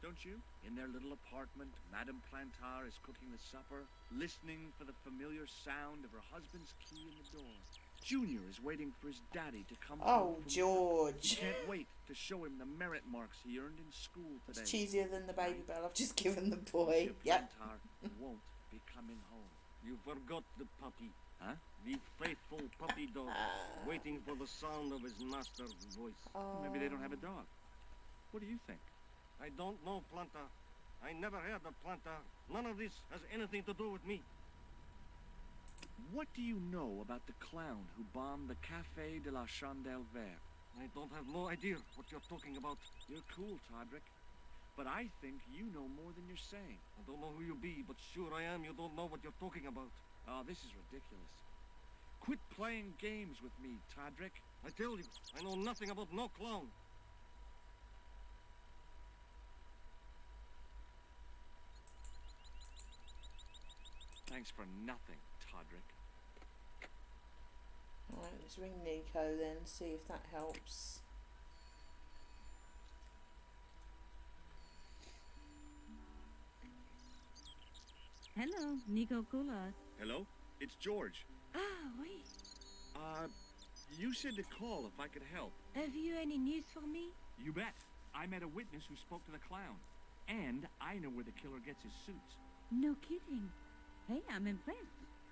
[SPEAKER 8] don't you? In their little apartment, Madame Plantar is cooking the supper, listening for the familiar sound of her husband's key in the door. Junior is waiting for his daddy to come
[SPEAKER 1] Oh,
[SPEAKER 8] home from work. He
[SPEAKER 1] George.
[SPEAKER 8] can't wait to show him the merit marks he earned in school today.
[SPEAKER 1] It's cheesier than the baby bell I've just given the boy.
[SPEAKER 8] Monsieur
[SPEAKER 1] Yep.
[SPEAKER 8] Plantar won't be coming home.
[SPEAKER 11] You forgot the puppy.
[SPEAKER 8] Huh?
[SPEAKER 11] The faithful puppy dog, waiting for the sound of his master's voice.
[SPEAKER 8] Maybe they don't have a dog. What do you think?
[SPEAKER 11] I don't know, Planta. I never heard of Planta. None of this has anything to do with me.
[SPEAKER 8] What do you know about the clown who bombed the Café de la Chandelle Verte?
[SPEAKER 11] I don't have no idea what you're talking about.
[SPEAKER 8] You're cool, Todrick. But I think you know more than you're saying.
[SPEAKER 11] I don't know who you be, but sure I am you don't know what you're talking about.
[SPEAKER 8] Oh, this is ridiculous. Quit playing games with me, Todrick.
[SPEAKER 11] I tell you, I know nothing about no clown.
[SPEAKER 8] Thanks for nothing, Todrick.
[SPEAKER 1] Alright, let's ring Nico then, see if that helps.
[SPEAKER 6] Hello, Nico Coulard.
[SPEAKER 8] Hello? It's George.
[SPEAKER 6] Ah, oui.
[SPEAKER 8] You said to call if I could help.
[SPEAKER 6] Have you any news for me?
[SPEAKER 8] You bet. I met a witness who spoke to the clown. And I know where the killer gets his suits.
[SPEAKER 6] No kidding. Hey, I'm impressed.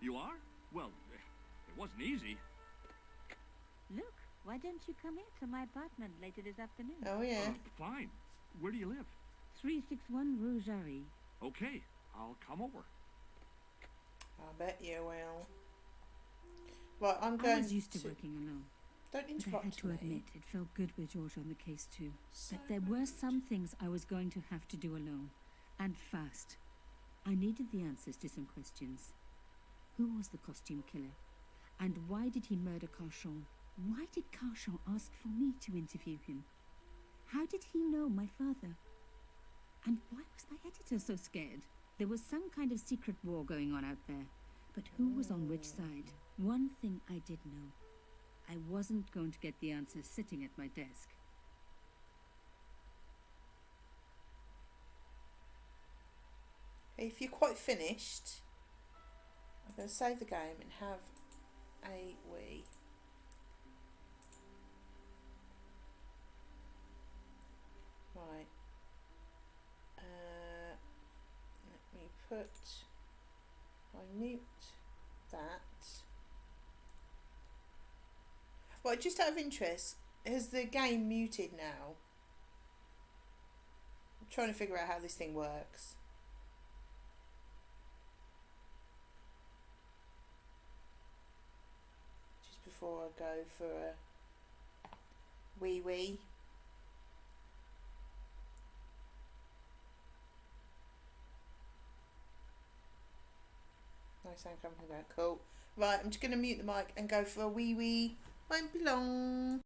[SPEAKER 8] You are? Well, it wasn't easy.
[SPEAKER 6] Look, why don't you come here to my apartment later this afternoon?
[SPEAKER 1] Oh, yeah.
[SPEAKER 8] Fine. Where do you live?
[SPEAKER 6] 361 Rue Jarry.
[SPEAKER 8] Okay, I'll come over.
[SPEAKER 1] I bet you will. Right, I'm
[SPEAKER 6] I
[SPEAKER 1] going
[SPEAKER 6] was used to working alone.
[SPEAKER 1] Don't
[SPEAKER 6] But I had
[SPEAKER 1] interrupt
[SPEAKER 6] to
[SPEAKER 1] me.
[SPEAKER 6] admit, it felt good with George on the case too.
[SPEAKER 1] So
[SPEAKER 6] But there were some things I was going to have to do alone. And fast. I needed the answers to some questions. Who was the costume killer? And why did he murder Carchon? Why did Carchon ask for me to interview him? How did he know my father? And why was my editor so scared? There was some kind of secret war going on out there. But who was on which side? One thing I did know. I wasn't going to get the answers sitting at my desk.
[SPEAKER 1] If you're quite finished, I'm going to save the game and have a wee. I mute that. Well, just out of interest, has the game muted now? I'm trying to figure out how this thing works. Just before I go for a wee. No sound coming from that. Cool. Right, I'm just going to mute the mic and go for a wee. Won't be long.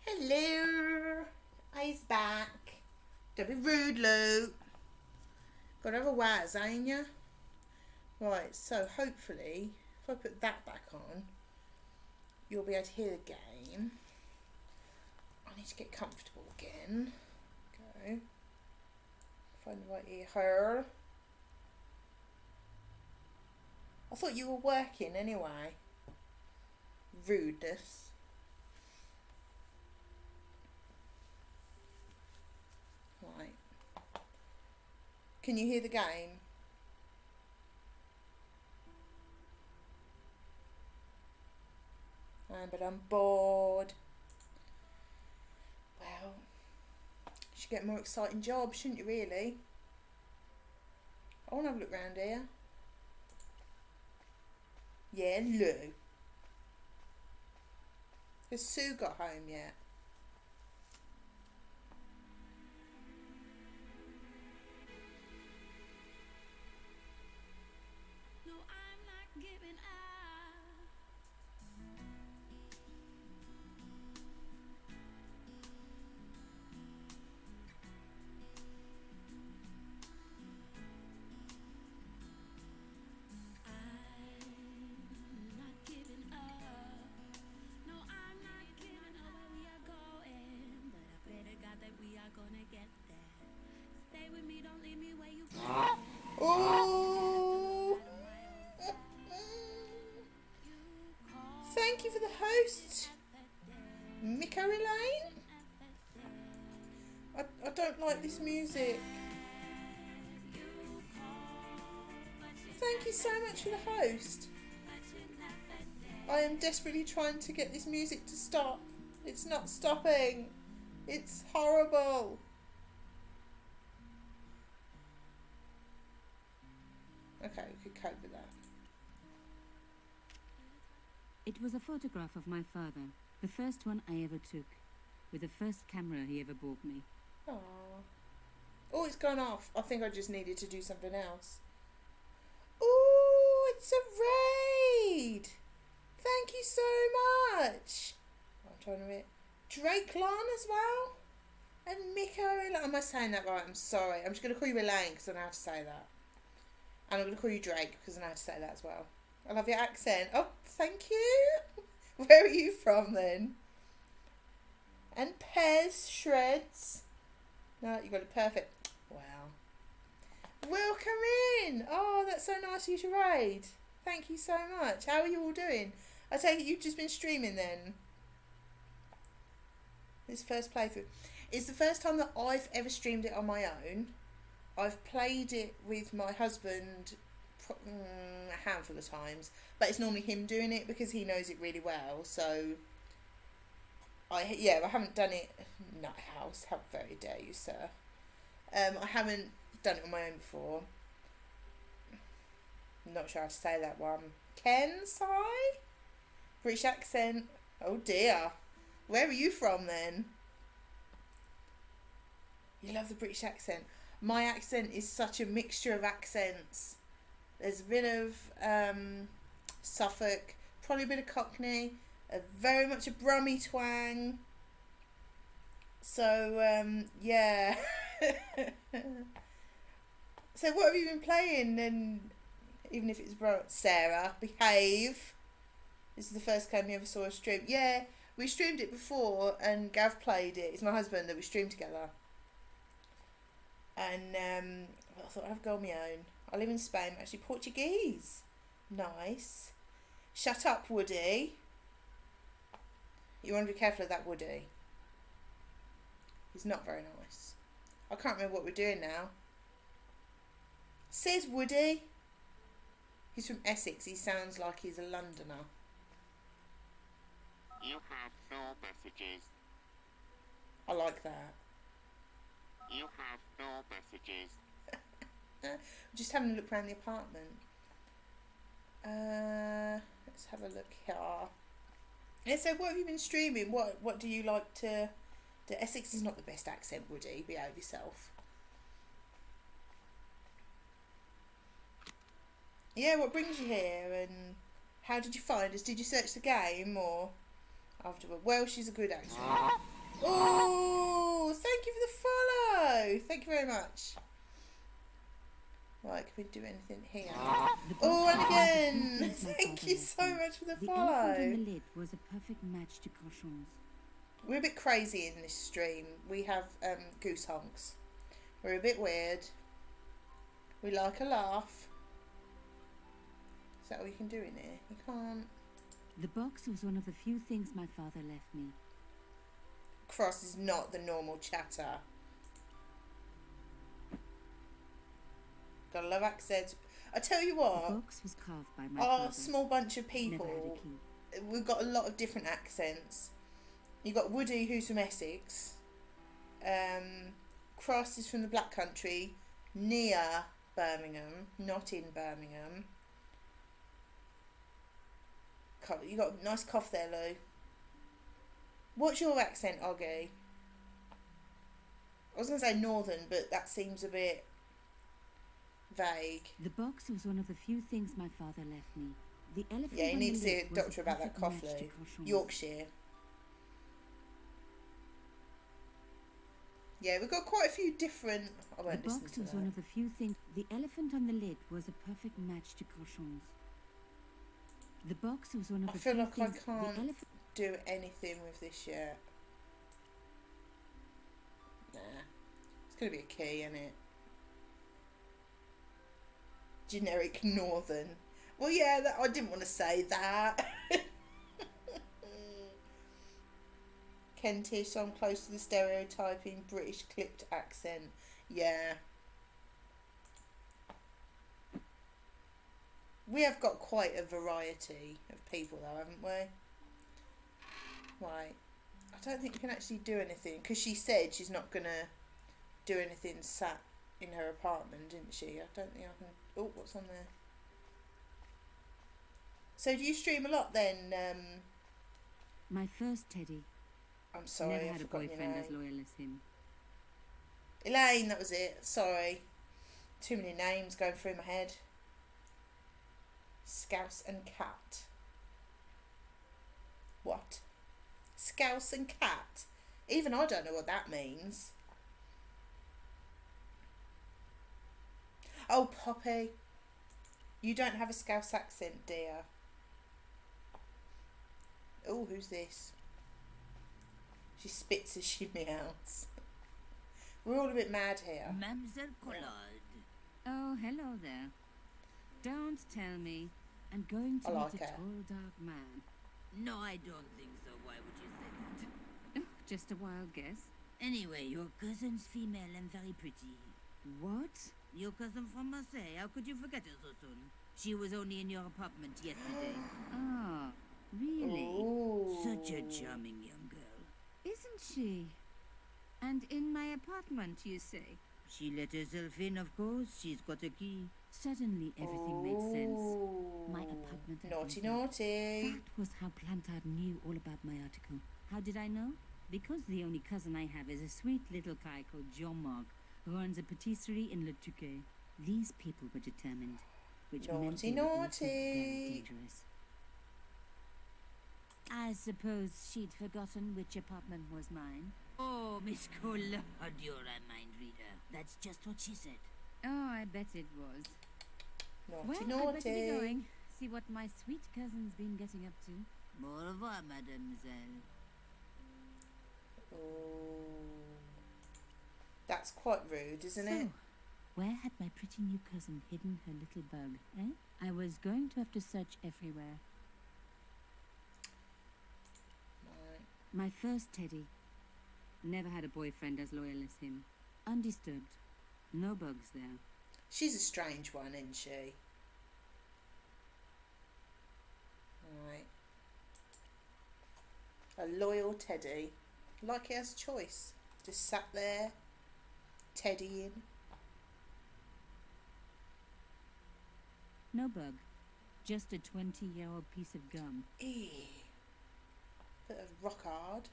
[SPEAKER 1] Hello, I's back. Don't be rude, Luke. Got other wires, ain't ya? Right, so hopefully, if I put that back on, you'll be able to hear the game. I need to get comfortable again. Go. Find the right ear hole. I thought you were working anyway. Rudeness. Right. Can you hear the game? But I'm bored. Well, you should get a more exciting job, shouldn't you really? I want to have a look round here. Yeah, Lou. Has Sue got home yet?
[SPEAKER 6] No, I'm not giving up.
[SPEAKER 1] host, Miko Elaine. I don't like this music. Thank you so much for the host. I am desperately trying to get this music to stop. It's not stopping. It's horrible. Okay, we could cope with that.
[SPEAKER 6] It was a photograph of my father, the first one I ever took, with the first camera he ever bought me.
[SPEAKER 1] Aww. Oh, it's gone off. I think I just needed to do something else. Oh, it's a raid. Thank you so much. I'm trying to read. Drake Lan as well. And Miko Elaine. Am I saying that right? I'm sorry. I'm just going to call you Elaine because I know how to say that. And I'm going to call you Drake because I know how to say that as well. I love your accent. Oh, thank you. Where are you from then? And Pez Shreds. No, you got it perfect. Wow. Welcome in. Oh, that's so nice of you to raid. Thank you so much. How are you all doing? I take it you've just been streaming then. This first playthrough. It's the first time that I've ever streamed it on my own. I've played it with my husband a handful of times, but it's normally him doing it because he knows it really well. So I haven't done it. Nuthouse, how very dare you, sir? I haven't done it on my own before. I'm not sure how to say that one. Kensai? British accent. Oh dear. Where are you from then? You love the British accent. My accent is such a mixture of accents. There's a bit of Suffolk, probably a bit of Cockney, very much a Brummy twang. So, yeah. So what have you been playing? And even if it's Sarah, Behave. This is the first game you ever saw us stream. Yeah, we streamed it before and Gav played it. It's my husband that we streamed together. And I thought I'd have a go on my own. I live in Spain, actually Portuguese. Nice. Shut up, Woody. You want to be careful of that Woody. He's not very nice. I can't remember what we're doing now. Says Woody. He's from Essex. He sounds like he's a Londoner.
[SPEAKER 12] You have no messages.
[SPEAKER 1] I like that.
[SPEAKER 12] You have no messages.
[SPEAKER 1] Just having a look around the apartment. Let's have a look here. Yeah, so what have you been streaming? What do you like to do? Essex is not the best accent, Woody. Behave yourself. Yeah, what brings you here and how did you find us? Did you search the game or afterward? Welsh is a good accent. Oh, thank you for the follow. Thank you very much. Right, can we do anything here? Oh, and again, thank you so much for the follow.
[SPEAKER 6] The elephant on the lid was a perfect match to Cochon's.
[SPEAKER 1] We're a bit crazy in this stream. We have goose honks. We're a bit weird. We like a laugh. Is that all you can do in here? You can't.
[SPEAKER 6] The box was one of the few things my father left me.
[SPEAKER 1] Cross is not the normal chatter. Gotta love accents. I tell you what,
[SPEAKER 6] The box was carved by my
[SPEAKER 1] our
[SPEAKER 6] father.
[SPEAKER 1] small bunch of
[SPEAKER 6] Never had
[SPEAKER 1] people,
[SPEAKER 6] a key.
[SPEAKER 1] we've got a lot of different accents. You got Woody, who's from Essex. Cross is from the Black Country, near Birmingham, not in Birmingham. You got a nice cough there, Lou. What's your accent, Oggy? I was going to say northern, but that seems a bit vague.
[SPEAKER 6] The box was one of the few things my father left me. The elephant
[SPEAKER 1] Yeah, you
[SPEAKER 6] on
[SPEAKER 1] need
[SPEAKER 6] the
[SPEAKER 1] to see
[SPEAKER 6] lid
[SPEAKER 1] a
[SPEAKER 6] was
[SPEAKER 1] doctor about that
[SPEAKER 6] perfect
[SPEAKER 1] cough,
[SPEAKER 6] match to
[SPEAKER 1] Lou.
[SPEAKER 6] Cochon's.
[SPEAKER 1] Yorkshire. Yeah, we've got quite a few different... I
[SPEAKER 6] The
[SPEAKER 1] won't listen
[SPEAKER 6] box
[SPEAKER 1] to
[SPEAKER 6] was
[SPEAKER 1] that.
[SPEAKER 6] one of the few things. The elephant on the lid was a perfect match to Cochon's. The box was one of
[SPEAKER 1] I
[SPEAKER 6] the
[SPEAKER 1] feel
[SPEAKER 6] few
[SPEAKER 1] like I
[SPEAKER 6] things.
[SPEAKER 1] can't
[SPEAKER 6] The elephant.
[SPEAKER 1] do anything with this yet. Nah. It's going to be a key, isn't it? Generic northern. Well, yeah, I didn't want to say that. Kentish, so I'm close to the stereotyping British clipped accent. Yeah. We have got quite a variety of people though, haven't we? Right. I don't think we can actually do anything, because she said she's not going to do anything sat in her apartment, didn't she? I don't think I can... Oh, what's on there? So do you stream a lot then?
[SPEAKER 6] My first Teddy.
[SPEAKER 1] I'm sorry,
[SPEAKER 6] Never
[SPEAKER 1] I
[SPEAKER 6] had a
[SPEAKER 1] forgot your
[SPEAKER 6] boyfriend as
[SPEAKER 1] name.
[SPEAKER 6] loyal as him.
[SPEAKER 1] Elaine, that was it. Sorry. Too many names going through my head. Scouse and Cat. What? Scouse and Cat? Even I don't know what that means. Oh, Poppy. You don't have a Scouse accent, dear. Oh, who's this? She spits as she meows. We're all a bit mad here.
[SPEAKER 13] Mademoiselle Collard.
[SPEAKER 6] Oh, hello there. Don't tell me. I'm going to
[SPEAKER 1] I
[SPEAKER 6] meet
[SPEAKER 1] like
[SPEAKER 6] a
[SPEAKER 1] her.
[SPEAKER 6] tall, dark man.
[SPEAKER 13] No, I don't think so. Why would you say that?
[SPEAKER 6] Oh, just a wild guess.
[SPEAKER 13] Anyway, your cousin's female and very pretty.
[SPEAKER 6] What?
[SPEAKER 13] Your cousin from Marseille. How could you forget her so soon? She was only in your apartment yesterday.
[SPEAKER 6] Ah, really?
[SPEAKER 1] Ooh.
[SPEAKER 13] Such a charming young girl.
[SPEAKER 6] Isn't she? And in my apartment, you say?
[SPEAKER 13] She let herself in, of course. She's got a key.
[SPEAKER 6] Suddenly, everything makes sense. My
[SPEAKER 1] Ooh.
[SPEAKER 6] apartment at
[SPEAKER 1] Naughty,
[SPEAKER 6] Lincoln.
[SPEAKER 1] naughty.
[SPEAKER 6] That was how Plantard knew all about my article. How did I know? Because the only cousin I have is a sweet little guy called Jean-Marc, who runs a patisserie in Le Touquet. These people were determined, which meant
[SPEAKER 1] Naughty,
[SPEAKER 6] they were also
[SPEAKER 1] naughty.
[SPEAKER 6] very dangerous. I suppose she'd forgotten which apartment was mine.
[SPEAKER 13] Oh, Miss Collard, you're a mind reader. That's just what she said.
[SPEAKER 6] Oh, I bet it was.
[SPEAKER 1] Naughty,
[SPEAKER 6] Well, I'd better be
[SPEAKER 1] naughty.
[SPEAKER 6] going. See what my sweet cousin's been getting up to.
[SPEAKER 13] Au revoir, mademoiselle.
[SPEAKER 1] Ooh. That's quite rude, isn't
[SPEAKER 6] So,
[SPEAKER 1] it?
[SPEAKER 6] where had my pretty new cousin hidden her little bug, eh? I was going to have to search everywhere.
[SPEAKER 1] Right.
[SPEAKER 6] My first Teddy. Never had a boyfriend as loyal as him. Undisturbed. No bugs there.
[SPEAKER 1] She's a strange one, isn't she? Right. A loyal Teddy. Like he has a choice. Just sat there, teddying.
[SPEAKER 6] No bug. Just a 20-year-old piece of gum.
[SPEAKER 1] Eee. Bit of rock hard.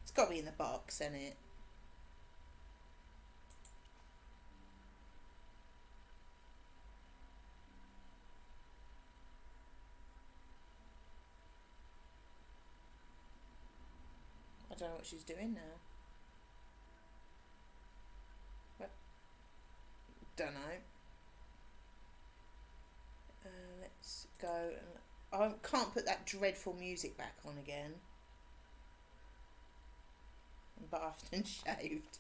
[SPEAKER 1] It's got to be in the box, isn't it? I don't know what she's doing now. What? Don't know. Let's go. I can't put that dreadful music back on again. I'm bathed and shaved.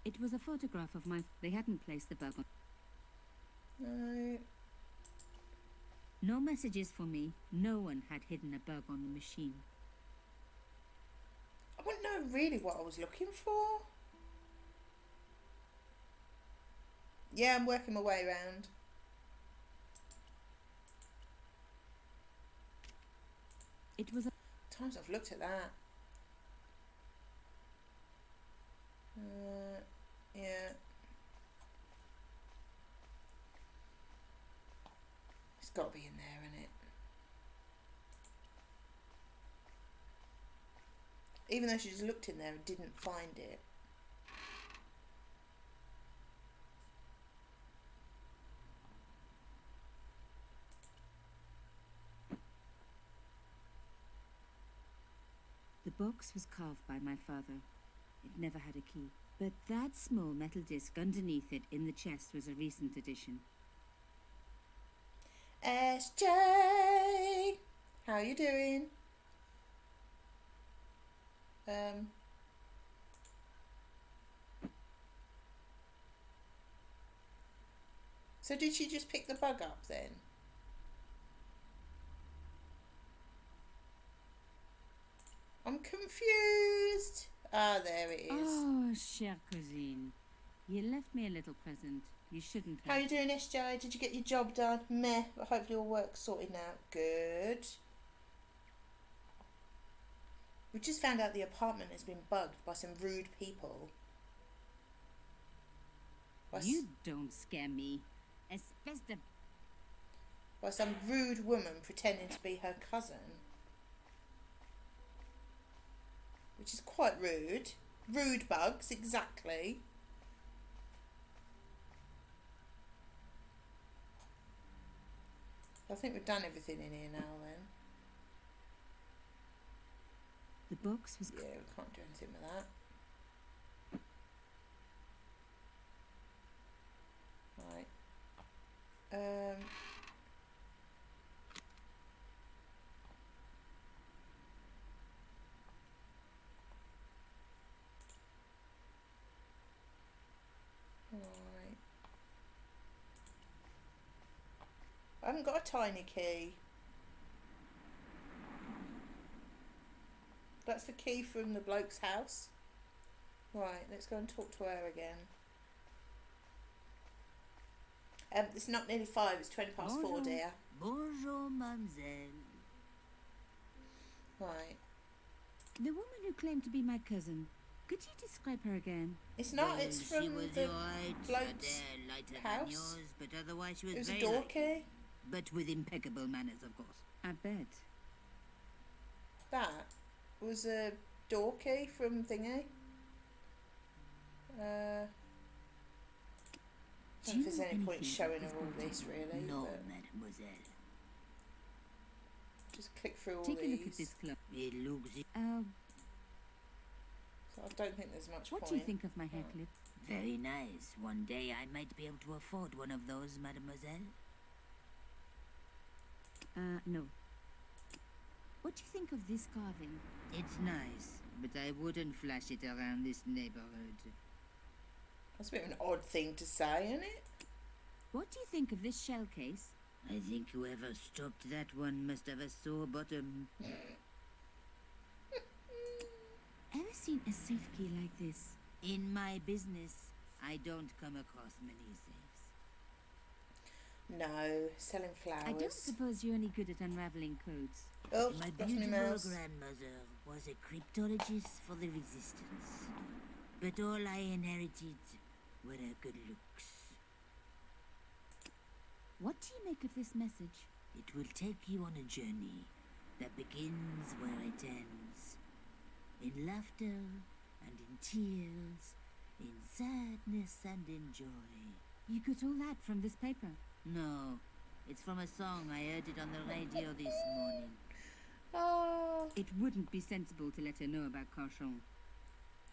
[SPEAKER 6] It was a photograph of my... They hadn't placed the bug on.
[SPEAKER 1] No.
[SPEAKER 6] No messages for me. No one had hidden a bug on the machine.
[SPEAKER 1] I wouldn't know really what I was looking for. Yeah, I'm working my way around.
[SPEAKER 6] It was a...
[SPEAKER 1] Times I've looked at that. Yeah. It's got to be in there, isn't it? Even though she just looked in there and didn't find it.
[SPEAKER 6] The box was carved by my father. It never had a key. But that small metal disc underneath it in the chest was a recent addition.
[SPEAKER 1] SJ! How you doing? So did she just pick the bug up then? confused. Ah, there it is.
[SPEAKER 6] Oh, chère cousine. You left me a little present. You shouldn't have.
[SPEAKER 1] How you doing, SJ? Did you get your job done? Meh, but hopefully all work's sorted now. Good. We just found out the apartment has been bugged by some rude people.
[SPEAKER 6] You don't scare me. Especially
[SPEAKER 1] By some rude woman pretending to be her cousin. Which is quite rude. Rude bugs, exactly. I think we've done everything in here now then.
[SPEAKER 6] the box was.
[SPEAKER 1] Yeah, we can't do anything with that. Right. Right. I haven't got a tiny key. That's the key from the bloke's house. Right, let's go and talk to her again. It's not nearly 5, it's 20 past 4, dear.
[SPEAKER 13] Bonjour, mademoiselle.
[SPEAKER 1] Right.
[SPEAKER 6] The woman who claimed to be my cousin. Could you describe her again?
[SPEAKER 1] It's not, it's from
[SPEAKER 13] she was
[SPEAKER 1] the
[SPEAKER 13] alright,
[SPEAKER 1] bloke's
[SPEAKER 13] lighter
[SPEAKER 1] house.
[SPEAKER 13] than yours, but otherwise she was
[SPEAKER 1] It was a
[SPEAKER 13] very
[SPEAKER 1] door
[SPEAKER 13] light.
[SPEAKER 1] key.
[SPEAKER 13] But with impeccable manners, of course.
[SPEAKER 6] I bet.
[SPEAKER 1] That was a door key from thingy. I don't know if there's any point showing her all this really.
[SPEAKER 13] No,
[SPEAKER 1] but
[SPEAKER 13] mademoiselle.
[SPEAKER 1] just click through all
[SPEAKER 6] Take a
[SPEAKER 1] these.
[SPEAKER 6] look at this club.
[SPEAKER 13] It looks
[SPEAKER 1] So I don't think there's much
[SPEAKER 6] What
[SPEAKER 1] point.
[SPEAKER 6] do you think of my hair clip?
[SPEAKER 13] very nice. One day I might be able to afford one of those, mademoiselle.
[SPEAKER 6] No. What do you think of this carving?
[SPEAKER 13] It's nice, but I wouldn't flash it around this neighborhood.
[SPEAKER 1] That's a bit of an odd thing to say, isn't it?
[SPEAKER 6] What do you think of this shell case?
[SPEAKER 13] I think whoever stopped that one must have a sore bottom.
[SPEAKER 6] Ever seen a safe key like this?
[SPEAKER 13] In my business, I don't come across many safes.
[SPEAKER 1] No, selling flowers.
[SPEAKER 6] I don't suppose you're any good at unraveling codes.
[SPEAKER 1] Oh,
[SPEAKER 13] My
[SPEAKER 1] that's my
[SPEAKER 13] beautiful
[SPEAKER 1] mouse.
[SPEAKER 13] grandmother was a cryptologist for the resistance. But all I inherited were her good looks.
[SPEAKER 6] What do you make of this message?
[SPEAKER 13] It will take you on a journey that begins where it ends. In laughter and in tears, in sadness and in joy.
[SPEAKER 6] You got all that from this paper?
[SPEAKER 13] No, it's from a song. I heard it on the radio this morning.
[SPEAKER 1] Oh,
[SPEAKER 6] It wouldn't be sensible to let her know about Carchon.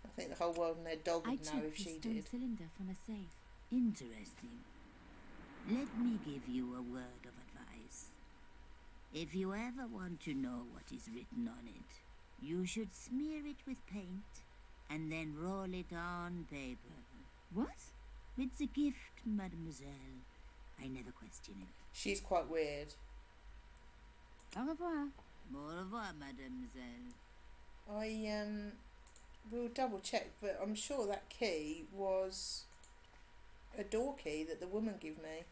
[SPEAKER 1] I think the whole world and their dog
[SPEAKER 6] I
[SPEAKER 1] would know
[SPEAKER 6] took
[SPEAKER 1] if
[SPEAKER 6] the
[SPEAKER 1] she
[SPEAKER 6] stone
[SPEAKER 1] did.
[SPEAKER 6] cylinder from a safe.
[SPEAKER 13] Interesting. Let me give you a word of advice. If you ever want to know what is written on it, you should smear it with paint and then roll it on paper.
[SPEAKER 6] What?
[SPEAKER 13] It's a gift, mademoiselle. I never question it.
[SPEAKER 1] She's quite weird.
[SPEAKER 6] Au revoir.
[SPEAKER 13] Au revoir, mademoiselle.
[SPEAKER 1] I will double check, but I'm sure that key was a door key that the woman gave me.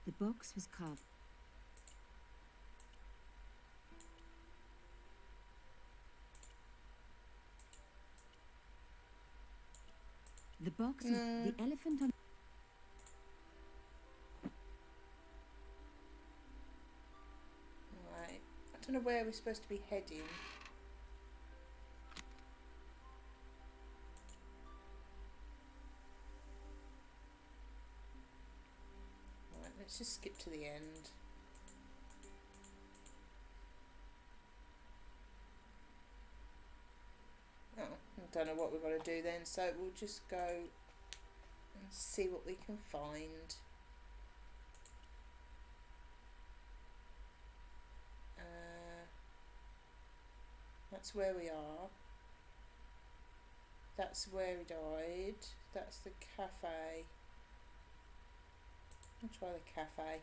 [SPEAKER 6] The box was carved. The box with the elephant on.
[SPEAKER 1] Right. I don't know where we're supposed to be heading. Right, let's just skip to the end. Oh, I don't know what we're going to do then, so we'll just go and see what we can find. That's where we are. That's where he died. That's the cafe. I'll try the cafe.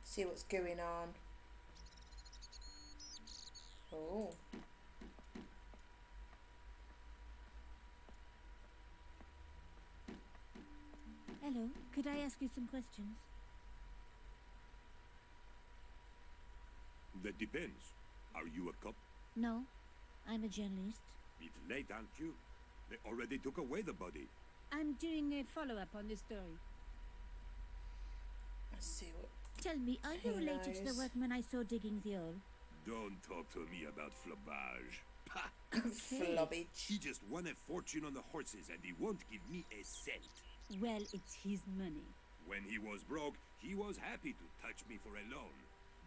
[SPEAKER 1] See what's going on. Oh.
[SPEAKER 6] Hello, could I ask you some questions?
[SPEAKER 3] That depends. Are you a cop?
[SPEAKER 6] No, I'm a journalist.
[SPEAKER 3] It's late, aren't you? They already took away the body.
[SPEAKER 6] I'm doing a follow-up on this story.
[SPEAKER 1] Let's see what...
[SPEAKER 6] Tell me, are you
[SPEAKER 1] Who
[SPEAKER 6] related to the
[SPEAKER 1] knows?
[SPEAKER 6] workman I saw digging the hole?
[SPEAKER 3] Don't talk to me about flobage. Pah!
[SPEAKER 1] Flobbage.
[SPEAKER 3] He just won a fortune on the horses and he won't give me a cent.
[SPEAKER 6] Well, it's his money.
[SPEAKER 3] When he was broke, he was happy to touch me for a loan.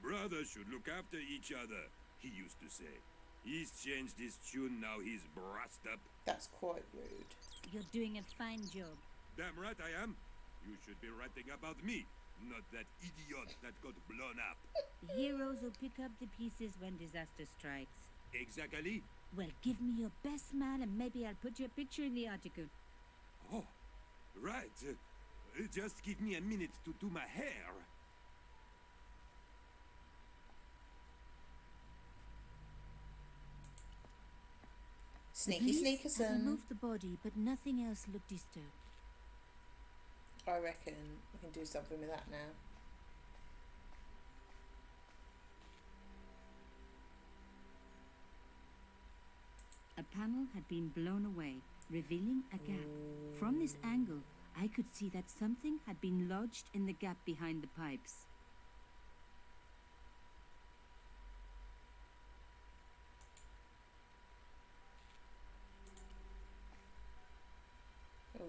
[SPEAKER 3] Brothers should look after each other, he used to say. He's changed his tune, now he's brassed up.
[SPEAKER 1] That's quite rude.
[SPEAKER 6] You're doing a fine job.
[SPEAKER 3] Damn right I am. You should be writing about me, not that idiot that got blown up.
[SPEAKER 6] Heroes who pick up the pieces when disaster strikes.
[SPEAKER 3] Exactly.
[SPEAKER 6] Well, give me your best smile and maybe I'll put your picture in the article.
[SPEAKER 3] Oh, right. Just give me a minute to do my hair.
[SPEAKER 1] Sneaky
[SPEAKER 6] Police had
[SPEAKER 1] sneakerson.
[SPEAKER 6] removed the body, but nothing else looked disturbed.
[SPEAKER 1] I reckon we can do something with that now.
[SPEAKER 6] A panel had been blown away, revealing a gap. From this angle, I could see that something had been lodged in the gap behind the pipes.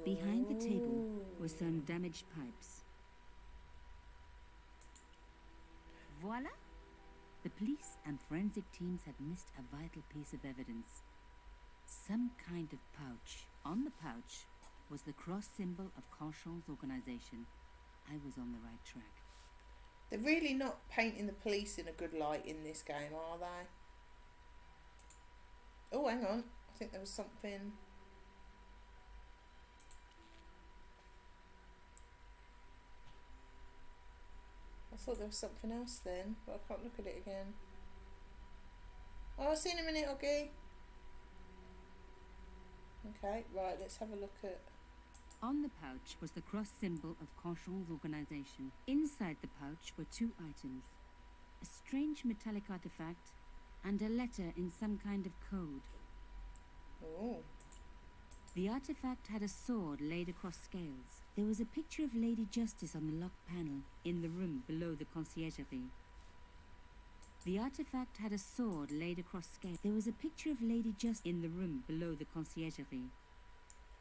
[SPEAKER 6] Behind the table were some damaged pipes. Voila! The police and forensic teams had missed a vital piece of evidence. Some kind of pouch. On the pouch was the cross symbol of Carchon's organization. I was on the right track.
[SPEAKER 1] They're really not painting the police in a good light in this game, are they? Oh, hang on. I think there was something... I thought there was something else then, but I can't look at it again. Oh, I'll see you in a minute, Oggy. Okay, right, let's have a look at...
[SPEAKER 6] On the pouch was the cross symbol of Carchon's organization. Inside the pouch were two items. A strange metallic artifact and a letter in some kind of code.
[SPEAKER 1] Oh.
[SPEAKER 6] The artifact had a sword laid across scales. There was a picture of Lady Justice on the locked panel in the room below the conciergerie. The artifact had a sword laid across scales. There was a picture of Lady Justice in the room below the conciergerie.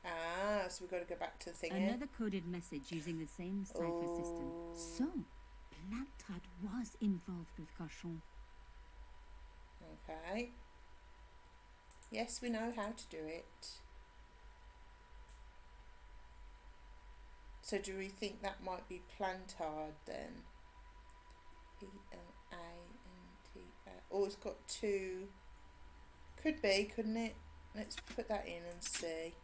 [SPEAKER 1] Ah, so we've got to go back to the thing
[SPEAKER 6] Another coded message using the same cipher system. So, Plantard was involved with Carchon.
[SPEAKER 1] Okay. Yes, we know how to do it. So do we think that might be Plantard then? P-L-A-N-T-A. Oh, it's got two. Could be, couldn't it? Let's put that in and see.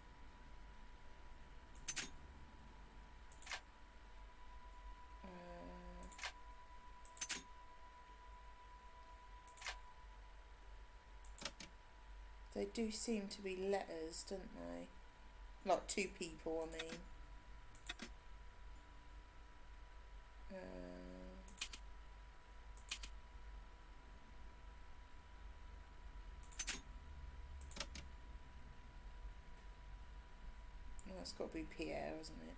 [SPEAKER 1] They do seem to be letters, don't they? Like two people, I mean. Oh, it's got to be Pierre, hasn't it?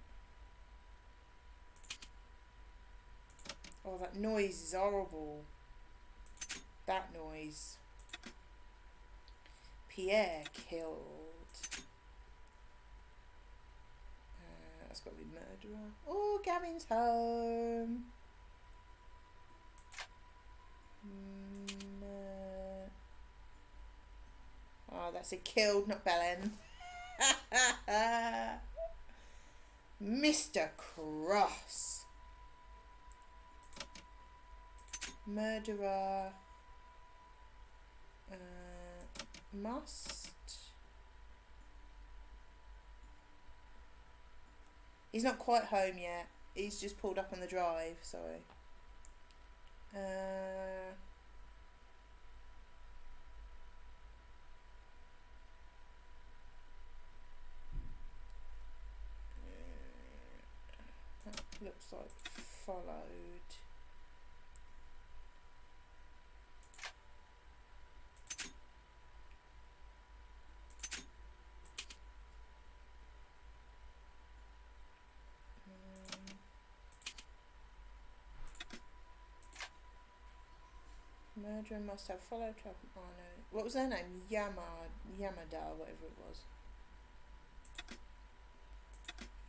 [SPEAKER 1] Oh, that noise is horrible. That noise. Pierre killed. That's got to be murderer. Oh, Gavin's home. Oh, that's a killed, not Belen. Mr. Cross. Murderer must. He's not quite home yet. He's just pulled up on the drive. Sorry. That looks like followed. Murderer must have followed trap. Oh no. What was her name? Yamada, whatever it was.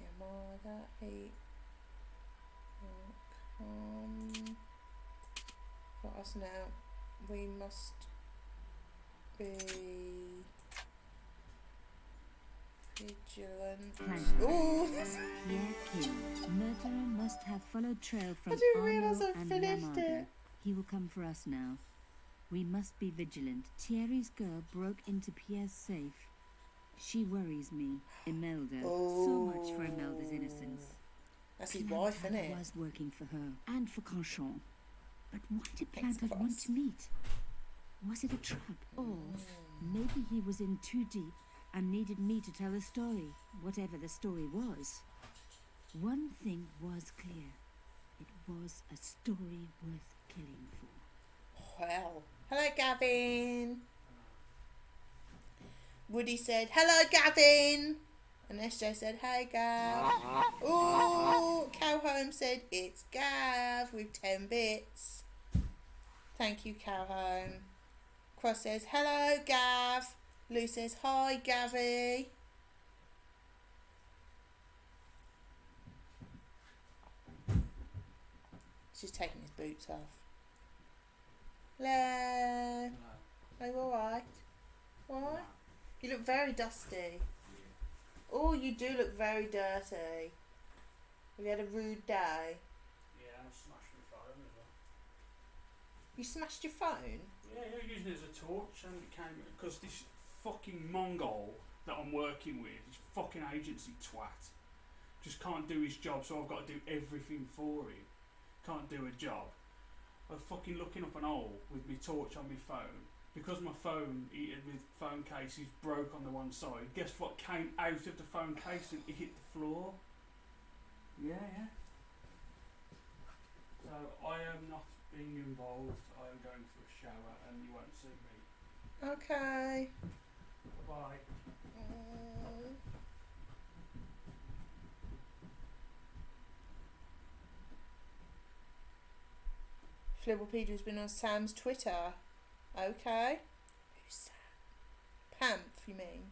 [SPEAKER 1] Yamada, he will come for us now. We must be vigilant. Oh,
[SPEAKER 6] Pierre King. Murderer must have followed trail from
[SPEAKER 1] I didn't realise
[SPEAKER 6] Arno
[SPEAKER 1] I
[SPEAKER 6] and
[SPEAKER 1] finished
[SPEAKER 6] Yamada.
[SPEAKER 1] it.
[SPEAKER 6] He will come for us now. We must be vigilant. Thierry's girl broke into Pierre's safe. She worries me. Imelda. So much for Imelda's innocence.
[SPEAKER 1] That's his wife, isn't it?
[SPEAKER 6] Was working for her and for Canchon. But why did
[SPEAKER 1] Thanks,
[SPEAKER 6] Plantard want to meet? Was it a trap? Or maybe he was in too deep and needed me to tell a story, whatever the story was. One thing was clear. It was a story worth killing for.
[SPEAKER 1] Well, hello Gavin. Woody said, hello Gavin. And SJ said, hey Gav. Ooh, Calhoun said, it's Gav with 10 bits. Thank you, Calhoun. Cross says, hello Gav. Lou says, hi Gavi. She's taking his boots off. Hello. Are you alright? What? You look very dusty. Oh, you do look very dirty. Have you had a rude day?
[SPEAKER 14] Yeah, I smashed my phone as well.
[SPEAKER 1] You smashed your phone?
[SPEAKER 14] Yeah, you're using it as a torch, and it came because this fucking Mongol that I'm working with, this fucking agency twat, just can't do his job, so I've got to do everything for him. Can't do a job. I'm fucking looking up an hole with my torch on my phone. Because my phone, with phone case, is broke on the one side. Guess what came out of the phone case and it hit the floor? Yeah. So I am not being involved. I am going for a shower and you won't see me.
[SPEAKER 1] Okay.
[SPEAKER 14] Bye.
[SPEAKER 1] Flibblepedia's been on Sam's Twitter. Okay. Who's Sam? Pamph, you mean?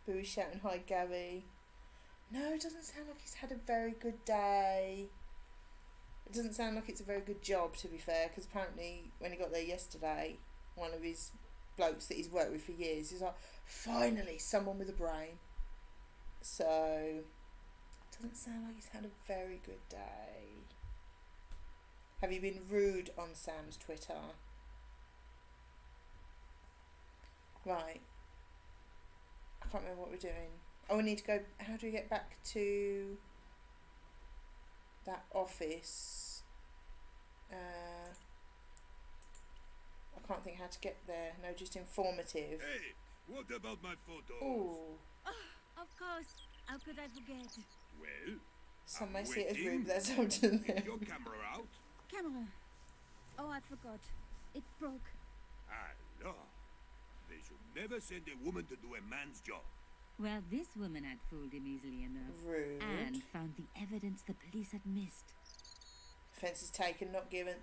[SPEAKER 1] Boo's shouting, hi Gabby. No, it doesn't sound like he's had a very good day. It doesn't sound like it's a very good job, to be fair, because apparently when he got there yesterday, one of his blokes that he's worked with for years, he's like, finally, someone with a brain. So, it doesn't sound like he's had a very good day. Have you been rude on Sam's Twitter? Right. I can't remember what we're doing. Oh, we need to go... How do we get back to that office? I can't think how to get there. No, just informative.
[SPEAKER 7] Hey, what about my photos?
[SPEAKER 1] Ooh.
[SPEAKER 6] Oh, of course. How could I forget?
[SPEAKER 7] Well,
[SPEAKER 1] Some
[SPEAKER 7] I'm
[SPEAKER 1] may see it as
[SPEAKER 7] waiting.
[SPEAKER 1] rude, but that's up to them.
[SPEAKER 7] Is your camera out?
[SPEAKER 6] Camera. Oh, I forgot. It broke.
[SPEAKER 7] Alors, they should never send a woman to do a man's job.
[SPEAKER 6] Well, this woman had fooled him easily enough.
[SPEAKER 1] Rude.
[SPEAKER 6] And found the evidence the police had missed.
[SPEAKER 1] Offence is taken, not given.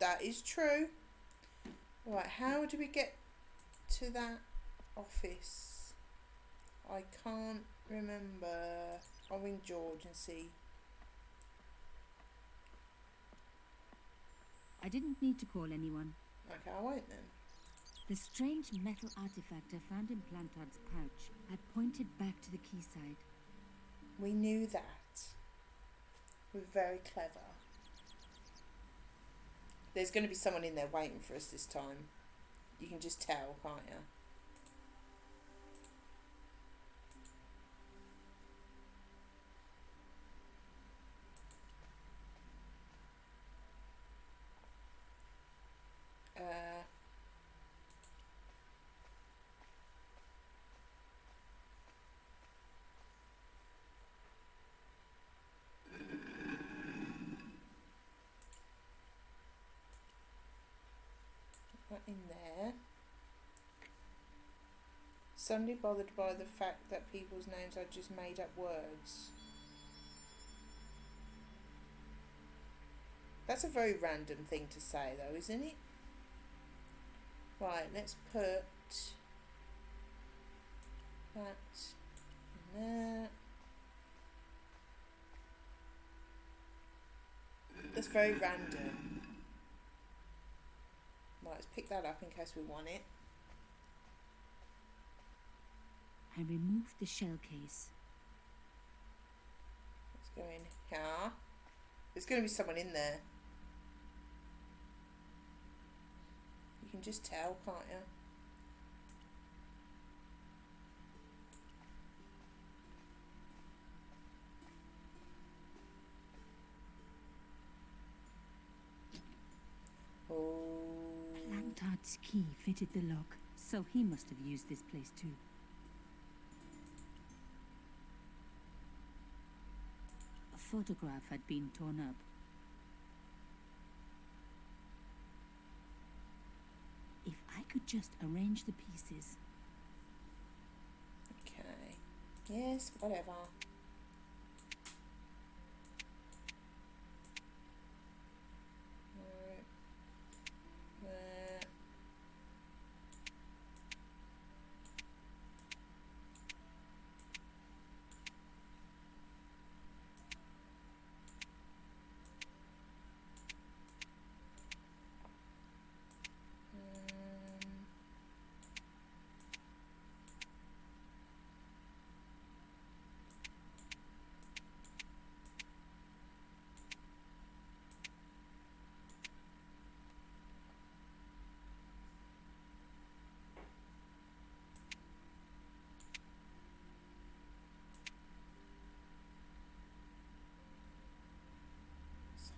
[SPEAKER 1] That is true. Right, how do we get to that office? I can't remember. I'll ring George and see.
[SPEAKER 6] I didn't need to call anyone.
[SPEAKER 1] Okay, I won't then.
[SPEAKER 6] The strange metal artifact I found in Plantard's pouch had pointed back to the quayside.
[SPEAKER 1] We knew that. We're very clever. There's going to be someone in there waiting for us this time. You can just tell, can't you? In there. Suddenly bothered by the fact that people's names are just made up words. That's a very random thing to say though, isn't it? Right, let's put that in there. That's very random. Right, let's pick that up in case we want it.
[SPEAKER 6] I removed the shell case.
[SPEAKER 1] Let's go in here. There's going to be someone in there. You can just tell, can't you? Oh.
[SPEAKER 6] Plantard's key fitted the lock, so he must have used this place too. A photograph had been torn up. If I could just arrange the pieces.
[SPEAKER 1] Okay. Yes, whatever.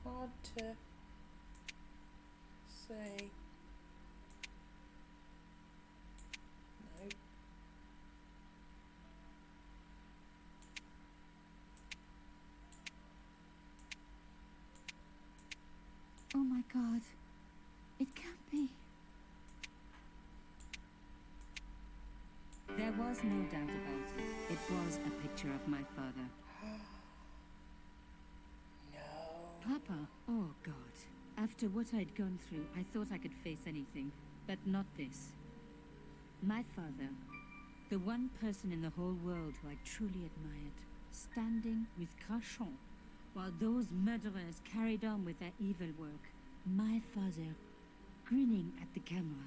[SPEAKER 1] Hard to say. No.
[SPEAKER 6] Oh my God. It can't be. There was no doubt about it. It was a picture of my father. Papa, oh God. After what I'd gone through, I thought I could face anything, but not this. My father, the one person in the whole world who I truly admired, standing with Crachon, while those murderers carried on with their evil work. My father, grinning at the camera.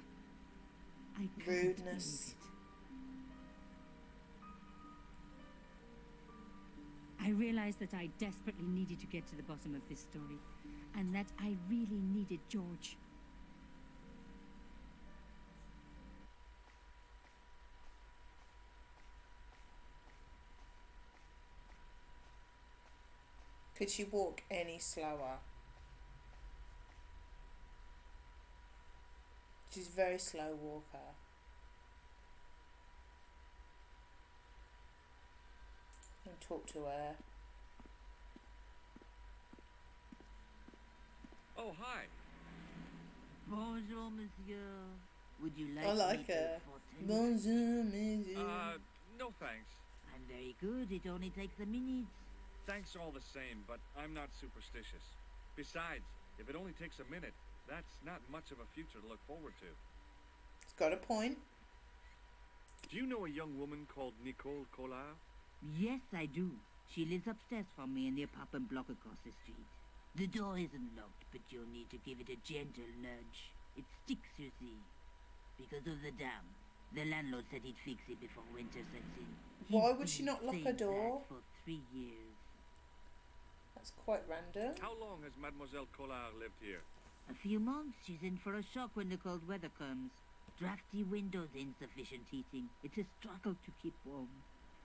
[SPEAKER 6] I couldn't believe it. I realized that I desperately needed to get to the bottom of this story, and that I really needed George.
[SPEAKER 1] Could she walk any slower? She's a very slow walker. And talk to her.
[SPEAKER 8] Oh, hi.
[SPEAKER 13] Bonjour, monsieur. Would you like
[SPEAKER 1] I like
[SPEAKER 13] me
[SPEAKER 1] her.
[SPEAKER 13] to
[SPEAKER 1] Bonjour, monsieur.
[SPEAKER 8] No thanks.
[SPEAKER 13] I'm very good. It only takes a minute.
[SPEAKER 8] Thanks all the same, but I'm not superstitious. Besides, if it only takes a minute, that's not much of a future to look forward to.
[SPEAKER 1] It's got a point.
[SPEAKER 8] Do you know a young woman called Nicole Collard?
[SPEAKER 13] Yes, I do. She lives upstairs from me in the apartment block across the street. The door isn't locked, but you'll need to give it a gentle nudge. It sticks, you see. Because of the dam. The landlord said he'd fix it before winter sets in.
[SPEAKER 1] Why would she not lock her door?
[SPEAKER 13] For 3 years.
[SPEAKER 1] That's quite random.
[SPEAKER 8] How long has Mademoiselle Collard lived here?
[SPEAKER 13] A few months, she's in for a shock when the cold weather comes. Drafty windows, insufficient heating. It's a struggle to keep warm.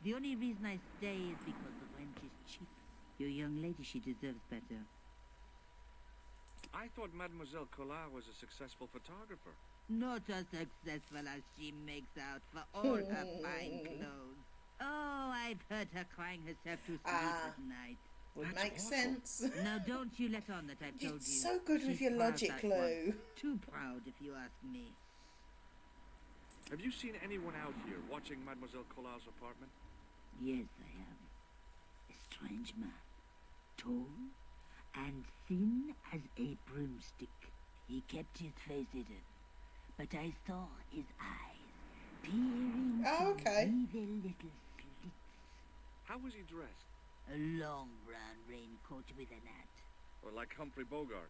[SPEAKER 13] The only reason I stay is because the rent is cheap. Your young lady, she deserves better.
[SPEAKER 8] I thought Mademoiselle Collard was a successful photographer.
[SPEAKER 13] Not as successful as she makes out for all her fine clothes. Oh, I've heard her crying herself to sleep at night.
[SPEAKER 1] Would make sense.
[SPEAKER 13] Now don't you let on that I've told you.
[SPEAKER 1] You're so good with
[SPEAKER 13] She's
[SPEAKER 1] your
[SPEAKER 13] proud,
[SPEAKER 1] logic,
[SPEAKER 13] that
[SPEAKER 1] Lou.
[SPEAKER 13] one. Too proud, if you ask me.
[SPEAKER 8] Have you seen anyone out here watching Mademoiselle Collard's apartment?
[SPEAKER 13] Yes, I have. A strange man. Tall and thin as a broomstick. He kept his face hidden, but I saw his eyes peering through evil little slits.
[SPEAKER 8] How was he dressed?
[SPEAKER 13] A long brown raincoat with a hat.
[SPEAKER 8] Or like Humphrey Bogart?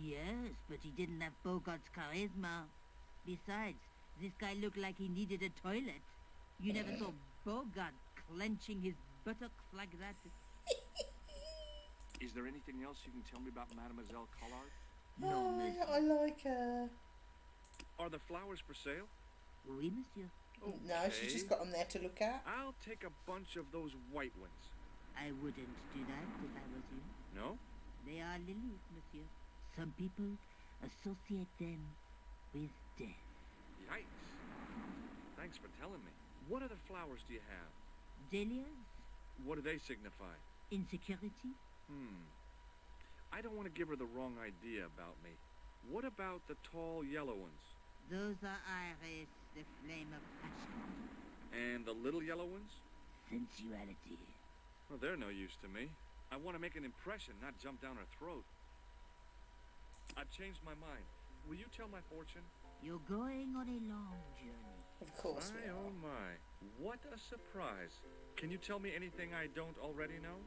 [SPEAKER 13] Yes, but he didn't have Bogart's charisma. Besides, this guy looked like he needed a toilet. You never saw Bogart clenching his buttocks like that.
[SPEAKER 8] Is there anything else you can tell me about Mademoiselle Collard?
[SPEAKER 13] No, monsieur.
[SPEAKER 1] I like her.
[SPEAKER 8] Are the flowers for sale?
[SPEAKER 13] Oui, monsieur.
[SPEAKER 1] No, she's just got them there to look at.
[SPEAKER 8] I'll take a bunch of those white ones.
[SPEAKER 13] I wouldn't do that if I was you.
[SPEAKER 8] No?
[SPEAKER 13] They are lilies, monsieur. Some people associate them with death.
[SPEAKER 8] Yikes. Thanks for telling me. What other flowers do you have?
[SPEAKER 13] Dahlias?
[SPEAKER 8] What do they signify?
[SPEAKER 13] Insecurity?
[SPEAKER 8] I don't want to give her the wrong idea about me. What about the tall yellow ones?
[SPEAKER 13] Those are iris, the flame of passion.
[SPEAKER 8] And the little yellow ones?
[SPEAKER 13] Sensuality.
[SPEAKER 8] Well, they're no use to me. I want to make an impression, not jump down her throat. I've changed my mind. Will you tell my fortune?
[SPEAKER 13] You're going on a long journey.
[SPEAKER 1] Of course we
[SPEAKER 8] My,
[SPEAKER 1] are.
[SPEAKER 8] oh my. What a surprise. Can you tell me anything I don't already know?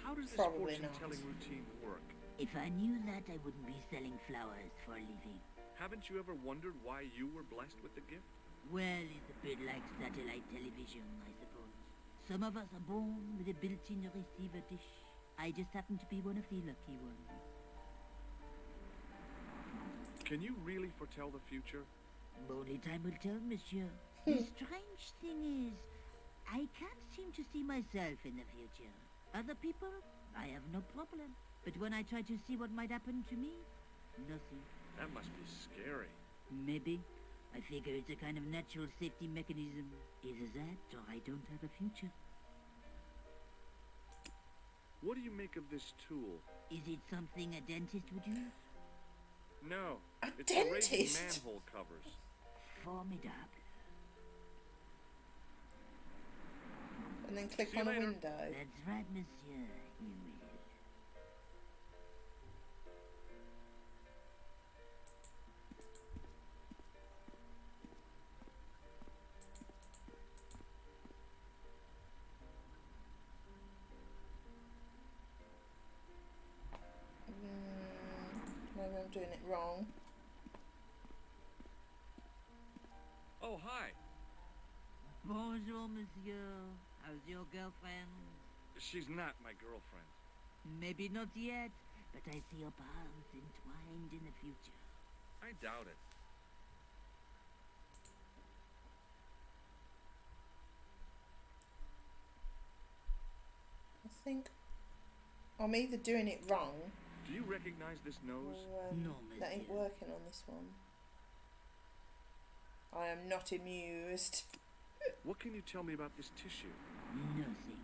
[SPEAKER 8] How does this
[SPEAKER 1] Probably
[SPEAKER 8] fortune-telling routine work?
[SPEAKER 13] If I knew that, I wouldn't be selling flowers for a living.
[SPEAKER 8] Haven't you ever wondered why you were blessed with the gift?
[SPEAKER 13] Well, it's a bit like satellite television, I suppose. Some of us are born with a built-in receiver dish. I just happen to be one of the lucky ones.
[SPEAKER 8] Can you really foretell the future?
[SPEAKER 13] Only time will tell, monsieur. The strange thing is, I can't seem to see myself in the future. Other people, I have no problem. But when I try to see what might happen to me, nothing.
[SPEAKER 8] That must be scary.
[SPEAKER 13] Maybe. I figure it's a kind of natural safety mechanism. Either that, or I don't have a future.
[SPEAKER 8] What do you make of this tool?
[SPEAKER 13] Is it something a dentist would use?
[SPEAKER 8] No.
[SPEAKER 1] A
[SPEAKER 8] It's for raising
[SPEAKER 1] dentist?
[SPEAKER 8] manhole covers.
[SPEAKER 13] Formidable.
[SPEAKER 1] And then click
[SPEAKER 8] See you
[SPEAKER 1] on a
[SPEAKER 8] later.
[SPEAKER 1] window.
[SPEAKER 13] That's right, monsieur. You will.
[SPEAKER 1] Maybe I'm doing it wrong.
[SPEAKER 8] Oh, hi.
[SPEAKER 13] Bonjour, monsieur. How's your girlfriend?
[SPEAKER 8] She's not my girlfriend.
[SPEAKER 13] Maybe not yet, but I see your paths entwined in the future.
[SPEAKER 8] I doubt it.
[SPEAKER 1] I think I'm either doing it wrong
[SPEAKER 8] Do you recognize this nose?
[SPEAKER 1] or
[SPEAKER 13] No,
[SPEAKER 1] that ain't
[SPEAKER 13] monsieur.
[SPEAKER 1] working on this one. I am not amused.
[SPEAKER 8] What can you tell me about this tissue?
[SPEAKER 13] Nothing.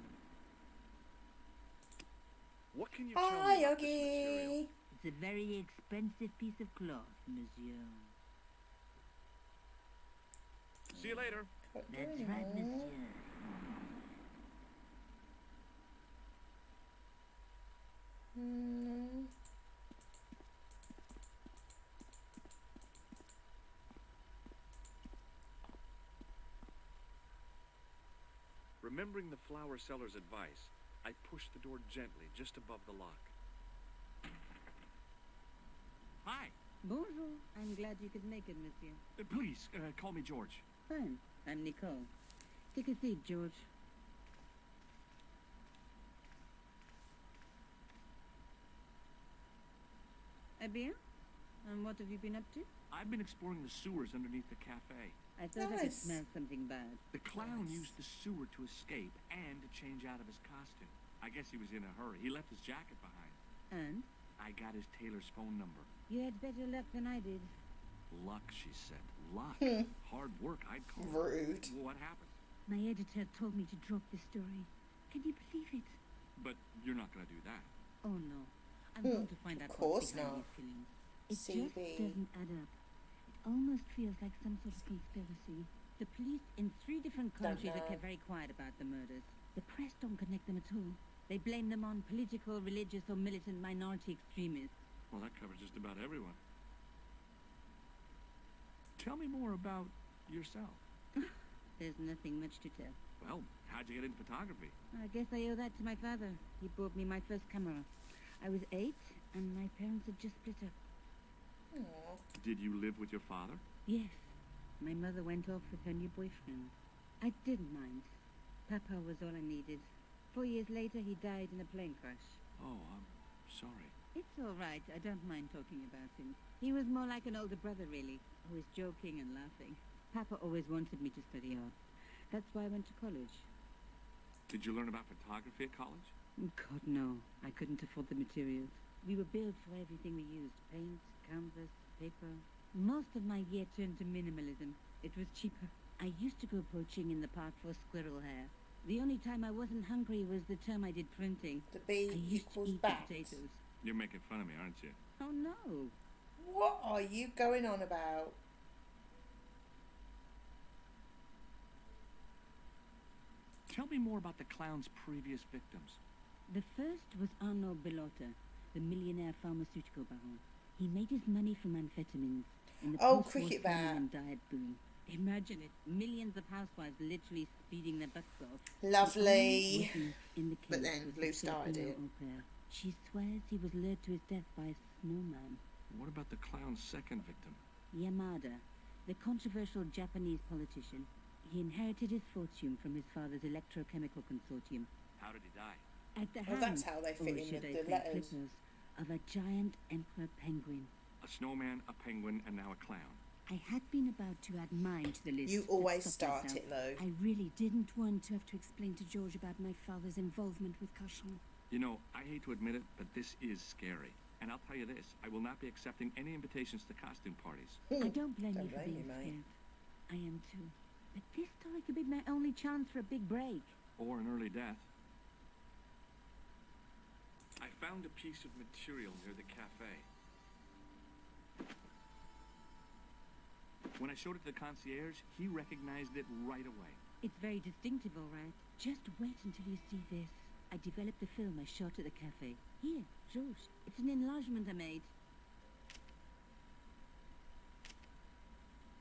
[SPEAKER 8] What can you tell
[SPEAKER 1] Hi,
[SPEAKER 8] me about this material?
[SPEAKER 1] Yogi.
[SPEAKER 13] It's a very expensive piece of cloth, monsieur.
[SPEAKER 8] See you later.
[SPEAKER 1] Can't do
[SPEAKER 13] That's
[SPEAKER 1] any
[SPEAKER 13] right,
[SPEAKER 1] more.
[SPEAKER 13] monsieur.
[SPEAKER 1] Mm.
[SPEAKER 8] Remembering the flower seller's advice, I pushed the door gently just above the lock. Hi.
[SPEAKER 6] Bonjour. I'm glad you could make it, monsieur.
[SPEAKER 8] Please, call me George.
[SPEAKER 6] Fine. I'm Nicole. Take a seat, George. Eh bien? And what have you been up to?
[SPEAKER 8] I've been exploring the sewers underneath the cafe.
[SPEAKER 6] I thought I could
[SPEAKER 1] Nice.
[SPEAKER 6] smell something bad.
[SPEAKER 8] The clown used the sewer to escape and to change out of his costume. I guess he was in a hurry. He left his jacket behind.
[SPEAKER 6] And?
[SPEAKER 8] I got his tailor's phone number.
[SPEAKER 6] You had better luck than I did.
[SPEAKER 8] Luck, she said. Luck.
[SPEAKER 1] Hmm.
[SPEAKER 8] Hard work, I'd call it.
[SPEAKER 1] Rude.
[SPEAKER 8] What happened?
[SPEAKER 6] My editor told me to drop the story. Can you believe it?
[SPEAKER 8] But you're not going to do that.
[SPEAKER 6] Oh no. I'm going to find out
[SPEAKER 1] Of course
[SPEAKER 6] what's behind
[SPEAKER 1] not.
[SPEAKER 6] these killings. It
[SPEAKER 1] CB.
[SPEAKER 6] just doesn't add up. It almost feels like some sort of conspiracy. The police in 3 different countries have
[SPEAKER 1] know.
[SPEAKER 6] kept very quiet about the murders. The press don't connect them at all. They blame them on political, religious, or militant minority extremists.
[SPEAKER 8] Well, that covers just about everyone. Tell me more about yourself.
[SPEAKER 6] There's nothing much to tell.
[SPEAKER 8] Well, how'd you get into photography?
[SPEAKER 6] I guess I owe that to my father. He bought me my first camera. I was 8, and my parents had just split up.
[SPEAKER 1] Aw.
[SPEAKER 8] Did you live with your father?
[SPEAKER 6] Yes. My mother went off with her new boyfriend. I didn't mind. Papa was all I needed. 4 years later, he died in a plane crash.
[SPEAKER 8] Oh, I'm sorry.
[SPEAKER 6] It's all right. I don't mind talking about him. He was more like an older brother, really. Always joking and laughing. Papa always wanted me to study art. That's why I went to college.
[SPEAKER 8] Did you learn about photography at college?
[SPEAKER 6] God, no. I couldn't afford the materials. We were billed for everything we used. Paint, canvas, paper. Most of my year turned to minimalism. It was cheaper. I used to go poaching in the park for squirrel hair. The only time I wasn't hungry was the term I did printing.
[SPEAKER 1] The B
[SPEAKER 6] I used to
[SPEAKER 1] equals
[SPEAKER 6] eat the
[SPEAKER 1] bat.
[SPEAKER 6] potatoes.
[SPEAKER 8] You're making fun of me, aren't you?
[SPEAKER 6] Oh, no.
[SPEAKER 1] What are you going on about?
[SPEAKER 8] Tell me more about the clown's previous victims.
[SPEAKER 6] The first was Arnaud Bellotta, the millionaire pharmaceutical baron. He made his money from amphetamines in the
[SPEAKER 1] Oh,
[SPEAKER 6] post-war
[SPEAKER 1] cricket
[SPEAKER 6] famine
[SPEAKER 1] bat.
[SPEAKER 6] and diet boom. Imagine it, millions of housewives literally speeding their butts off.
[SPEAKER 1] Lovely.
[SPEAKER 6] The only witness in the
[SPEAKER 1] But
[SPEAKER 6] case
[SPEAKER 1] then
[SPEAKER 6] was
[SPEAKER 1] Lou
[SPEAKER 6] the
[SPEAKER 1] started
[SPEAKER 6] Filipino
[SPEAKER 1] it.
[SPEAKER 6] au pair. She swears he was lured to his death by a snowman.
[SPEAKER 8] What about the clown's second victim?
[SPEAKER 6] Yamada, the controversial Japanese politician. He inherited his fortune from his father's electrochemical consortium.
[SPEAKER 8] How did he die?
[SPEAKER 6] At the
[SPEAKER 1] Well,
[SPEAKER 6] hands,
[SPEAKER 1] that's how they fit
[SPEAKER 6] or
[SPEAKER 1] in
[SPEAKER 6] should
[SPEAKER 1] with
[SPEAKER 6] I
[SPEAKER 1] the
[SPEAKER 6] say
[SPEAKER 1] letters.
[SPEAKER 6] clippers, of a giant emperor penguin.
[SPEAKER 8] A snowman, a penguin, and now a clown.
[SPEAKER 6] I had been about to add mine to the list.
[SPEAKER 1] You
[SPEAKER 6] but
[SPEAKER 1] always
[SPEAKER 6] stopped
[SPEAKER 1] start
[SPEAKER 6] myself.
[SPEAKER 1] it, Lou.
[SPEAKER 5] I really didn't want to have to explain to George about my father's involvement with Cauchon.
[SPEAKER 8] You know, I hate to admit it, but this is scary. And I'll tell you this, I will not be accepting any invitations to costume parties.
[SPEAKER 6] I don't blame
[SPEAKER 1] Don't
[SPEAKER 6] you for
[SPEAKER 1] blame
[SPEAKER 6] being
[SPEAKER 1] you, mate.
[SPEAKER 6] scared. I am too. But this story could be my only chance for a big break.
[SPEAKER 8] Or an early death. I found a piece of material near the cafe. When I showed it to the concierge, he recognized it right away.
[SPEAKER 6] It's very distinctive, all right. Just wait until you see this. I developed a film I shot at the cafe. Here, George. It's an enlargement I made.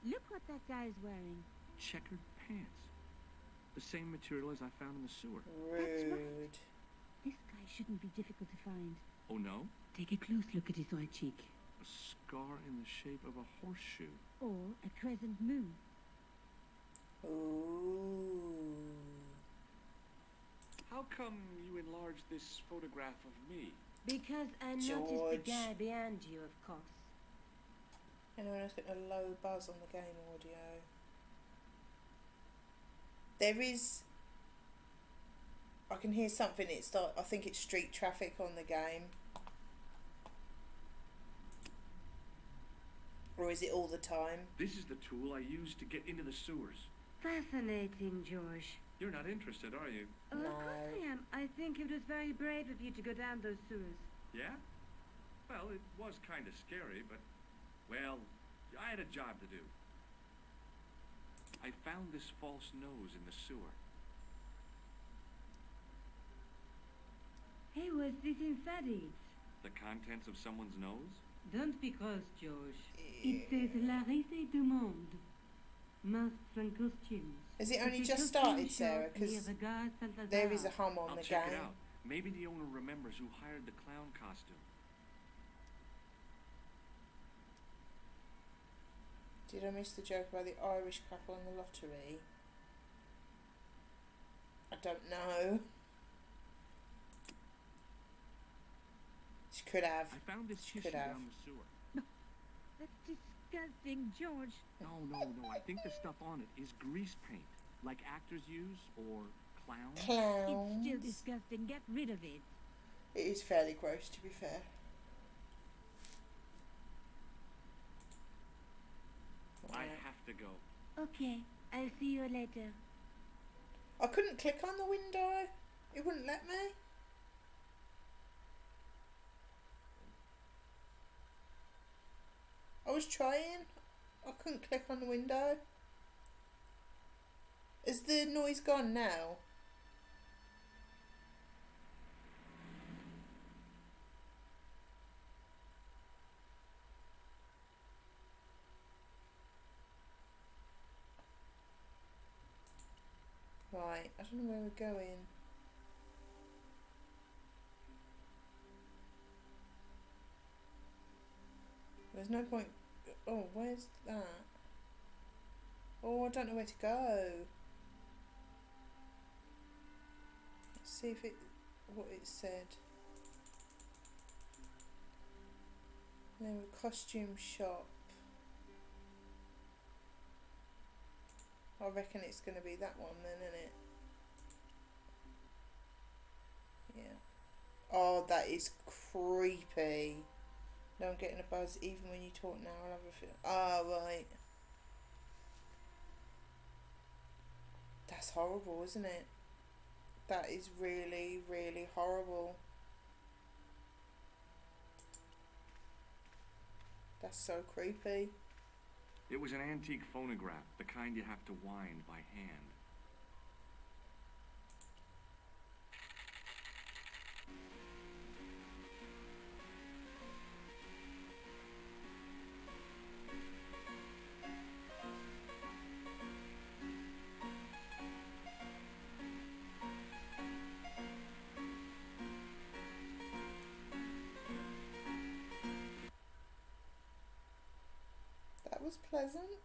[SPEAKER 6] Look what that guy's wearing.
[SPEAKER 8] Checkered pants. The same material as I found in the sewer.
[SPEAKER 6] That's right.
[SPEAKER 1] Rude.
[SPEAKER 6] This guy shouldn't be difficult to find.
[SPEAKER 8] Oh no?
[SPEAKER 6] Take a close look at his right cheek.
[SPEAKER 8] A scar in the shape of a horseshoe.
[SPEAKER 6] Or a crescent moon.
[SPEAKER 1] Ooh.
[SPEAKER 8] How come you enlarged this photograph of me?
[SPEAKER 6] Because I noticed the
[SPEAKER 1] George.
[SPEAKER 6] guy behind you, of course.
[SPEAKER 1] Anyone else getting a low buzz on the game audio? There is. I can hear something. I think it's street traffic on the game. Or is it all the time?
[SPEAKER 8] This is the tool I used to get into the sewers.
[SPEAKER 6] Fascinating, George.
[SPEAKER 8] You're not interested, are you?
[SPEAKER 6] Oh, of course I am. I think it was very brave of you to go down those sewers.
[SPEAKER 8] Yeah? Well, it was kind of scary, but, well, I had a job to do. I found this false nose in the sewer.
[SPEAKER 6] Hey, what's this inside it?
[SPEAKER 8] The contents of someone's nose?
[SPEAKER 6] Don't be cross, George. It says La Risée du Monde. Masks and costumes.
[SPEAKER 1] Has it only
[SPEAKER 6] It's a
[SPEAKER 1] just
[SPEAKER 6] costume
[SPEAKER 1] started, Sarah?
[SPEAKER 6] shop
[SPEAKER 1] Because
[SPEAKER 6] near the Gare Saint-Lazare.
[SPEAKER 1] there is a hum on
[SPEAKER 8] I'll
[SPEAKER 1] the
[SPEAKER 8] check
[SPEAKER 1] game.
[SPEAKER 8] it out. Maybe the owner remembers who hired the clown costume.
[SPEAKER 1] Did I miss the joke about the Irish couple and the lottery? I don't know. Could have.
[SPEAKER 8] I found this tissue
[SPEAKER 1] Could have.
[SPEAKER 8] down the sewer.
[SPEAKER 6] That's disgusting, George.
[SPEAKER 8] No. I think the stuff on it is grease paint, like actors use, or clowns.
[SPEAKER 6] It's
[SPEAKER 1] Clowns.
[SPEAKER 6] still disgusting. Get rid of it.
[SPEAKER 1] It is fairly gross, to be fair.
[SPEAKER 8] I have to go.
[SPEAKER 6] Okay, I'll see you later.
[SPEAKER 1] I couldn't click on the window. It wouldn't let me. I was trying. I couldn't click on the window. Is the noise gone now? Right, I don't know where we're going. There's no point. Oh, where's that? Oh, I don't know where to go. Let's see if it what it said. Then a costume shop. I reckon it's going to be that one then, isn't it? Yeah. Oh, that is creepy. No, I'm getting a buzz even when you talk now. I'll have a feel. Oh, right. That's horrible, isn't it? That is really, really horrible. That's so creepy.
[SPEAKER 8] It was an antique phonograph, the kind you have to wind by hand.
[SPEAKER 1] That was pleasant.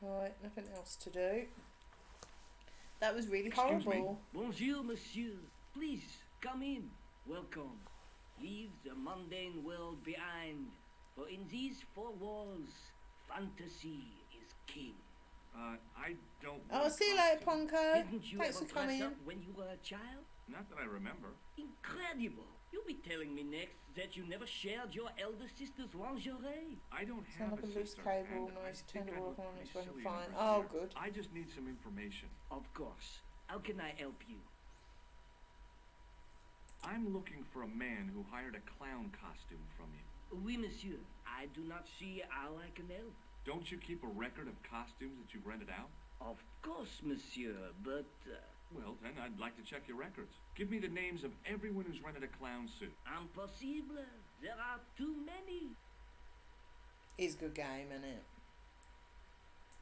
[SPEAKER 1] Right, nothing else to do. That was really
[SPEAKER 15] Excuse me.
[SPEAKER 1] horrible.
[SPEAKER 15] Bonjour, monsieur. Please, come in. Welcome. Leave the mundane world behind. For in these four walls, fantasy is king.
[SPEAKER 8] I don't...
[SPEAKER 1] Oh, see you later, Ponko.
[SPEAKER 15] Didn't you
[SPEAKER 1] Thanks
[SPEAKER 15] ever
[SPEAKER 1] for
[SPEAKER 15] dress
[SPEAKER 1] coming.
[SPEAKER 15] up when you were a child?
[SPEAKER 8] Not that I remember.
[SPEAKER 15] Incredible. You'll be telling me next that you never shared your elder sister's lingerie.
[SPEAKER 8] I don't
[SPEAKER 1] Sound
[SPEAKER 8] have
[SPEAKER 1] like
[SPEAKER 8] a
[SPEAKER 1] a loose
[SPEAKER 8] sister,
[SPEAKER 1] cable,
[SPEAKER 8] and I
[SPEAKER 1] noise,
[SPEAKER 8] think
[SPEAKER 1] turn the
[SPEAKER 8] I'd
[SPEAKER 1] world
[SPEAKER 8] look
[SPEAKER 1] on,
[SPEAKER 8] pretty
[SPEAKER 1] it's working
[SPEAKER 8] silly
[SPEAKER 1] fine.
[SPEAKER 8] in a
[SPEAKER 1] Oh,
[SPEAKER 8] brassiere.
[SPEAKER 1] good.
[SPEAKER 8] I just need some information.
[SPEAKER 15] Of course. How can I help you?
[SPEAKER 8] I'm looking for a man who hired a clown costume from you.
[SPEAKER 15] Oui, monsieur. I do not see how I can help.
[SPEAKER 8] Don't you keep a record of costumes that you've rented out?
[SPEAKER 15] Of course, monsieur, but...
[SPEAKER 8] Well, then I'd like to check your records. Give me the names of everyone who's rented a clown suit.
[SPEAKER 15] Impossible. There are too many.
[SPEAKER 1] It's a good game, isn't it?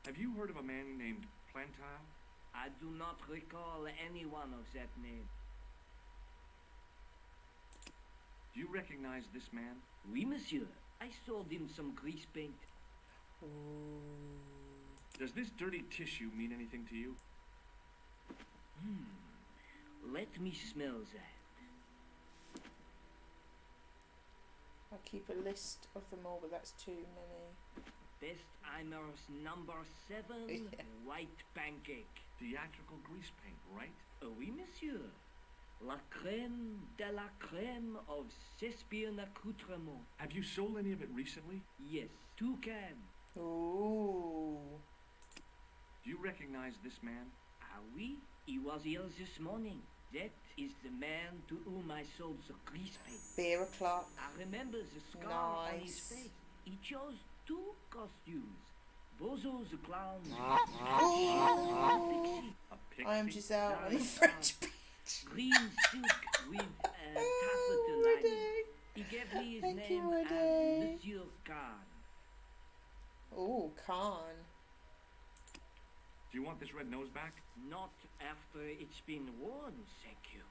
[SPEAKER 8] Have you heard of a man named Plantar?
[SPEAKER 15] I do not recall anyone of that name.
[SPEAKER 8] Do you recognize this man?
[SPEAKER 15] Oui, monsieur. I sold him some grease paint.
[SPEAKER 8] Does this dirty tissue mean anything to you?
[SPEAKER 15] Let me smell that.
[SPEAKER 1] I'll keep a list of them all, but that's too many.
[SPEAKER 15] Bestheimer's number 7,
[SPEAKER 1] Yeah.
[SPEAKER 15] white pancake.
[SPEAKER 8] Theatrical grease paint, right?
[SPEAKER 15] Oui, monsieur. La crème de la crème of Thespian accoutrement.
[SPEAKER 8] Have you sold any of it recently?
[SPEAKER 15] Yes, 2 cans.
[SPEAKER 1] Ooh.
[SPEAKER 8] Do you recognize this man?
[SPEAKER 15] Ah oui, he was here this morning. That is the man to whom I sold the grease paint.
[SPEAKER 1] Beer o'clock.
[SPEAKER 15] I remember the scar on his
[SPEAKER 1] Nice.
[SPEAKER 15] face. He chose 2 costumes. Bozo the clown.
[SPEAKER 8] A pixie?
[SPEAKER 1] I am Giselle and the
[SPEAKER 15] Nice.
[SPEAKER 1] French bitch.
[SPEAKER 15] Green silk with taffeta lining. He gave me his
[SPEAKER 1] Thank you,
[SPEAKER 15] name as
[SPEAKER 1] Woody.
[SPEAKER 15] Monsieur Khan.
[SPEAKER 1] Ooh, Khan.
[SPEAKER 8] Do you want this red nose back?
[SPEAKER 15] Not after it's been worn, thank you.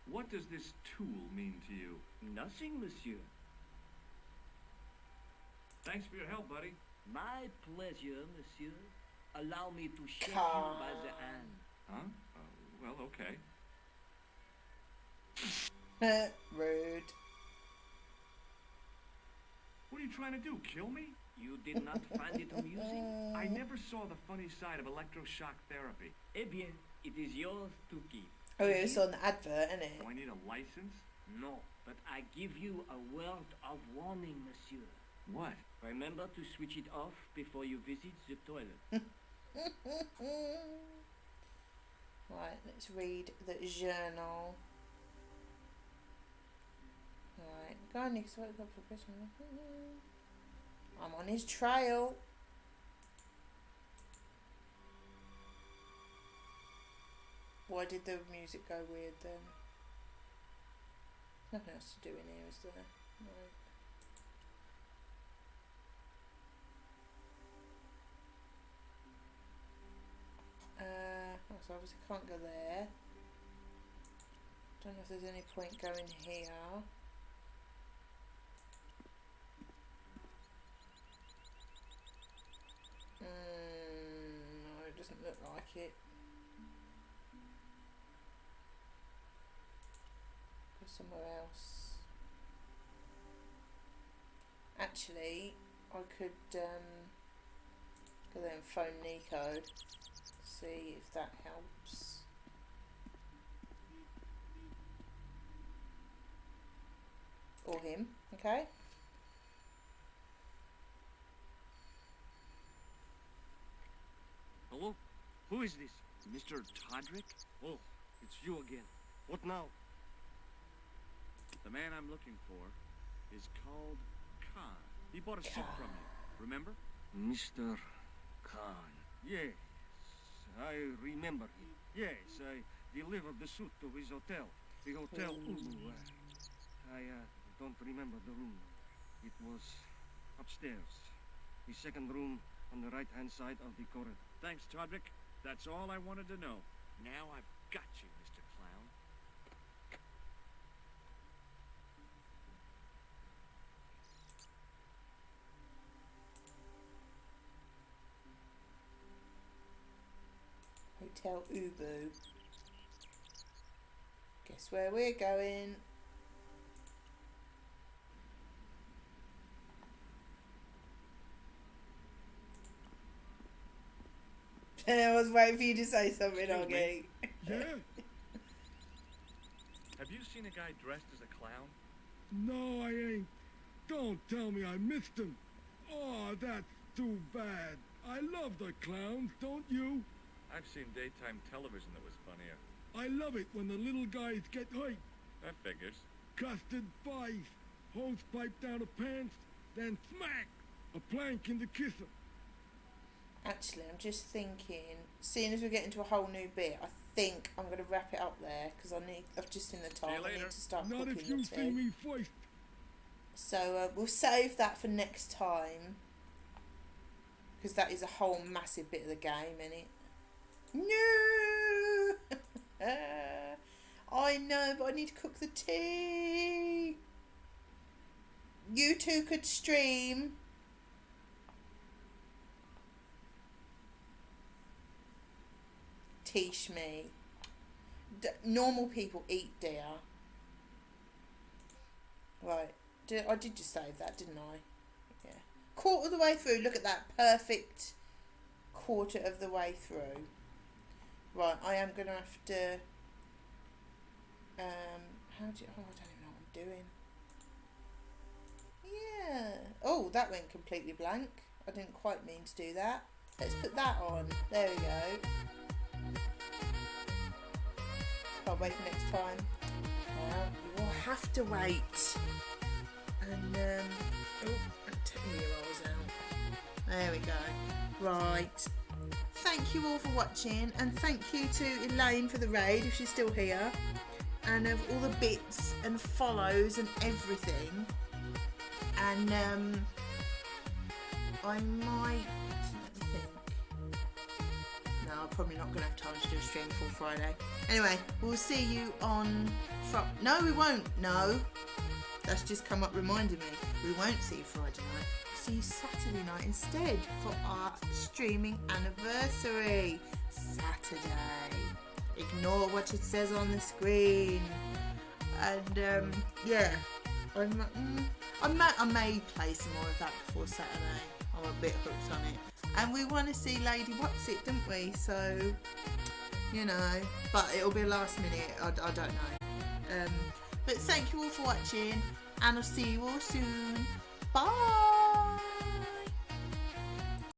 [SPEAKER 8] What does this tool mean to you?
[SPEAKER 15] Nothing, monsieur.
[SPEAKER 8] Thanks for your help, buddy.
[SPEAKER 15] My pleasure, monsieur. allow me to shake you by the hand.
[SPEAKER 8] Huh? Well, okay.
[SPEAKER 1] Rude.
[SPEAKER 8] What are you trying to do, kill me?
[SPEAKER 15] You did not find it amusing?
[SPEAKER 8] I never saw the funny side of electroshock therapy.
[SPEAKER 15] Eh bien, it is yours to keep.
[SPEAKER 1] Oh, it was on the advert, isn't it?
[SPEAKER 8] Do I need a license?
[SPEAKER 15] No, but I give you a word of warning, monsieur.
[SPEAKER 8] What?
[SPEAKER 15] Remember to switch it off before you visit the toilet.
[SPEAKER 1] Right, let's read the journal. Right, guy needs to wake up for Christmas. I'm on his trail. Why did the music go weird then? Nothing else to do in here, is there? Right. So obviously can't go there. Don't know if there's any point going here. No, it doesn't look like it. Go somewhere else. Actually, I could go there and phone Nico. See if that helps. Or him, okay?
[SPEAKER 11] Hello? Who is this?
[SPEAKER 8] Mr. Todrick?
[SPEAKER 11] Oh, it's you again. What now?
[SPEAKER 8] The man I'm looking for is called Khan. He bought a suit from you, remember?
[SPEAKER 11] Mr. Khan. Yes, I remember him. Yes, I delivered the suit to his hotel. The Hotel Ubu. I don't remember the room. It was upstairs. The second room on the right-hand side of the corridor.
[SPEAKER 8] Thanks, Todrick. That's all I wanted to know. Now I've got you, Mr. Clown.
[SPEAKER 1] Hotel Ubu. Guess where we're going? I was waiting for you to say something, Augie.
[SPEAKER 7] Yeah?
[SPEAKER 8] Have you seen a guy dressed as a clown?
[SPEAKER 7] No, I ain't. Don't tell me I missed him. Oh, that's too bad. I love the clowns, don't you?
[SPEAKER 8] I've seen daytime television that was funnier.
[SPEAKER 7] I love it when the little guys get hurt.
[SPEAKER 8] That figures.
[SPEAKER 7] Custard five, hose pipe down the pants, then smack, a plank in the kisser.
[SPEAKER 1] Actually, I'm just thinking, seeing as we're getting to a whole new bit, I think I'm going to wrap it up there because I've just seen the time. I need to start
[SPEAKER 7] Not
[SPEAKER 1] cooking
[SPEAKER 7] if you
[SPEAKER 1] the
[SPEAKER 7] see
[SPEAKER 1] tea.
[SPEAKER 7] me first.
[SPEAKER 1] So we'll save that for next time because that is a whole massive bit of the game, innit? No! I know, but I need to cook the tea. You two could stream. Teach me. Normal people eat deer. Right. I did just save that, didn't I? Yeah. Quarter of the way through. Look at that. Perfect quarter of the way through. Right. I am going to have to... I don't even know what I'm doing. Yeah. Oh, that went completely blank. I didn't quite mean to do that. Let's put that on. There we go. Can't wait for next time. Well, you will have to wait. And, I'm taking your rolls out. There we go. Right. Thank you all for watching. And thank you to Elaine for the raid, if she's still here. And of all the bits and follows and everything. And, I might... Let me think. No, I'm probably not going to have time to do a stream for Friday. Anyway, we'll see you on... No, we won't. No. That's just come up reminding me. We won't see you Friday night. see you Saturday night instead for our streaming anniversary. Saturday. Ignore what it says on the screen. And yeah, I may play some more of that before Saturday. I'm a bit hooked on it. And we want to see Lady What's It, don't we? So, you know, but it'll be last minute. I don't know. But thank you all for watching, and I'll see you all soon. Bye.